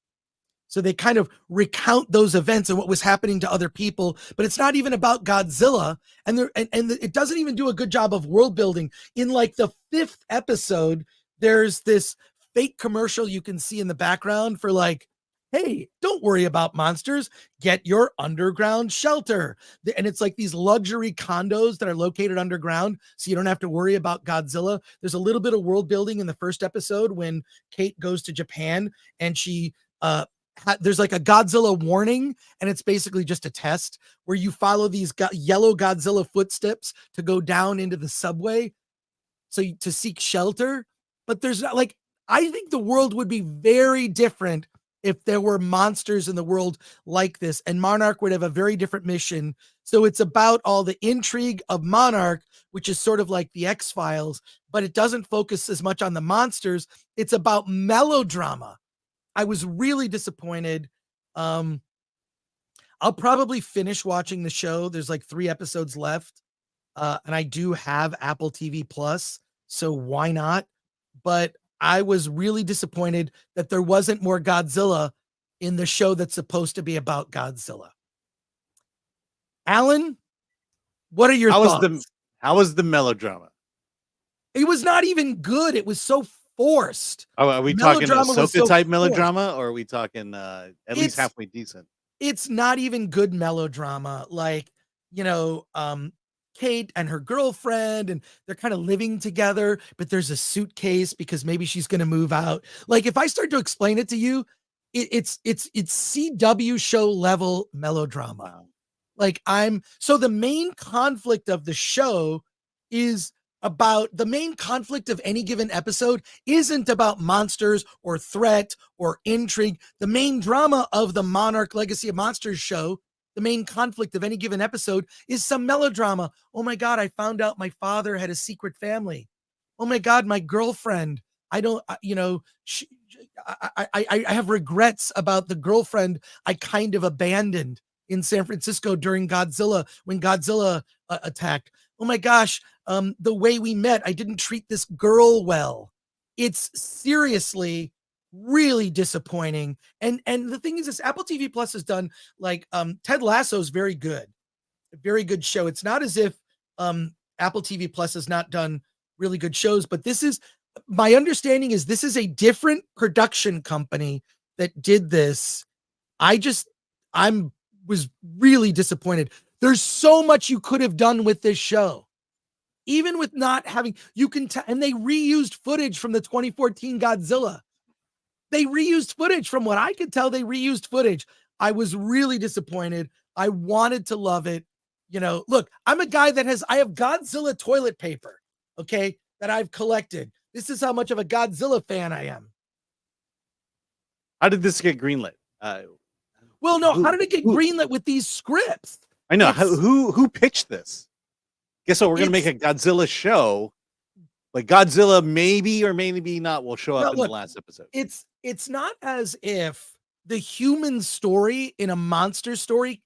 So they kind of recount those events and what was happening to other people, but it's not even about Godzilla. And it doesn't even do a good job of world building. In like the 5th episode, there's this fake commercial you can see in the background for like, hey, don't worry about monsters. Get your underground shelter. And it's like these luxury condos that are located underground, so you don't have to worry about Godzilla. There's a little bit of world building in the 1st episode when Kate goes to Japan, and she there's like a Godzilla warning, and it's basically just a test where you follow these yellow Godzilla footsteps to go down into the subway, to seek shelter. But there's not, like, I think the world would be very different if there were monsters in the world like this, and Monarch would have a very different mission. So it's about all the intrigue of Monarch, which is sort of like the X-Files, but it doesn't focus as much on the monsters. It's about melodrama. I was really disappointed. I'll probably finish watching the show. There's like 3 episodes left. And I do have Apple TV Plus, so why not? But I was really disappointed that there wasn't more Godzilla in the show that's supposed to be about Godzilla. Alan, what are your thoughts? How was the melodrama? It was not even good. It was so forced. Oh, are we talking Ahsoka type melodrama, or are we talking at least halfway decent? It's not even good melodrama. Like, Kate and her girlfriend, and they're kind of living together, but there's a suitcase because maybe she's going to move out. Like, if I start to explain it to you, it's CW show level melodrama. Like, so the main conflict of the show is the main conflict of any given episode isn't about monsters or threat or intrigue. The main drama of the Monarch Legacy of Monsters show, the main conflict of any given episode, is some melodrama. Oh my God, I found out my father had a secret family. Oh my God, my girlfriend. I have regrets about the girlfriend I kind of abandoned in San Francisco during Godzilla, when Godzilla attacked. Oh my gosh, the way we met, I didn't treat this girl well. It's seriously really disappointing. And the thing is, this Apple TV Plus has done, like, Ted Lasso's very good show. It's not as if Apple TV Plus has not done really good shows, but my understanding is this is a different production company that did this. I was really disappointed. There's so much you could have done with this show, even with not having, and they reused footage from the 2014 Godzilla. They reused footage. From what I could tell, they reused footage. I was really disappointed. I wanted to love it. Look, I'm a guy I have Godzilla toilet paper, okay, that I've collected. This is how much of a Godzilla fan I am. How did this get greenlit? Well, no, how did it get greenlit with these scripts? I know. Who pitched this? Guess what? We're going to make a Godzilla show. Like, Godzilla maybe or maybe not will show up in the last episode. It's not as if the human story in a monster story,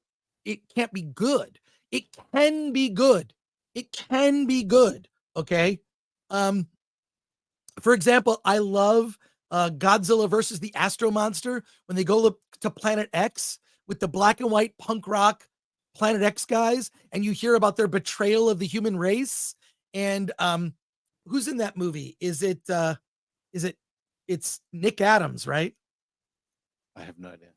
it can't be good. It can be good. It can be good. Okay. For example, I love Godzilla versus the Astro Monster, when they go to Planet X with the black and white punk rock Planet X guys, and you hear about their betrayal of the human race. And who's in that movie? It's Nick Adams, right? I have no idea.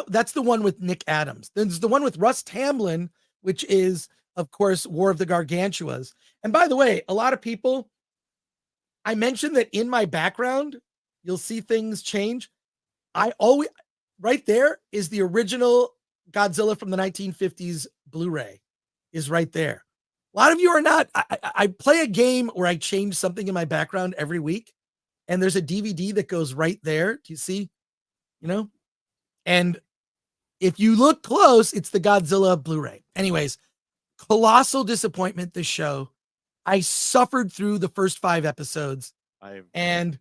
That's the one with Nick Adams. There's the one with Russ Tamblyn, which is, of course, War of the Gargantuas. And by the way, a lot of people, I mentioned that in my background, you'll see things change. Right there is the original Godzilla from the 1950s Blu-ray is right there. A lot of you are not. I play a game where I change something in my background every week, and there's a DVD that goes right there. Do you see? And if you look close, it's the Godzilla Blu-ray. Anyways, colossal disappointment, this show. I suffered through the first 5 episodes, and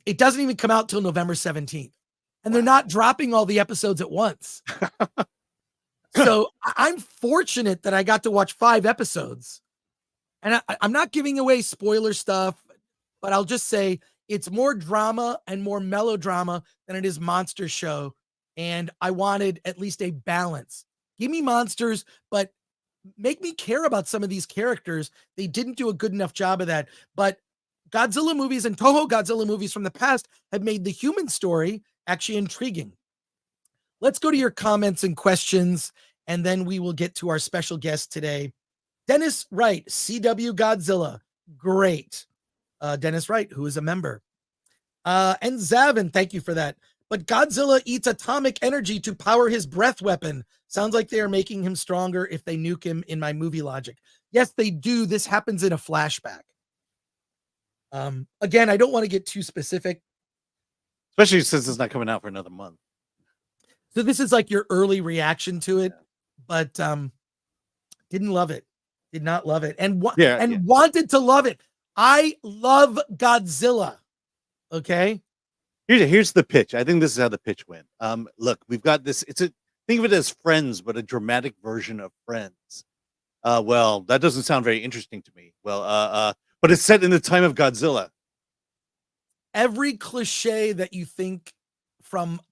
it doesn't even come out till November 17th. And they're not dropping all the episodes at once. So I'm fortunate that I got to watch 5 episodes. And I'm not giving away spoiler stuff, but I'll just say it's more drama and more melodrama than it is monster show. And I wanted at least a balance. Give me monsters, but make me care about some of these characters. They didn't do a good enough job of that. But Godzilla movies and Toho Godzilla movies from the past have made the human story actually intriguing. Let's go to your comments and questions, and then we will get to our special guest today. Dennis Wright, CW Godzilla. Great. Dennis Wright, who is a member. And Zavin, thank you for that. But Godzilla eats atomic energy to power his breath weapon. Sounds like they are making him stronger if they nuke him in my movie logic. Yes, they do. This happens in a flashback. Again, I don't want to get too specific. Especially since it's not coming out for another month. So this is like your early reaction to it, but didn't love it. Did not love it. And wanted to love it. I love Godzilla. Okay. Here's the pitch. I think this is how the pitch went. Look, we've got this. Think of it as Friends, but a dramatic version of Friends. Well, that doesn't sound very interesting to me. Well, but it's set in the time of Godzilla. Every cliche that you think from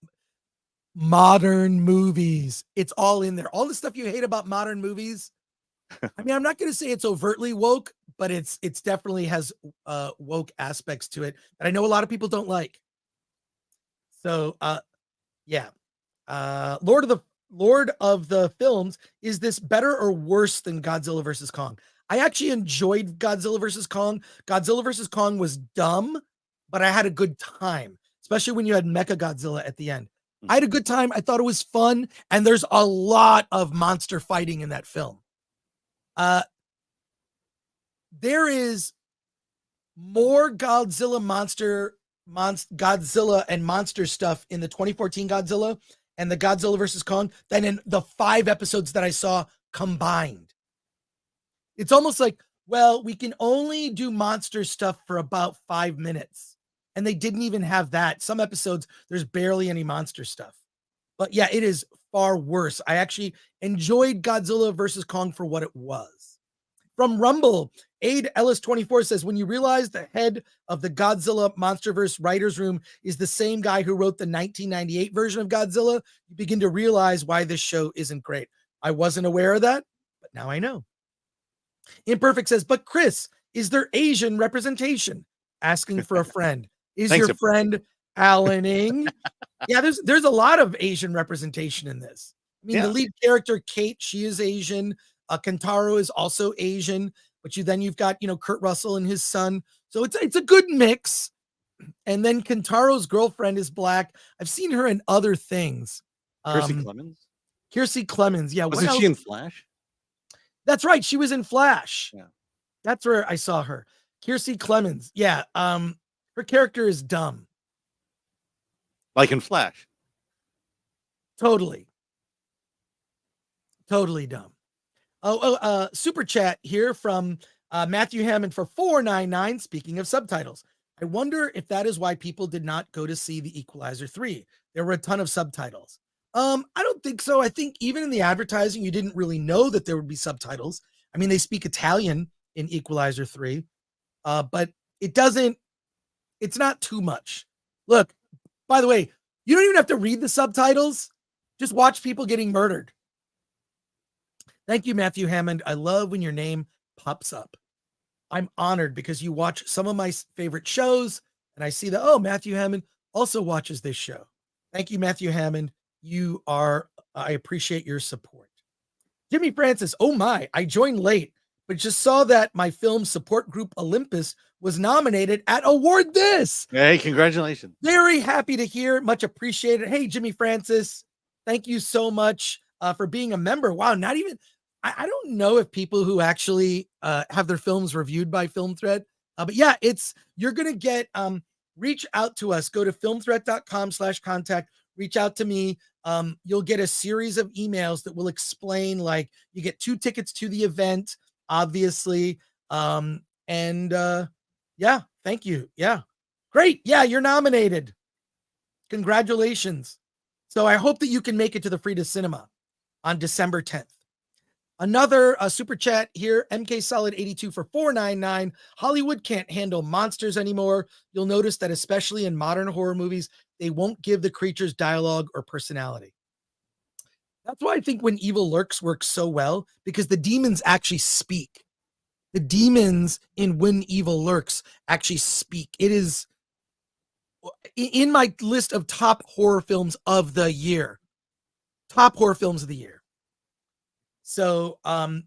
modern movies, it's all in there. All the stuff you hate about modern movies. I mean, I'm not going to say it's overtly woke, but it's definitely has woke aspects to it that I know a lot of people don't like. So, yeah. Lord of Lord of the films, is this better or worse than Godzilla versus Kong? I actually enjoyed Godzilla versus Kong. Godzilla versus Kong was dumb, but I had a good time, especially when you had Mecha Godzilla at the end. I had a good time. I thought it was fun, and there's a lot of monster fighting in that film. There is more Godzilla and monster stuff in the 2014 Godzilla and the Godzilla versus Kong than in the 5 episodes that I saw combined. It's almost like, well, we can only do monster stuff for about 5 minutes. And they didn't even have that. Some episodes, there's barely any monster stuff. But yeah, it is far worse. I actually enjoyed Godzilla versus Kong for what it was. From Rumble, Aid Ellis 24 says, when you realize the head of the Godzilla Monsterverse writer's room is the same guy who wrote the 1998 version of Godzilla, you begin to realize why this show isn't great. I wasn't aware of that, but now I know. Imperfect says, but Chris, is there Asian representation? Asking for a friend. Is Thanks, your friend Alan Ing? Yeah, there's a lot of Asian representation in this. I mean, the lead character, Kate, she is Asian. Kentaro is also Asian, but you've got, Kurt Russell and his son. So it's a good mix. And then Kentaro's girlfriend is Black. I've seen her in other things. Kiersey Clemons. Yeah. Wasn't she in Flash? That's right. She was in Flash. Yeah. That's where I saw her. Kiersey Clemons. Yeah. Her character is dumb. Like in Flash. Totally dumb. Super chat here from Matthew Hammond for $4.99. Speaking of subtitles, I wonder if that is why people did not go to see The Equalizer 3. There were a ton of subtitles. I don't think so. I think even in the advertising, you didn't really know that there would be subtitles. I mean, they speak Italian in Equalizer 3, but it's not too much. Look, by the way, you don't even have to read the subtitles. Just watch people getting murdered. Thank you, Matthew Hammond. I love when your name pops up. I'm honored because you watch some of my favorite shows, and I see that, oh, Matthew Hammond also watches this show. Thank you, Matthew Hammond. I appreciate your support. Jimmy Francis, oh my, I joined late, but just saw that my film support group Olympus was nominated at Award This. Hey, congratulations. Very happy to hear. Much appreciated. Hey, Jimmy Francis, thank you so much for being a member. Wow, not even, I don't know if people who actually have their films reviewed by Film Threat, but yeah, you're going to get, reach out to us. Go to filmthreat.com/contact. Reach out to me. You'll get a series of emails that will explain, like, you get 2 tickets to the event, obviously. Yeah, thank you. Yeah, great. Yeah, you're nominated. Congratulations. So I hope that you can make it to the Frida Cinema on December 10th. Another super chat here, MK Solid 82 for $4.99. Hollywood can't handle monsters anymore. You'll notice that especially in modern horror movies, they won't give the creatures dialogue or personality. That's why I think when Evil Lurks works so well, because the demons actually speak. The demons in When Evil Lurks actually speak. It is in my list of top horror films of the year. Top horror films of the year. So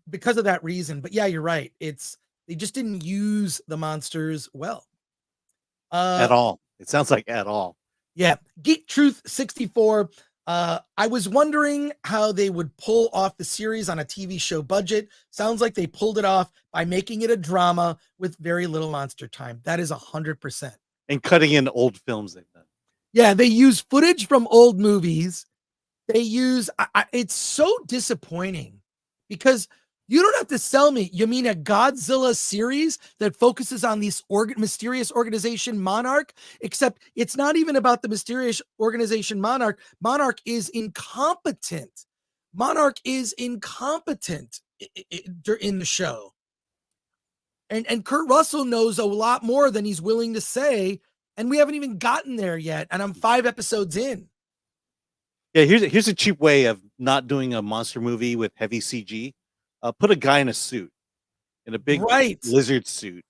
because of that reason, but yeah, you're right. They just didn't use the monsters well. At all. It sounds like at all. Yeah. Geek Truth 64. I was wondering how they would pull off the series on a TV show budget. Sounds like they pulled it off by making it a drama with very little monster time. That is 100%. And cutting in old films they've done. Yeah, they use footage from old movies. They use, it's so disappointing because you don't have to sell me. You mean a Godzilla series that focuses on this mysterious organization Monarch, except it's not even about the mysterious organization Monarch. Monarch is incompetent. Monarch is incompetent in the show. And Kurt Russell knows a lot more than he's willing to say, and we haven't even gotten there yet, and I'm 5 episodes in. Yeah, here's a cheap way of not doing a monster movie with heavy CG. Put a guy in a suit, in a big lizard suit,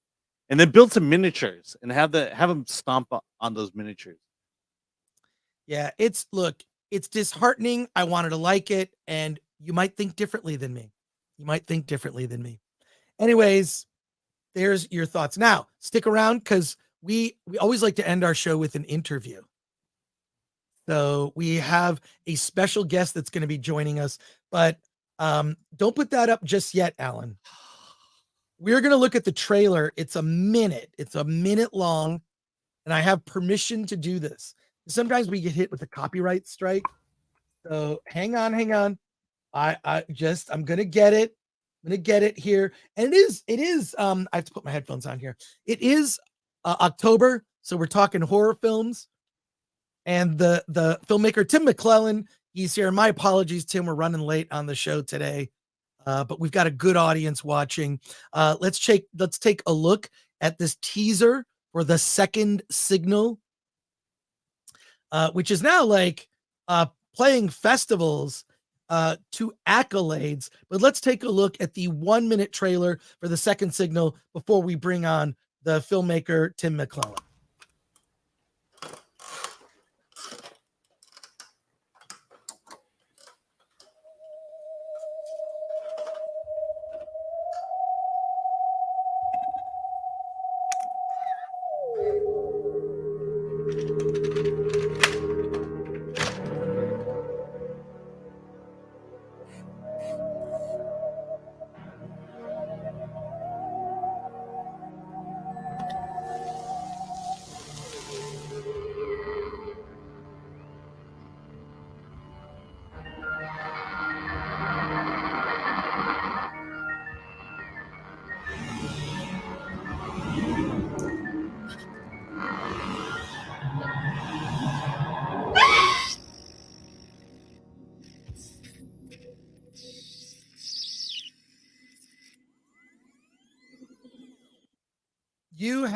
and then build some miniatures and have him stomp on those miniatures. Yeah, look, It's disheartening. I wanted to like it, and you might think differently than me. Anyways, there's your thoughts. Now, stick around because we always like to end our show with an interview. So we have a special guest that's going to be joining us, but don't put that up just yet, Alan. We're going to look at the trailer. It's a minute long, and I have permission to do this. Sometimes we get hit with a copyright strike. So hang on. I'm going to get it. I'm going to get it here. And it is, I have to put my headphones on here. It is October. So we're talking horror films, and the filmmaker, Tim McClelland, he's here. My apologies, Tim, we're running late on the show today. But we've got a good audience watching. Let's take a look at this teaser for The Second Signal, which is now like playing festivals to accolades. But let's take a look at the 1-minute trailer for The Second Signal before we bring on the filmmaker, Tim McClelland. You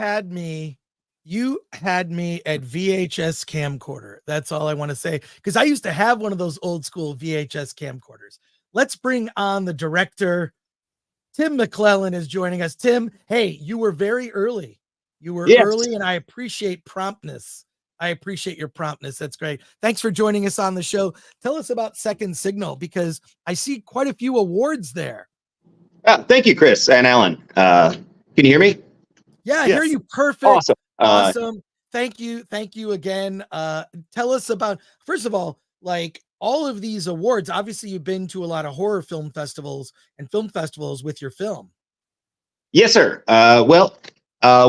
had me at VHS camcorder. That's all I want to say, because I used to have one of those old school VHS camcorders. Let's bring on the director. Tim McClelland is joining us. Tim, hey, you were very early. Early, and I appreciate promptness. I appreciate your promptness. That's great. Thanks for joining us on the show. Tell us about Second Signal, because I see quite a few awards there. Thank you, Chris and Alan. Can you hear me? Yeah, I hear you perfect. Awesome. Awesome. Thank you. Thank you again. Tell us about, first of all, like all of these awards. Obviously, you've been to a lot of horror film festivals and film festivals with your film. Yes, sir.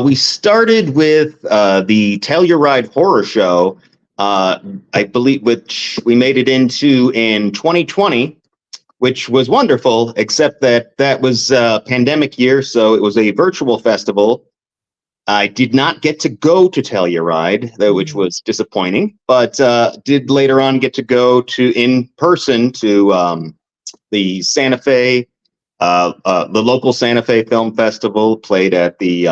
We started with the Telluride Horror Show, I believe, which we made it into in 2020, which was wonderful, except that was a pandemic year, so it was a virtual festival. I did not get to go to Telluride, which was disappointing, but did later on get to go in person to the Santa Fe, the local Santa Fe Film Festival. Played at the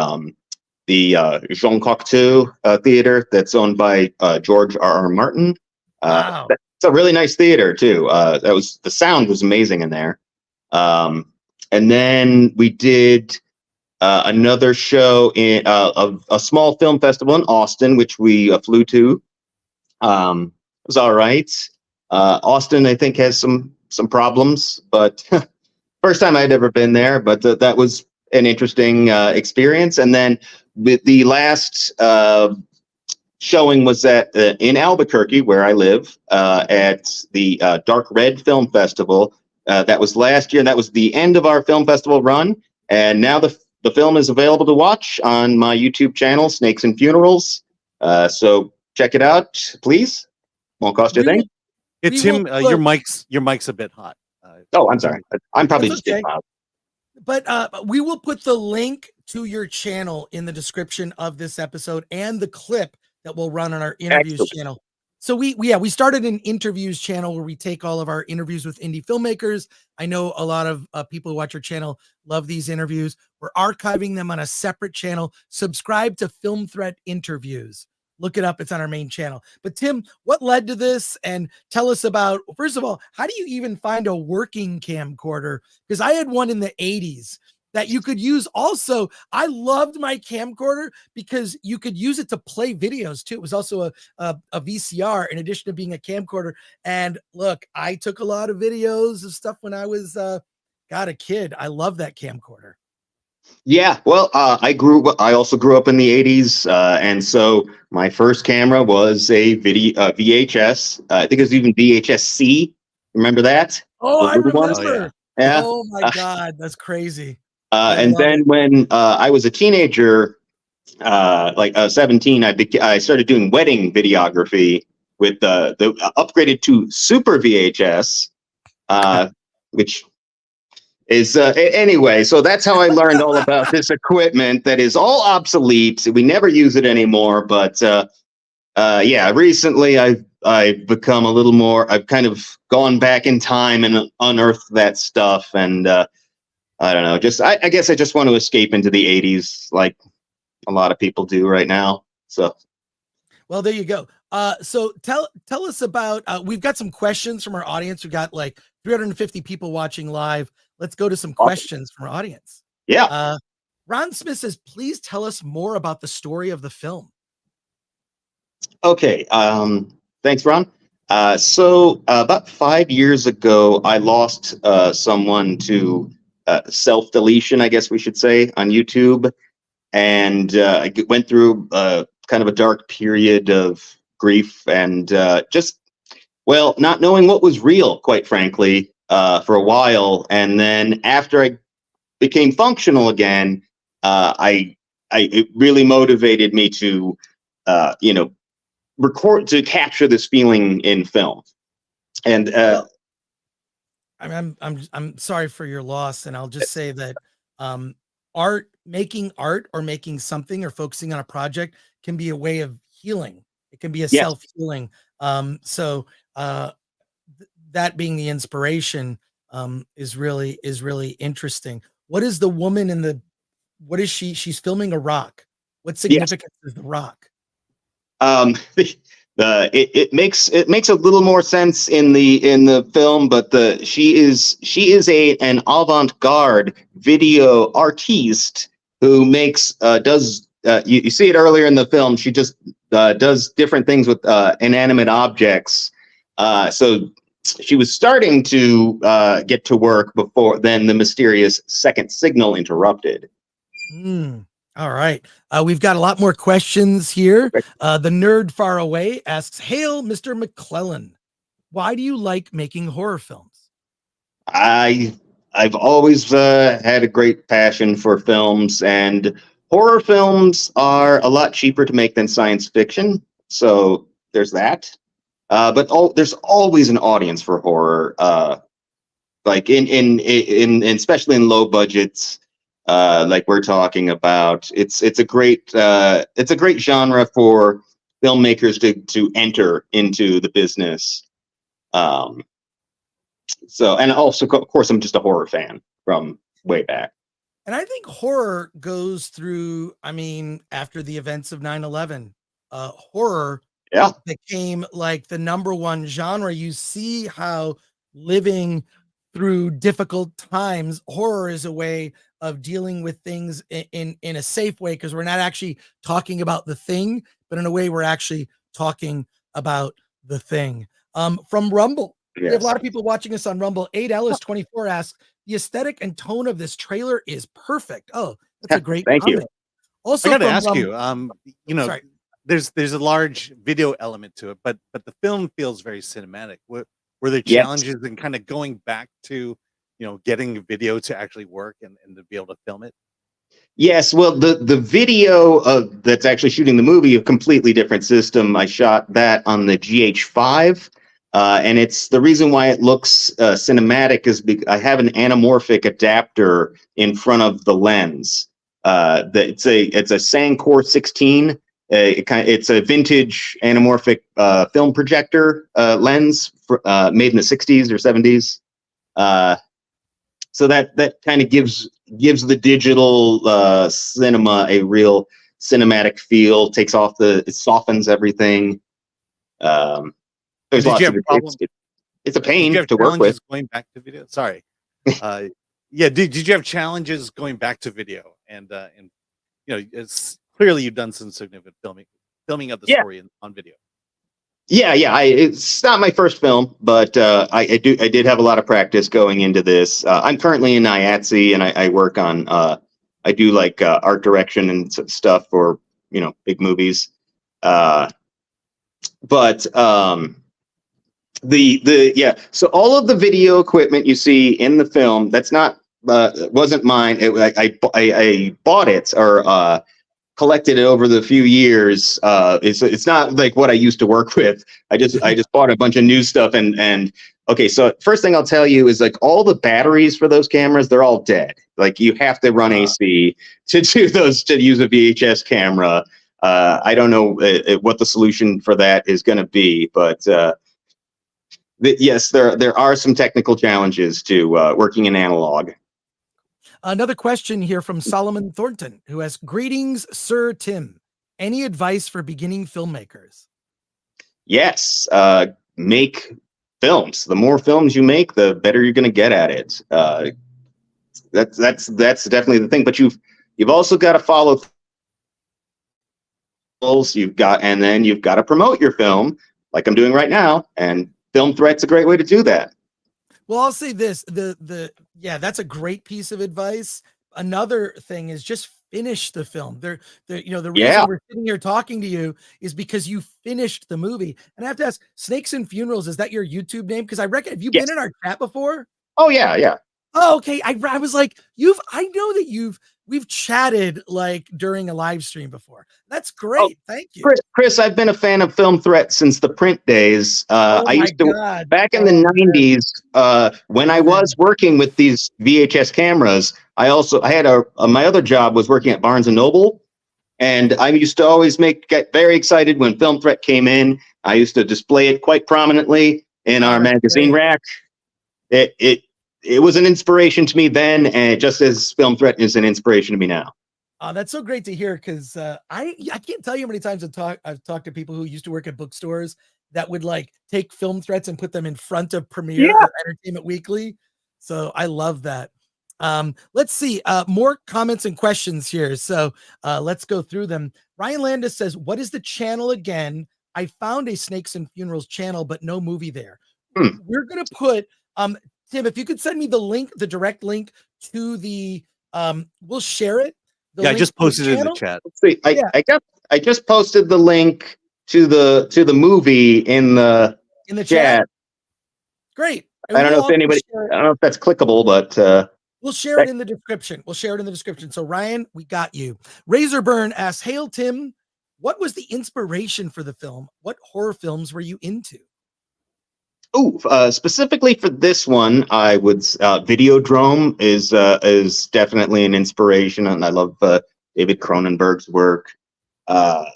Jean Cocteau Theater that's owned by George R.R. Martin. Wow. It's a really nice theater too. The sound was amazing in there. And then we did another show in a small film festival in Austin, which we flew to. It was all right. Austin, I think, has some problems, but first time I'd ever been there. But that was an interesting experience. And then the last showing was in Albuquerque, where I live, at the Dark Red Film Festival. That was last year, and that was the end of our film festival run. And now the film is available to watch on my YouTube channel, Snakes and Funerals. So check it out, please. Won't cost you a thing. Tim, your mic's a bit hot. I'm sorry. I'm probably just getting loud. But we will put the link to your channel in the description of this episode and the clip that will run on our interviews channel. So we started an interviews channel where we take all of our interviews with indie filmmakers. I know a lot of people who watch your channel love these interviews. We're archiving them on a separate channel. Subscribe to Film Threat Interviews. Look it up. It's on our main channel. But Tim, what led to this? And tell us about, first of all, how do you even find a working camcorder? Because I had one in the 80s that you could use. Also, I loved my camcorder because you could use it to play videos too. It was also a VCR in addition to being a camcorder. And look, I took a lot of videos of stuff when I was a kid. I love that camcorder. Yeah, well, I also grew up in the '80s, and so my first camera was a VHS. I think it was even VHS-C. Remember that? Oh, I remember. Oh, Yeah. Oh my God, that's crazy. And then when I was a teenager, like 17, I started doing wedding videography with the upgraded to Super VHS, which is anyway. So that's how I learned all about this equipment that is all obsolete. We never use it anymore. But yeah, recently I've become a little more. I've kind of gone back in time and unearthed that stuff, and I don't know. I guess I just want to escape into the '80s, like a lot of people do right now. So, well, there you go. So tell us about. We've got some questions from our audience. We've got like 350 people watching live. Let's go to some questions from our audience. Yeah. Ron Smith says, "Please tell us more about the story of the film." Okay. Thanks, Ron. So about 5 years ago, I lost someone to self-deletion, I guess we should say, on YouTube, and I went through kind of a dark period of grief and just, well, not knowing what was real, quite frankly, for a while. And then after I became functional again, it really motivated me to, record, to capture this feeling in film. And I'm sorry for your loss, and I'll just say that making art or making something or focusing on a project can be a way of healing. It can be a self-healing. So that being the inspiration is really interesting. What is the woman in the? What is she? She's filming a rock. What significance is the rock? It makes a little more sense in the film, but she is an avant-garde video artiste who does you see it earlier in the film. She just does different things with inanimate objects. So she was starting to get to work before then the mysterious second signal interrupted. All right. We've got a lot more questions here. The nerd far away asks, "Hail, Mr. McClelland. Why do you like making horror films?" I've always had a great passion for films, and horror films are a lot cheaper to make than science fiction. So there's that. But there's always an audience for horror, like in especially in low budgets. Like we're talking about, it's a great genre for filmmakers to enter into the business. So, and also, of course, I'm just a horror fan from way back. And I think horror goes through, after the events of 9/11, horror became like the #1 genre. You see how living through difficult times, horror is a way of dealing with things in a safe way, because we're not actually talking about the thing, but in a way we're actually talking about the thing. From Rumble, we have a lot of people watching us on Rumble. 8Ellis24 asks, "The aesthetic and tone of this trailer is perfect." Oh, that's a great Thank comment. you. Also, I got to ask you, sorry. There's a large video element to it, but the film feels very cinematic. Were there challenges in kind of going back to, getting video to actually work and to be able to film it? Yes, well, the video that's actually shooting the movie, a completely different system. I shot that on the GH5, and it's the reason why it looks cinematic is because I have an anamorphic adapter in front of the lens. It's a Sancor 16. It's a vintage anamorphic film projector lens made in the 60s or 70s. So that kind of gives the digital cinema a real cinematic feel. It softens everything. There's lots of problems. It's a pain to work with. Going back to video. Sorry. Yeah. Did you have challenges going back to video and it's clearly you've done some significant filming of the story on video. Yeah. It's not my first film, but I did have a lot of practice going into this. I'm currently in IATSE, and I work on I do like art direction and stuff for big movies. But so all of the video equipment you see in the film, that's not wasn't mine. I bought it or collected it over the few years. It's not like what I used to work with. I just bought a bunch of new stuff and okay. So first thing I'll tell you is like all the batteries for those cameras, they're all dead. Like you have to run AC to do those, to use a VHS camera. I don't know what the solution for that is going to be, but yes, there are some technical challenges to working in analog. Another question here from Solomon Thornton, who has, greetings, Sir Tim. Any advice for beginning filmmakers? Yes, make films. The more films you make, the better you're going to get at it. That's definitely the thing. But you've also got to follow. You've got to promote your film, like I'm doing right now, and Film Threat's a great way to do that. Well, I'll say this, that's a great piece of advice. Another thing is just finish the film. The reason we're sitting here talking to you is because you finished the movie. And I have to ask, Snakes and Funerals, is that your YouTube name? Because I reckon, have you been in our chat before? Oh yeah. Oh, okay. I was like, I know that we've chatted like during a live stream before. That's great. Oh, thank you. Chris, I've been a fan of Film Threat since the print days. I used to, back in the 90s, when I was working with these VHS cameras, I had my other job was working at Barnes & Noble. And I used to always get very excited when Film Threat came in. I used to display it quite prominently in our magazine rack. It was an inspiration to me then, and just as Film Threat is an inspiration to me now. That's so great to hear, because I can't tell you how many times I've talked to people who used to work at bookstores that would like take Film Threats and put them in front of Premiere or Entertainment Weekly. So I love that. Let's see more comments and questions here. So let's go through them. Ryan Landis says, "What is the channel again? I found a Snakes and Funerals channel, but no movie there." We're gonna put Tim, if you could send me the link, the direct link to the we'll share it. I just posted it in the chat. Let's see. I just posted the link to the movie in the chat. Great. And I don't know if that's clickable, but we'll share it in the description. So Ryan, we got you. Razorburn asks, "Hail Tim, what was the inspiration for the film? What horror films were you into?" Specifically for this one, I would Videodrome is definitely an inspiration, and I love David Cronenberg's work. What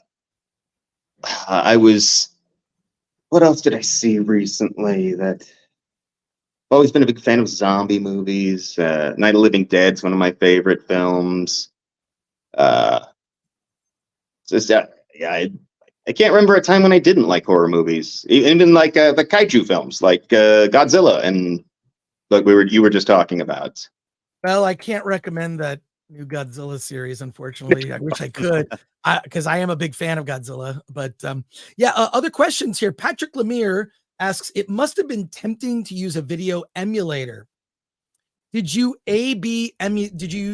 else did I see recently? That I've always been a big fan of zombie movies. Night of the Living Dead's one of my favorite films. I can't remember a time when I didn't like horror movies, even like the kaiju films, like Godzilla, and like you were just talking about. Well, I can't recommend that new Godzilla series, unfortunately. I wish I could, because I am a big fan of Godzilla. But other questions here. Patrick Lemire asks, "It must have been tempting to use a video emulator. Did you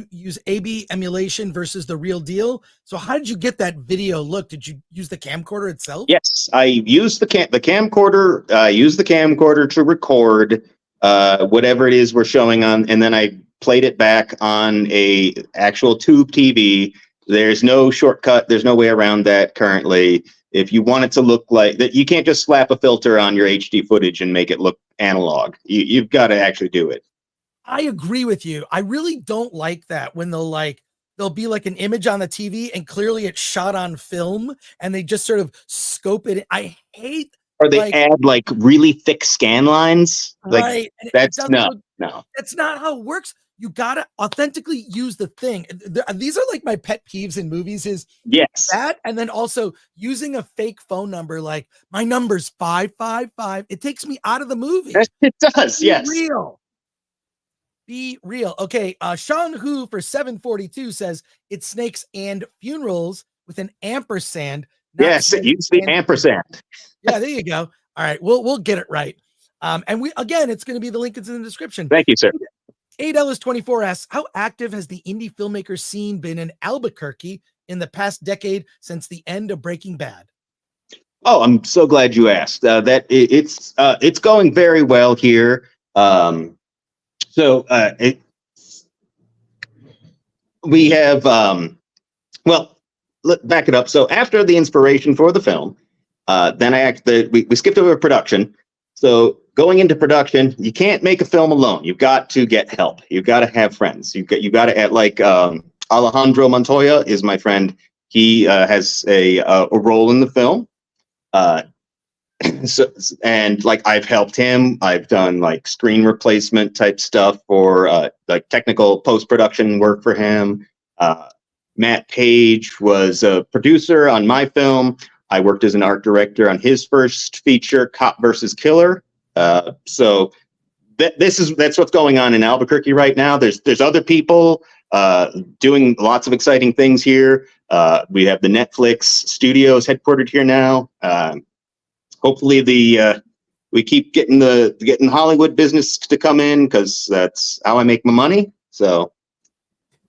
use A/B emulation versus the real deal? So how did you get that video look? Did you use the camcorder itself?" Yes, I used the camcorder. I used the camcorder to record whatever it is we're showing on, and then I played it back on a actual tube TV. There's no shortcut. There's no way around that currently. If you want it to look like that, you can't just slap a filter on your HD footage and make it look analog. You've got to actually do it. I agree with you. I really don't like that when there'll be like an image on the TV and clearly it's shot on film and they just sort of scope it. I hate. Or they add like really thick scan lines. Right. That's no. That's not how it works. You gotta authentically use the thing. These are like my pet peeves in movies is that, and then also using a fake phone number, like my number's 555. It takes me out of the movie. It does, yes. Real. Be real. Okay, Sean Hu for 742 says it's Snakes and Funerals with an ampersand. Not Yes, Snakes use the and- ampersand. Yeah, there you go. All right, we'll get it right. And it's going to be the link is in the description. Thank you, sir. Ellis24 asks, how active has the indie filmmaker scene been in Albuquerque in the past decade since the end of Breaking Bad? Oh, I'm so glad you asked. It's going very well here. We have back it up. So after the inspiration for the film, then we skipped over production. So going into production, you can't make a film alone. You've got to get help. You've got to have friends. You've got to Alejandro Montoya is my friend. He has a role in the film. I've helped him. I've done like screen replacement type stuff for like technical post-production work for him. Matt Page was a producer on my film. I worked as an art director on his first feature, Cop versus Killer. That's what's going on in Albuquerque right now. There's other people doing lots of exciting things here. We have the Netflix studios headquartered here now. Hopefully we keep getting Hollywood business to come in because that's how I make my money. So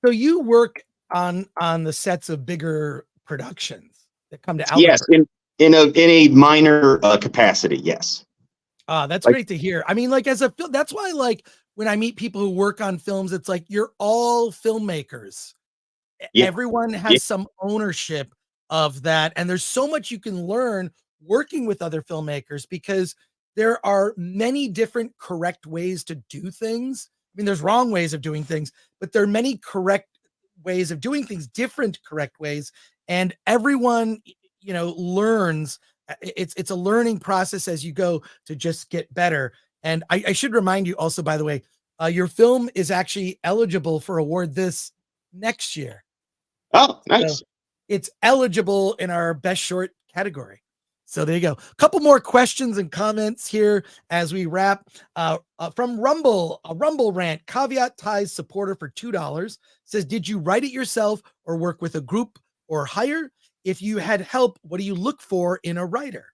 you work on the sets of bigger productions that come to Albuquerque. Yes, in a minor capacity. Yes. That's great to hear. I mean, like that's why like when I meet people who work on films, it's like you're all filmmakers. Yeah. Everyone has some ownership of that, and there's so much you can learn working with other filmmakers because there are many different correct ways to do things. I mean, there's wrong ways of doing things, but there are many correct ways of doing things, different correct ways, and everyone learns. It's a learning process as you go to just get better. And I should remind you also, by the way, your film is actually eligible for award this next year. Oh, nice. So it's eligible in our best short category. So there you go. A couple more questions and comments here as we wrap. From Rumble, a Rumble rant, Caveat Ties supporter for $2 says, did you write it yourself or work with a group or hire? If you had help, what do you look for in a writer?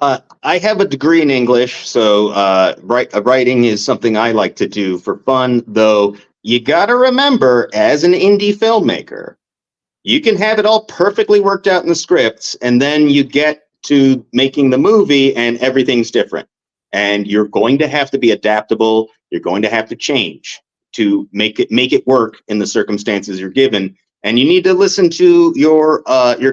I have a degree in English, so writing is something I like to do for fun, though you got to remember, as an indie filmmaker, you can have it all perfectly worked out in the scripts, and then you get to making the movie and everything's different. And you're going to have to be adaptable. You're going to have to change to make it work in the circumstances you're given. And you need to listen to your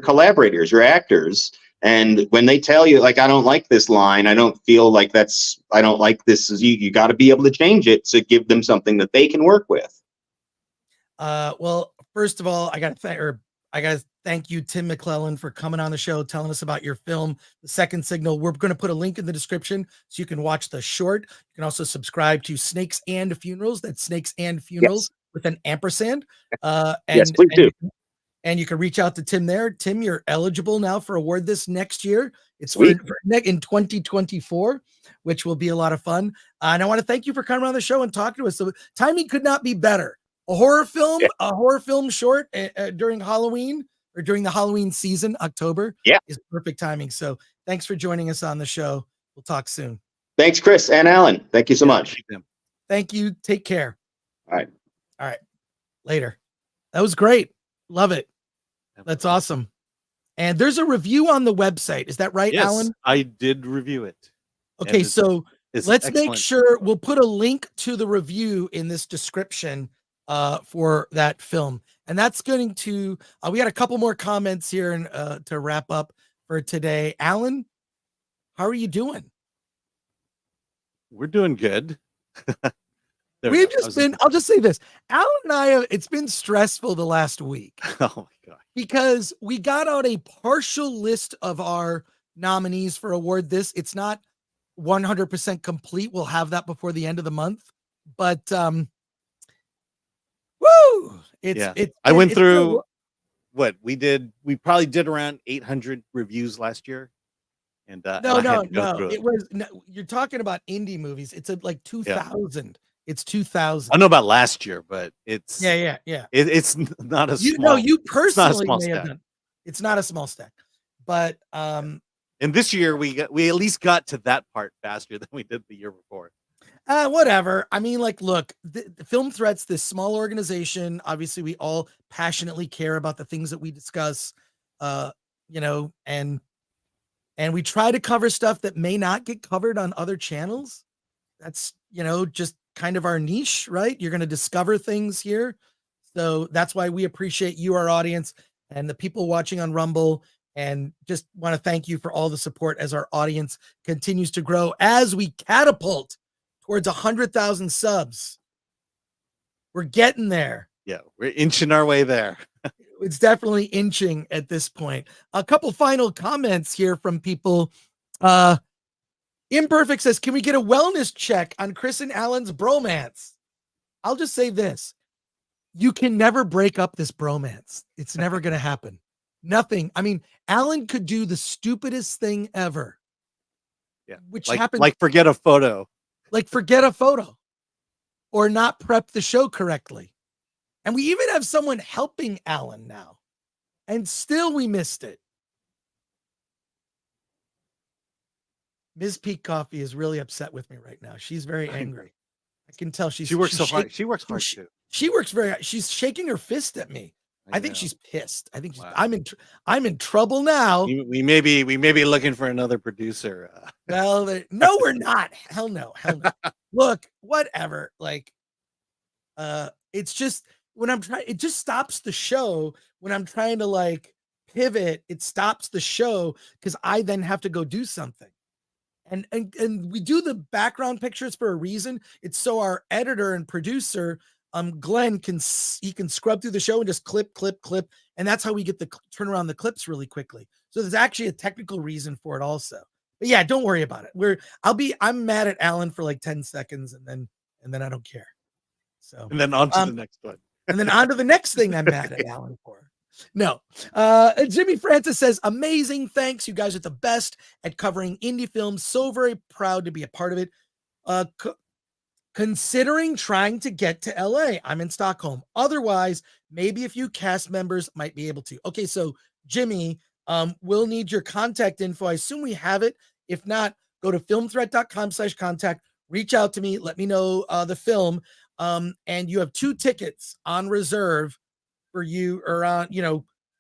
collaborators, your actors. And when they tell you, like, I don't like this line, I don't like this, you got to be able to change it to give them something that they can work with. Well, first of all, I got to thank you, Tim McClelland, for coming on the show, telling us about your film, The Second Signal. We're going to put a link in the description so you can watch the short. You can also subscribe to Snakes and Funerals. That's Snakes and Funerals with an ampersand. Yes, please do. And you can reach out to Tim there. Tim, you're eligible now for award this next year. It's in 2024, which will be a lot of fun. And I want to thank you for coming on the show and talking to us. So timing could not be better. A horror film short during Halloween or during the Halloween season, October, is perfect timing. So thanks for joining us on the show. We'll talk soon. Thanks, Chris and Alan. Thank you so much. Thank you. Take care. All right. Later. That was great. Love it. That's awesome. And there's a review on the website. Is that right, Yes, Alan? I did review it. Okay, so let's make excellent. sure we'll put a link to the review in this description for that film. And that's going to, we got a couple more comments here and to wrap up for today. Alan, how are you doing? We're doing good. We've just been, I'll just say this. Alan and I, it's been stressful the last week. Oh my God. Because we got out a partial list of our nominees for award this. It's not 100% complete. We'll have that before the end of the month. But woo! I went through what we did. We probably did around 800 reviews last year. And no. It was you're talking about indie movies. It's like 2,000 It's 2,000. I know about last year, but it's Yeah. it's not a You small. you it's not a personally small may have stack. done. It's not a small stack, but And this year we at least got to that part faster than we did the year before. whatever. I mean, like, look, the Film Threats, this small organization. Obviously, we all passionately care about the things that we discuss. You know, and we try to cover stuff that may not get covered on other channels. That's, you know, just kind of our niche, right? You're going to discover things here. So that's why we appreciate you, our audience, and the people watching on Rumble. And just want to thank you for all the support as our audience continues to grow as we catapult towards 100,000 subs. We're getting there. Yeah, we're inching our way there. It's definitely inching at this point. A couple final comments here from people. Imperfect says, can we get a wellness check on Chris and Alan's bromance? I'll just say this. You can never break up this bromance. It's never going to happen. Nothing. I mean, Alan could do the stupidest thing ever. Yeah. Which like, happens. Like forget a photo. Like forget a photo. Or not prep the show correctly. And we even have someone helping Alan now. And still we missed it. Ms. Peak Coffee is really upset with me right now. She's very angry. I can tell she works so hard. She works hard too. She works she's shaking her fist at me. I think she's pissed. I think Wow. I'm in trouble now. We may be looking for another producer. Well, no, we're not. Hell no. Look, whatever. Like, it's just when I'm trying, it just stops the show when I'm trying to like pivot. It stops the show because I then have to go do something. And we do the background pictures for a reason. It's so our editor and producer, Glenn, can scrub through the show and just clip, and that's how we get turn around the clips really quickly. So there's actually a technical reason for it also. But yeah, don't worry about it. I'm mad at Alan for like 10 seconds, and then I don't care. So and then on to the next one. And then on to the next thing I'm mad at Alan for. No. Jimmy Francis says, amazing. Thanks. You guys are the best at covering indie films. So very proud to be a part of it. Considering trying to get to LA. I'm in Stockholm. Otherwise, maybe a few cast members might be able to. Okay, so Jimmy, we'll need your contact info. I assume we have it. If not, go to filmthreat.com/contact. Reach out to me. Let me know the film. And you have 2 tickets on reserve for you, or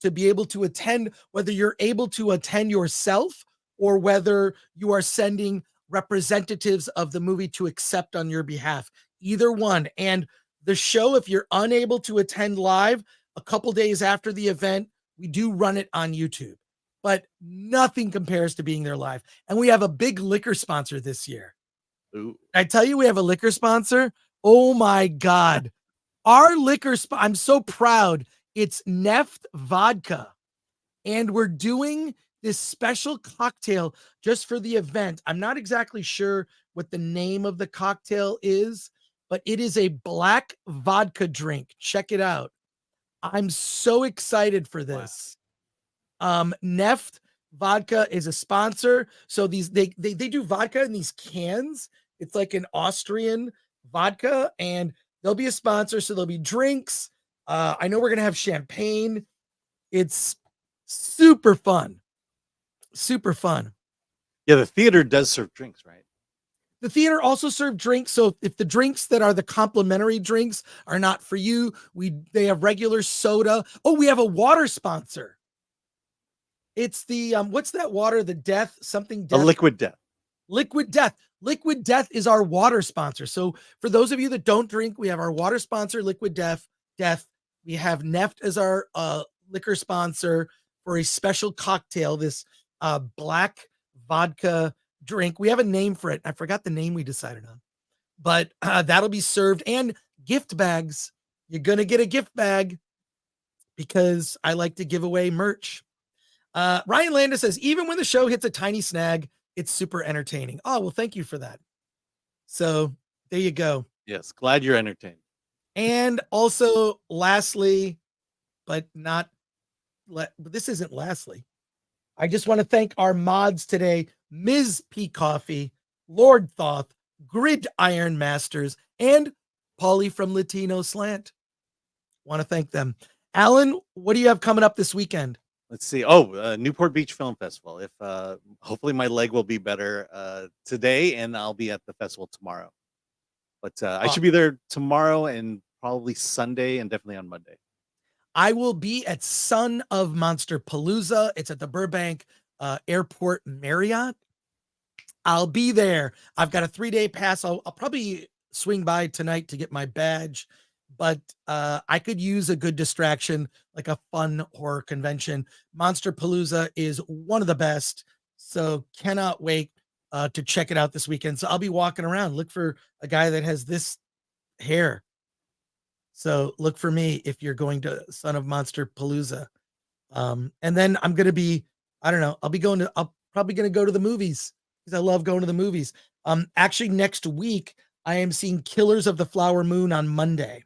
to be able to attend, whether you're able to attend yourself or whether you are sending representatives of the movie to accept on your behalf. Either one. And the show, if you're unable to attend live a couple days after the event, we do run it on YouTube, but nothing compares to being there live. And we have a big liquor sponsor this year. Ooh. I tell you, we have a liquor sponsor. Oh my God. Our liquor I'm so proud. It's Neft Vodka. And we're doing this special cocktail just for the event. I'm not exactly sure what the name of the cocktail is, but it is a black vodka drink. Check it out. I'm so excited for this. Wow. Neft Vodka is a sponsor. So they do vodka in these cans. It's like an Austrian vodka, and they'll be a sponsor, so there'll be drinks. I know we're going to have champagne. It's super fun. Super fun. Yeah, the theater does serve drinks, right? The theater also serves drinks, so if the drinks that are the complimentary drinks are not for you, they have regular soda. Oh, we have a water sponsor. It's the, what's that water? The Death, something Death. A Liquid Death. Liquid Death. Liquid Death is our water sponsor. So for those of you that don't drink, we have our water sponsor, Liquid Death. We have Neft as our liquor sponsor for a special cocktail, this black vodka drink. We have a name for it. I forgot the name we decided on, but that'll be served, and gift bags. You're going to get a gift bag because I like to give away merch. Ryan Landis says, even when the show hits a tiny snag, it's super entertaining. Oh, well, thank you for that. So there you go. Yes. Glad you're entertained. And also lastly, but this isn't lastly, I just want to thank our mods today, Ms. P Coffee, Lord Thoth, Grid Iron Masters, and Paulie from Latino Slant. Want to thank them. Alan, what do you have coming up this weekend? Let's see. Newport Beach Film Festival. If hopefully my leg will be better today, and I'll be at the festival tomorrow. But I should be there tomorrow and probably Sunday, and definitely on Monday. I will be at Son of Monster Palooza. It's at the Burbank Airport Marriott. I'll be there. I've got a 3-day pass. I'll probably swing by tonight to get my badge, but I could use a good distraction, like a fun horror convention. Monster Palooza is one of the best, so cannot wait to check it out this weekend. So I'll be walking around. Look for a guy that has this hair. So look for me if you're going to Son of Monster Palooza. And then I'm going to be, I don't know, I'll probably going to go to the movies because I love going to the movies. Actually next week, I am seeing Killers of the Flower Moon on Monday.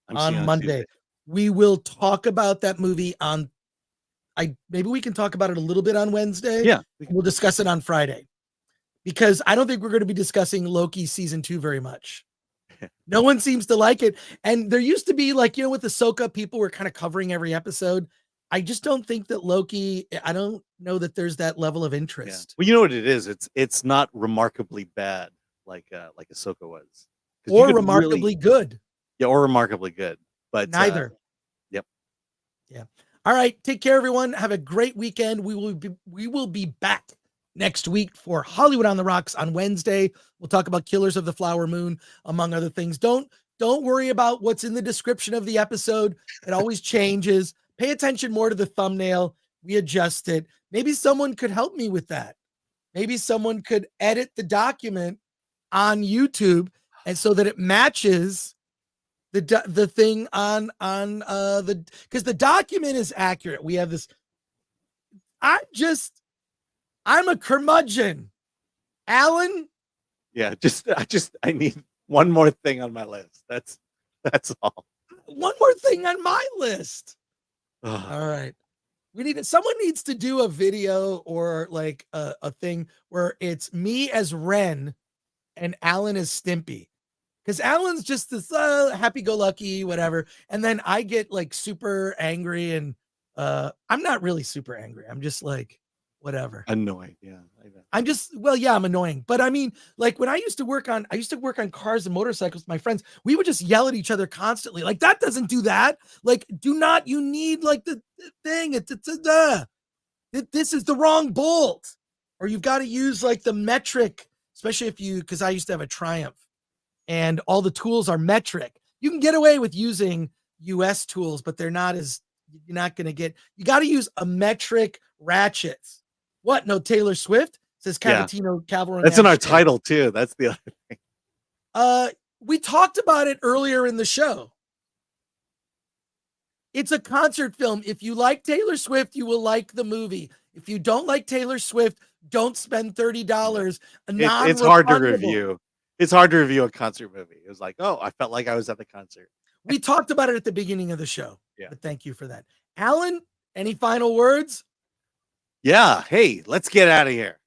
On Monday. We will talk about that movie maybe we can talk about it a little bit on Wednesday. Yeah. We'll discuss it on Friday because I don't think we're going to be discussing Loki season 2 very much. No one seems to like it. And there used to be like, with Ahsoka, people were kind of covering every episode. I just don't think that Loki, I don't know that there's that level of interest. Yeah. Well, you know what it is? It's not remarkably bad like Ahsoka was. Or remarkably good. Yeah, or remarkably good. But neither. Yep. Yeah. All right. Take care, everyone. Have a great weekend. We will be back next week for Hollywood on the Rocks on Wednesday. We'll talk about Killers of the Flower Moon, among other things. Don't worry about what's in the description of the episode. It always changes. Pay attention more to the thumbnail. We adjust it. Maybe someone could help me with that. Maybe someone could edit the document on YouTube and so that it matches the thing on because the document is accurate. We have this. I'm a curmudgeon. Alan? Yeah, I need one more thing on my list. That's all. One more thing on my list. All right. Someone needs to do a video or like a thing where it's me as Ren and Alan as Stimpy. Because Alan's just this happy-go-lucky, whatever. And then I get like super angry and I'm not really super angry. I'm just like, whatever. Annoying, yeah. I'm annoying. But I mean, like when I used to work on cars and motorcycles with my friends, we would just yell at each other constantly. Like, that doesn't do that. Like, you need like the thing. This is the wrong bolt. Or you've got to use like the metric, especially because I used to have a Triumph and all the tools are metric. You can get away with using US tools, but you're not going to you got to use a metric ratchets. What? No Taylor Swift? Says Cavatino Cavalry. That's in our title too. That's the other thing. We talked about it earlier in the show. It's a concert film. If you like Taylor Swift, you will like the movie. If you don't like Taylor Swift, don't spend $30. It's hard to review. It's hard to review a concert movie. It was like, I felt like I was at the concert. We talked about it at the beginning of the show. Yeah. But thank you for that. Alan, any final words? Yeah. Hey, let's get out of here.